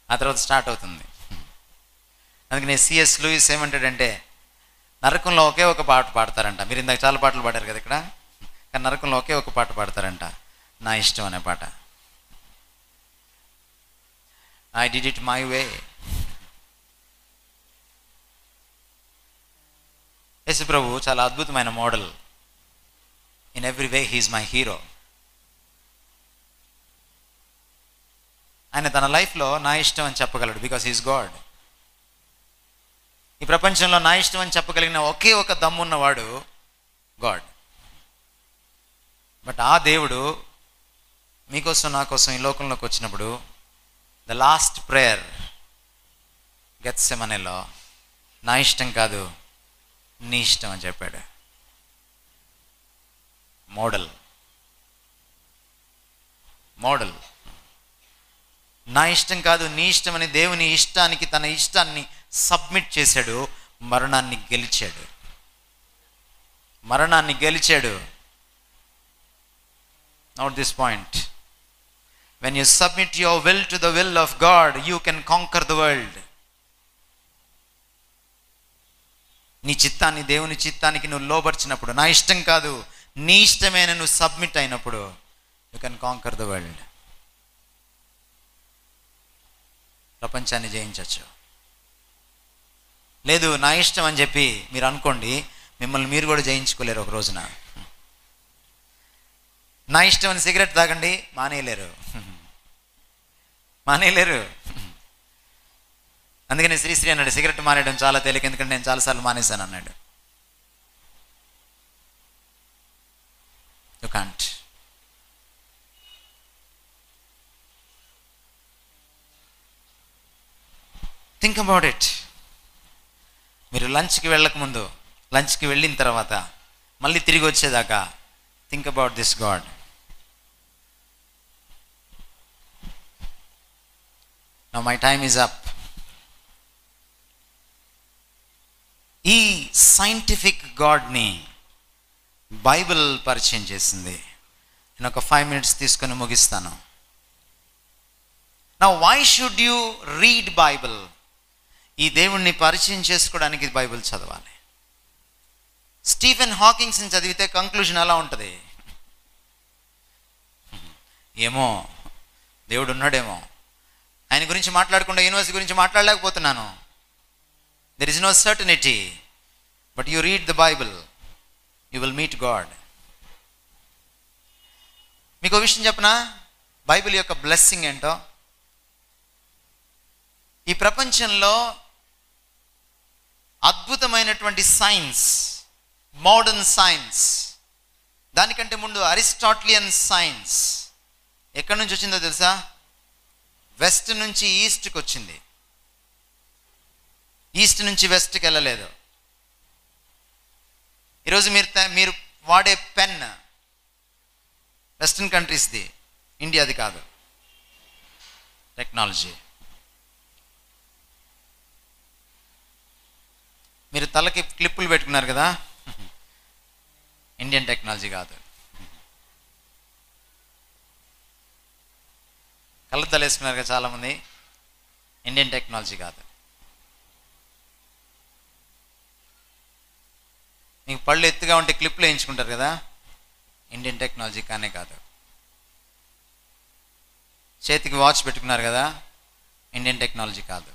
ఆ తర్వాత స్టార్ట్ అవుతుంది. అందుకని సిఎస్ లూయిస్ ఏమంటాడంటే, నరకంలో ఒకే ఒక పాట పాడతారంట. మీరు ఇందాక చాలా పాటలు పాడారు కదా ఇక్కడ, కానీ నరకంలో ఒకే ఒక పాట పాడతారంట, నా ఇష్టం అనే పాట. I did it my way. Yesu ప్రభు చాలా అద్భుతమైన model. In every way he is my hero. ఆయన తన లైఫ్లో నా ఇష్టం అని చెప్పగలడు, బికాస్ హీఈస్ గాడ్. ఈ ప్రపంచంలో నా ఇష్టం అని చెప్పగలిగిన ఒకే ఒక దమ్మున్నవాడు గాడ్. బట్ ఆ దేవుడు మీకోసం నా కోసం ఈ లోకంలోకి వచ్చినప్పుడు ద లాస్ట్ ప్రేయర్ గెత్సెమనేలో నా ఇష్టం కాదు నీ ఇష్టం అని చెప్పాడు. మోడల్. నా ఇష్టం కాదు నీ ఇష్టం అని దేవుని ఇష్టానికి, తన ఇష్టాన్ని సబ్మిట్ చేశాడు. మరణాన్ని గెలిచాడు. Note this point. When you submit your will to the will of God, you can conquer the world. నీ చిత్తాన్ని దేవుని చిత్తానికి నువ్వు లోబర్చినప్పుడు, నా ఇష్టం కాదు నీ ఇష్టమైన నువ్వు సబ్మిట్ అయినప్పుడు, you can conquer the world. ప్రపంచాన్ని జయించవచ్చు. లేదు నా ఇష్టం అని చెప్పి మీరు అనుకోండి, మిమ్మల్ని మీరు కూడా జయించుకోలేరు ఒక రోజున. నా ఇష్టం అని సిగరెట్ తాగండి, మానేయలేరు. అందుకని శ్రీశ్రీ అన్నాడు, సిగరెట్ మానేయడం చాలా తేలిక, ఎందుకంటే నేను చాలాసార్లు మానేశాను అన్నాడు. You can't. Think about it. మీరు లంచ్కి వెళ్ళకముందు, లంచ్కి వెళ్ళిన తర్వాత, మళ్ళీ తిరిగి వచ్చేదాకా think about this God. Now my time is up. ఈ సైంటిఫిక్ గాడ్ని బైబిల్ పరిచయం చేసింది. నేను ఒక 5 minutes తీసుకొని ముగిస్తాను. Now why should you read bible? ఈ దేవుణ్ణి పరిచయం చేసుకోవడానికి బైబిల్ చదవాలి. స్టీఫెన్ హాకింగ్స్ని చదివితే కంక్లూజన్ అలా ఉంటుంది, ఏమో దేవుడు ఉన్నాడేమో, ఆయన గురించి మాట్లాడకుండా యూనివర్సిటీ గురించి మాట్లాడలేకపోతున్నాను. There is no certainty. But you read the Bible, you will meet God. మీకు ఒక విషయం చెప్పనా, బైబిల్ యొక్క బ్లెస్సింగ్ ఏంటో. ఈ ప్రపంచంలో అద్భుతమైనటువంటి సైన్స్, మోడర్న్ సైన్స్, దానికంటే ముందు అరిస్టాటిలియన్ సైన్స్ ఎక్కడి నుంచి వచ్చిందో తెలుసా? వెస్ట్ నుంచి ఈస్ట్కి వచ్చింది, ఈస్ట్ నుంచి వెస్ట్కి వెళ్ళలేదు. ఈరోజు మీరు వాడే పెన్ వెస్టర్న్ కంట్రీస్ది, ఇండియాది కాదు. టెక్నాలజీ. మీరు తలకి క్లిప్పులు పెట్టుకున్నారు కదా, ఇండియన్ టెక్నాలజీ కాదు. కళ్ళద్దాలు వేసుకున్నారు కదా చాలామంది, ఇండియన్ టెక్నాలజీ కాదు. మీకు పళ్ళు ఎత్తుగా ఉంటే క్లిప్లు వేయించుకుంటారు కదా, ఇండియన్ టెక్నాలజీ కానే కాదు. చేతికి వాచ్ పెట్టుకున్నారు కదా, ఇండియన్ టెక్నాలజీ కాదు.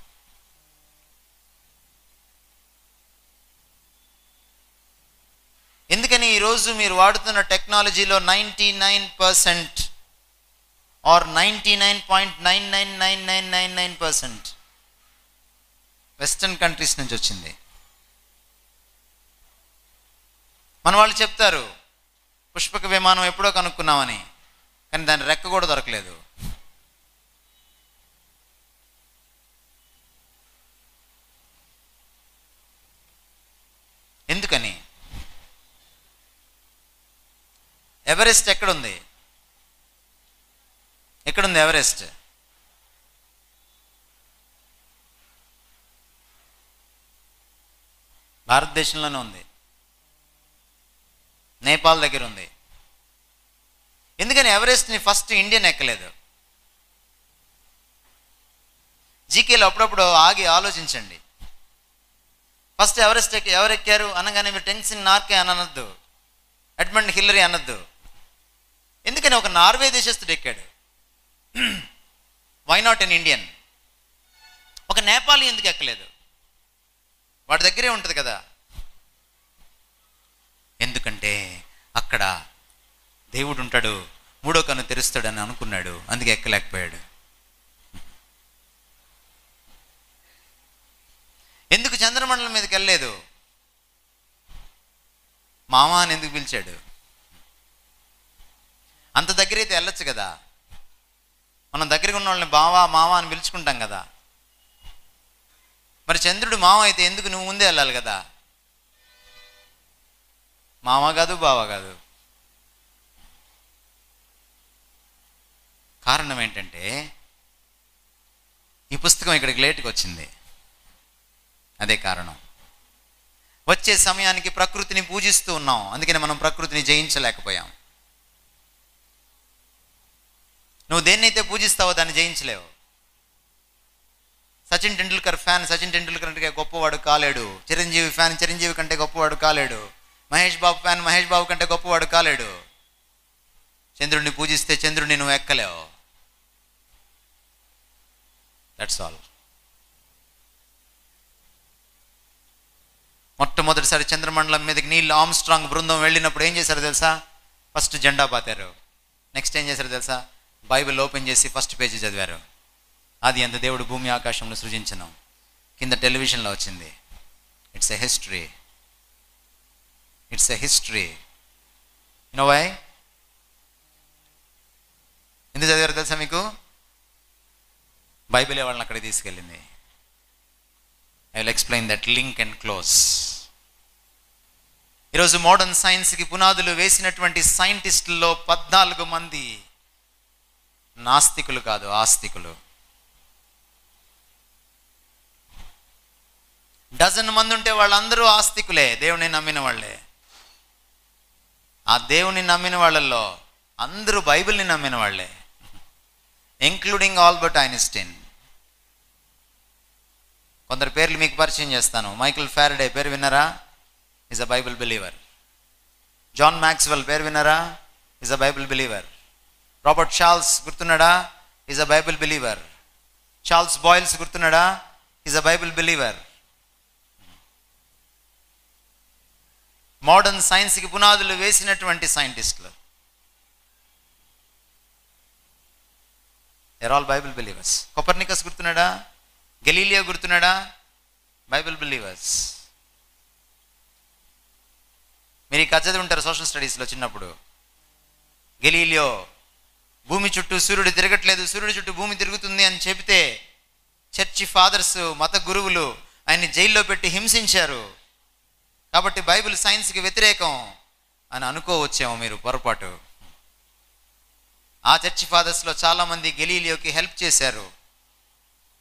ఎందుకని ఈరోజు మీరు వాడుతున్న టెక్నాలజీలో 99% ఆర్ 99.999999% వెస్టర్న్ కంట్రీస్ నుంచి వచ్చింది. మన వాళ్ళు చెప్తారు పుష్పక విమానం ఎప్పుడో కనుక్కున్నామని, కానీ దాని రెక్క కూడా దొరకలేదు. ఎందుకని? ఎవరెస్ట్ ఎక్కడుంది? ఎక్కడుంది ఎవరెస్ట్? భారతదేశంలోనే ఉంది, నేపాల్ దగ్గర ఉంది. ఎందుకని ఎవరెస్ట్ని ఫస్ట్ ఇండియన్ ఎక్కలేదు? జీకేలో అప్పుడప్పుడు ఆగి ఆలోచించండి. ఫస్ట్ ఎవరెస్ట్ ఎవరు ఎక్కారు అనగానే మీరు టెన్సిన్ నార్కే అనొద్దు, ఎడ్మండ్ హిల్లరీ అనొద్దు. ఎందుకని ఒక నార్వే దేశస్థుడు ఎక్కాడు, వై నాట్ ఎన్ ఇండియన్? ఒక నేపాలీ ఎందుకు ఎక్కలేదు? వాడి దగ్గరే ఉంటుంది కదా. ఎందుకంటే అక్కడ దేవుడు ఉంటాడు, మూడో కన్ను తెరుస్తాడని అనుకున్నాడు, అందుకే ఎక్కలేకపోయాడు. ఎందుకు చంద్రమండలం మీదకి వెళ్ళలేదు? మామ అని ఎందుకు పిలిచాడు? అంత దగ్గర అయితే వెళ్ళొచ్చు కదా. మనం దగ్గరగా ఉన్న వాళ్ళని బావా మామ అని పిలుచుకుంటాం కదా. మరి చంద్రుడు మామ అయితే ఎందుకు నువ్వు ముందే వెళ్ళాలి కదా? మామ కాదు బావ కాదు. కారణం ఏంటంటే ఈ పుస్తకం ఇక్కడికి లేట్గా వచ్చింది, అదే కారణం. వచ్చే సమయానికి ప్రకృతిని పూజిస్తూ ఉన్నాం, అందుకని మనం ప్రకృతిని జయించలేకపోయాం. నువ్వు దేన్నైతే పూజిస్తావో దాన్ని జయించలేవు. సచిన్ టెండూల్కర్ ఫ్యాన్ సచిన్ టెండూల్కర్ కంటే గొప్పవాడు కాలేడు. చిరంజీవి ఫ్యాన్ చిరంజీవి కంటే గొప్పవాడు కాలేడు. మహేష్ బాబు ఫ్యాన్ మహేష్ బాబు కంటే గొప్పవాడు కాలేడు. చంద్రుడిని పూజిస్తే చంద్రుడిని నువ్వు ఎక్కలేవు. That's all. మొట్టమొదటిసారి చంద్రమండలం మీదకి నీల్ ఆర్మ్స్ట్రాంగ్ బృందం వెళ్ళినప్పుడు ఏం చేశారో తెలుసా? ఫస్ట్ జెండా పాతారు. నెక్స్ట్ ఏం చేశారో తెలుసా? బైబిల్ ఓపెన్ చేసి ఫస్ట్ పేజీ చదివారు. అది ఎంత దేవుడు భూమి ఆకాశంలో సృజించను. కింద టెలివిజన్లో వచ్చింది. It's a history. It's a history. You know why? ఎందుకు చదివారు తెలుసా మీకు? బైబిలే వాళ్ళని అక్కడికి తీసుకెళ్ళింది. I will explain that link and close. ఈరోజు మోడర్న్ సైన్స్కి పునాదులు వేసినటువంటి సైంటిస్టుల్లో 14 మంది నాస్తికులు కాదు, ఆస్తికులు. 12 మంది ఉంటే వాళ్ళందరూ ఆస్తికులే, దేవుని నమ్మిన వాళ్ళే. ఆ దేవుని నమ్మిన వాళ్ళల్లో అందరూ బైబిల్ని నమ్మిన వాళ్ళే, ఇంక్లూడింగ్ ఆల్బర్ట్ ఐన్స్టీన్. కొందరు పేర్లు మీకు పరిచయం చేస్తాను. మైకిల్ ఫారడే పేరు విన్నారా? Is a Bible believer. John Maxwell పేరు విన్నారా? Is a Bible believer. Robert Charles గుర్తున్నాడా? Is a Bible believer. Charles Boyle's గుర్తున్నాడా? Is a Bible believer. Modern సైన్స్కి పునాదులు వేసినటువంటి సైంటిస్టులు, they're all Bible believers. Copernicus గుర్తున్నాడా? గెలీలియో గుర్తున్నాడా? Bible believers. మీరు ఈ కథ చదివి ఉంటారు సోషల్ స్టడీస్లో చిన్నప్పుడు. గెలీలియో భూమి చుట్టూ సూర్యుడు తిరగట్లేదు, సూర్యుడి చుట్టూ భూమి తిరుగుతుంది అని చెబితే చర్చి ఫాదర్స్, మత గురువులు ఆయన్ని జైల్లో పెట్టి హింసించారు. కాబట్టి బైబిల్ సైన్స్కి వ్యతిరేకం అని అనుకోవచ్చేమో మీరు పొరపాటు. ఆ చర్చి ఫాదర్స్లో చాలామంది గెలీలియోకి హెల్ప్ చేశారు.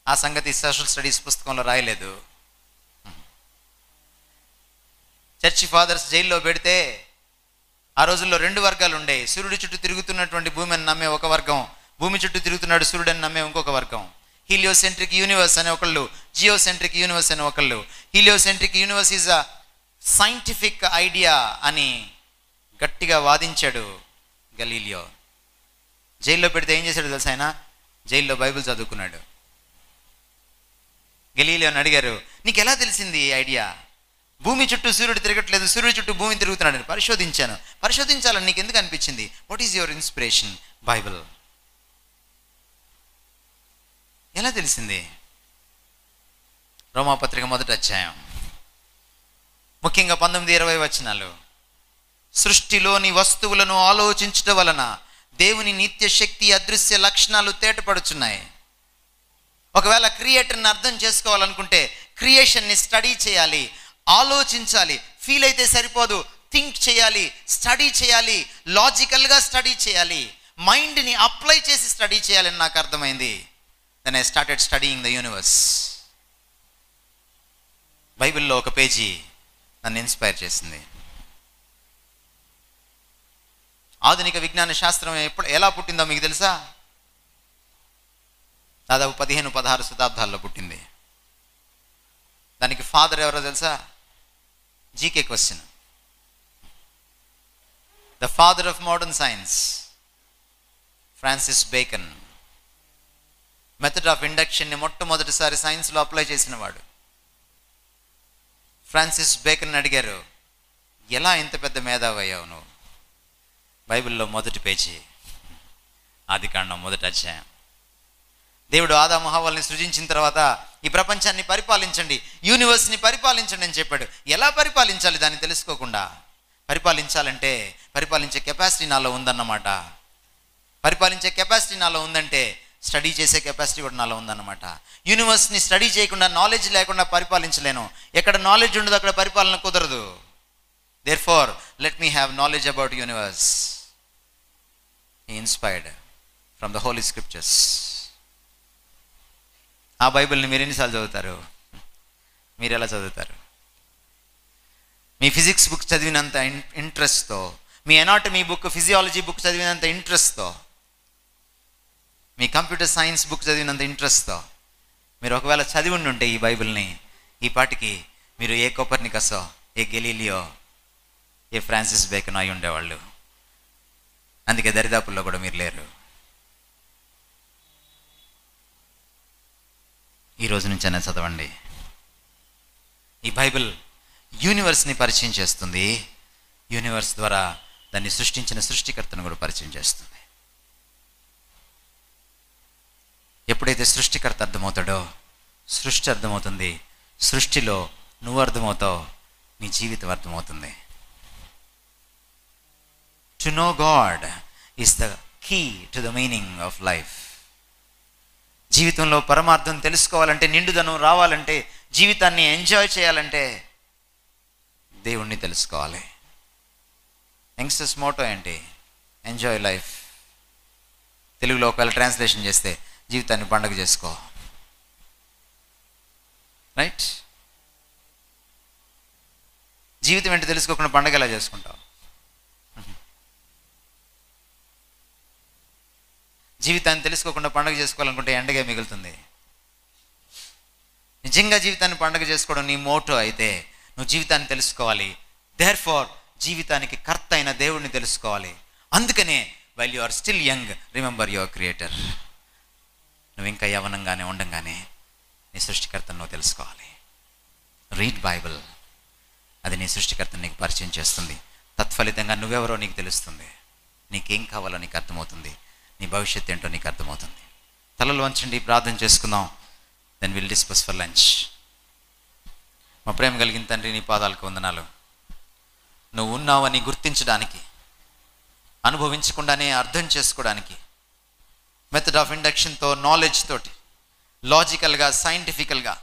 ఆ సంగతి సోషల్ స్టడీస్ పుస్తకంలో రాయలేదు. చర్చి ఫాదర్స్ జైల్లో పెడితే ఆ రోజుల్లో 2 వర్గాలు ఉండేవి. సూర్యుడి చుట్టూ తిరుగుతున్నటువంటి భూమి అని నమ్మే ఒక వర్గం, భూమి చుట్టూ తిరుగుతున్నాడు సూర్యుడు అని నమ్మే ఇంకొక వర్గం. హీలియోసెంట్రిక్ యూనివర్స్ అనే ఒకళ్ళు, జియోసెంట్రిక్ యూనివర్స్ అనే ఒకళ్ళు. Heliocentric universe is a scientific idea అని గట్టిగా వాదించాడు గలీలియో. జైల్లో పెడితే ఏం చేశాడు తెలుసా? ఆయన జైల్లో బైబిల్ చదువుకున్నాడు. గలీలియోని అడిగారు, నీకు ఎలా తెలిసింది ఈ ఐడియా? భూమి చుట్టూ సూర్యుడు తిరగట్లేదు, సూర్యుడి చుట్టూ భూమి తిరుగుతున్నాడు. పరిశోధించాను. పరిశోధించాలని నీకు ఎందుకు అనిపించింది? What is your inspiration? Bible. ఎలా తెలిసింది? రోమాపత్రిక 1వ అధ్యాయం, ముఖ్యంగా 19-20 వచనాలు. సృష్టిలోని వస్తువులను ఆలోచించటం వలన దేవుని నిత్య శక్తి, అదృశ్య లక్షణాలు తేటపడుచున్నాయి. ఒకవేళ క్రియేటర్ని అర్థం చేసుకోవాలనుకుంటే క్రియేషన్ని స్టడీ చేయాలి, ఆలోచించాలి. ఫీల్ అయితే సరిపోదు, థింక్ చేయాలి, స్టడీ చేయాలి, లాజికల్గా స్టడీ చేయాలి, మైండ్ని అప్లై చేసి స్టడీ చేయాలని నాకు అర్థమైంది. Then I started studying the universe. బైబిల్లో ఒక పేజీ నన్ను ఇన్స్పైర్ చేసింది. ఆధునిక విజ్ఞాన శాస్త్రం ఎలా పుట్టిందో మీకు తెలుసా? దాదాపు 15-16 శతాబ్దాల్లో పుట్టింది. దానికి ఫాదర్ ఎవరో తెలుసా? GK question. The father of modern science, Francis Bacon. Method of ఇండక్షన్ని మొట్టమొదటిసారి సైన్స్లో అప్లై చేసిన వాడు. ఫ్రాన్సిస్ బేకన్ అడిగారు, ఎలా ఇంత పెద్ద మేధావి అయ్యావు నువ్వు? బైబిల్లో 1వ పేజీ, ఆదికాండం 1వ అధ్యాయం. దేవుడు ఆదాము హవ్వల్ని సృజించిన తర్వాత ఈ ప్రపంచాన్ని పరిపాలించండి, యూనివర్స్ని పరిపాలించండి అని చెప్పాడు. ఎలా పరిపాలించాలి దాన్ని తెలుసుకోకుండా? పరిపాలించాలంటే పరిపాలించే కెపాసిటీ నాలో ఉందన్నమాట. పరిపాలించే కెపాసిటీ నాలో ఉందంటే స్టడీ చేసే కెపాసిటీ కూడా నాలో ఉందన్నమాట. యూనివర్స్ని స్టడీ చేయకుండా, నాలెడ్జ్ లేకుండా పరిపాలించలేను. ఎక్కడ నాలెడ్జ్ ఉండదో అక్కడ పరిపాలన కుదరదు. Therefore, let me have knowledge about universe. He inspired from the Holy Scriptures. ఆ బైబిల్ని మీరు ఎన్నిసార్లు చదువుతారు? మీరు ఎలా చదువుతారు? మీ ఫిజిక్స్ బుక్ చదివినంత ఇంట్రెస్ట్తో, మీ ఎనాటమీ బుక్, ఫిజియాలజీ బుక్ చదివినంత ఇంట్రెస్ట్తో, మీ కంప్యూటర్ సైన్స్ బుక్ చదివినంత ఇంట్రెస్ట్తో మీరు ఒకవేళ చదివి ఉంటే ఈ బైబిల్ని, ఈ పాటికి మీరు ఏ కోపర్నికసో, ఏ గెలీలియో, ఏ ఫ్రాన్సిస్ బేకన్ అయి ఉండేవాళ్ళు. అందుకే దరిదాపుల్లో కూడా మీరు లేరు. ఈ రోజు నుంచైనా చదవండి. ఈ బైబిల్ యూనివర్స్ని పరిచయం చేస్తుంది. యూనివర్స్ ద్వారా దాన్ని సృష్టించిన సృష్టికర్తను కూడా పరిచయం చేస్తుంది. ఎప్పుడైతే సృష్టికర్త అర్థమవుతాడో సృష్టి అర్థమవుతుంది. సృష్టిలో నువ్వు అర్థమవుతావు, నీ జీవితం అర్థమవుతుంది. To know God is the key to the meaning of life. జీవితంలో పరమార్థం తెలుసుకోవాలంటే, నిండుదనం రావాలంటే, జీవితాన్ని ఎంజాయ్ చేయాలంటే దేవుణ్ణి తెలుసుకోవాలి. యంగ్స్టర్స్ మోటో ఏంటి? Enjoy life. తెలుగులో ఒకవేళ ట్రాన్స్లేషన్ చేస్తే జీవితాన్ని పండుగ చేసుకో. రైట్? జీవితం ఏంటి తెలుసుకోకుండా పండుగ ఎలా చేసుకుంటావు? జీవితాన్ని తెలుసుకోకుండా పండుగ చేసుకోవాలనుకుంటే ఎండగా మిగులుతుంది. నిజంగా జీవితాన్ని పండుగ చేసుకోవడం నీ మోటో అయితే నువ్వు జీవితాన్ని తెలుసుకోవాలి. దేర్ఫోర్ జీవితానికి కర్త అయిన దేవుడిని తెలుసుకోవాలి. అందుకనే while you are still young remember your creator. నువ్వు ఇంకా యవనంగానే ఉండంగానే నీ సృష్టికర్తను నువ్వు తెలుసుకోవాలి. Read bible. అది నీ సృష్టికర్తను నీకు పరిచయం చేస్తుంది. తత్ఫలితంగా నువ్వెవరో నీకు తెలుస్తుంది. నీకేం కావాలో నీకు అర్థమవుతుంది. నీ భవిష్యత్తు ఏంటో నీకు అర్థమవుతుంది. తలలు వంచండి, ప్రార్థన చేసుకుందాం. Then will discuss for lunch. మా ప్రేమ కలిగిన తండ్రి, నీ పాదాలకు వందనాలు. నువ్వు ఉన్నావని గుర్తించడానికి, అనుభవించకుండానే అర్థం చేసుకోవడానికి, మెథడ్ ఆఫ్ ఇండక్షన్తో, నాలెడ్జ్ తోటి, లాజికల్గా, సైంటిఫికల్గా,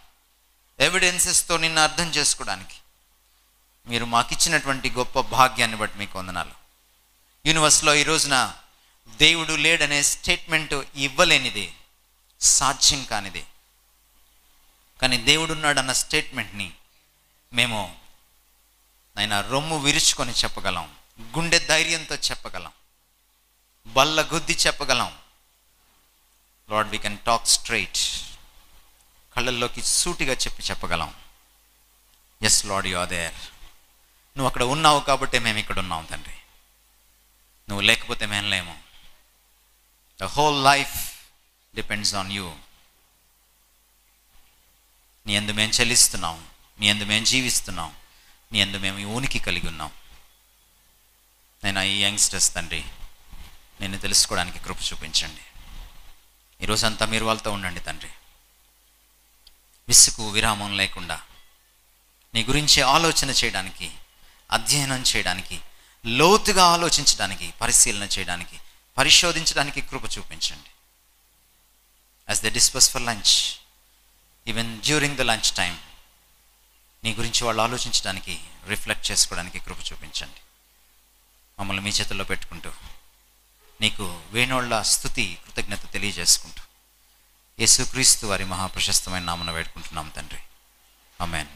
ఎవిడెన్సెస్తో నిన్ను అర్థం చేసుకోవడానికి మీరు మాకు ఇచ్చినటువంటి గొప్ప భాగ్యాన్ని బట్టి మీకు వందనాలు. యూనివర్స్లో ఈ రోజున దేవుడు లేడనే స్టేట్మెంట్ ఇవ్వలేనిది, సాధ్యం కానిది. కానీ దేవుడు ఉన్నాడన్న స్టేట్మెంట్ని మేము ఆయన రొమ్ము విరుచుకొని చెప్పగలం, గుండె ధైర్యంతో చెప్పగలం, బల్ల గుద్ది చెప్పగలం. Lord, we can talk straight. కళ్ళల్లోకి సూటిగా చెప్పగలం. Yes Lord, you are there. నువ్వు అక్కడ ఉన్నావు కాబట్టి మేము ఇక్కడ ఉన్నాం తండ్రి. నువ్వు లేకపోతే మేము లేము. The whole life depends on you. నీ యందు మేము చెల్లిస్తున్నాం, నీ యందు మేము జీవిస్తున్నాం, నీ యందు మేము ఉనికి కలిగి ఉన్నాం. నేను ఈ యంగ్స్టర్స్ తండ్రి నిన్ను తెలుసుకోవడానికి కృప చూపించండి. ఈరోజంతా మీరు వాళ్ళతో ఉండండి తండ్రి. విసుగు విరామం లేకుండా నీ గురించి ఆలోచన చేయడానికి, అధ్యయనం చేయడానికి, లోతుగా ఆలోచించడానికి, పరిశీలన చేయడానికి, పరిశోధించడానికి కృప చూపించండి. As they discuss for lunch, even during the lunch time నీ గురించి వాళ్ళు ఆలోచించడానికి, రిఫ్లెక్ట్ చేసుకోవడానికి కృప చూపించండి. మమ్మల్ని మీ చేతుల్లో పెట్టుకుంటూ నీకు వేణోళ్ళ స్తుతి, కృతజ్ఞత తెలియజేసుకుంటూ యేసుక్రీస్తు వారి మహాప్రశస్తమైన నామమున వేడుకుంటున్నాం తండ్రి. ఆమేన్.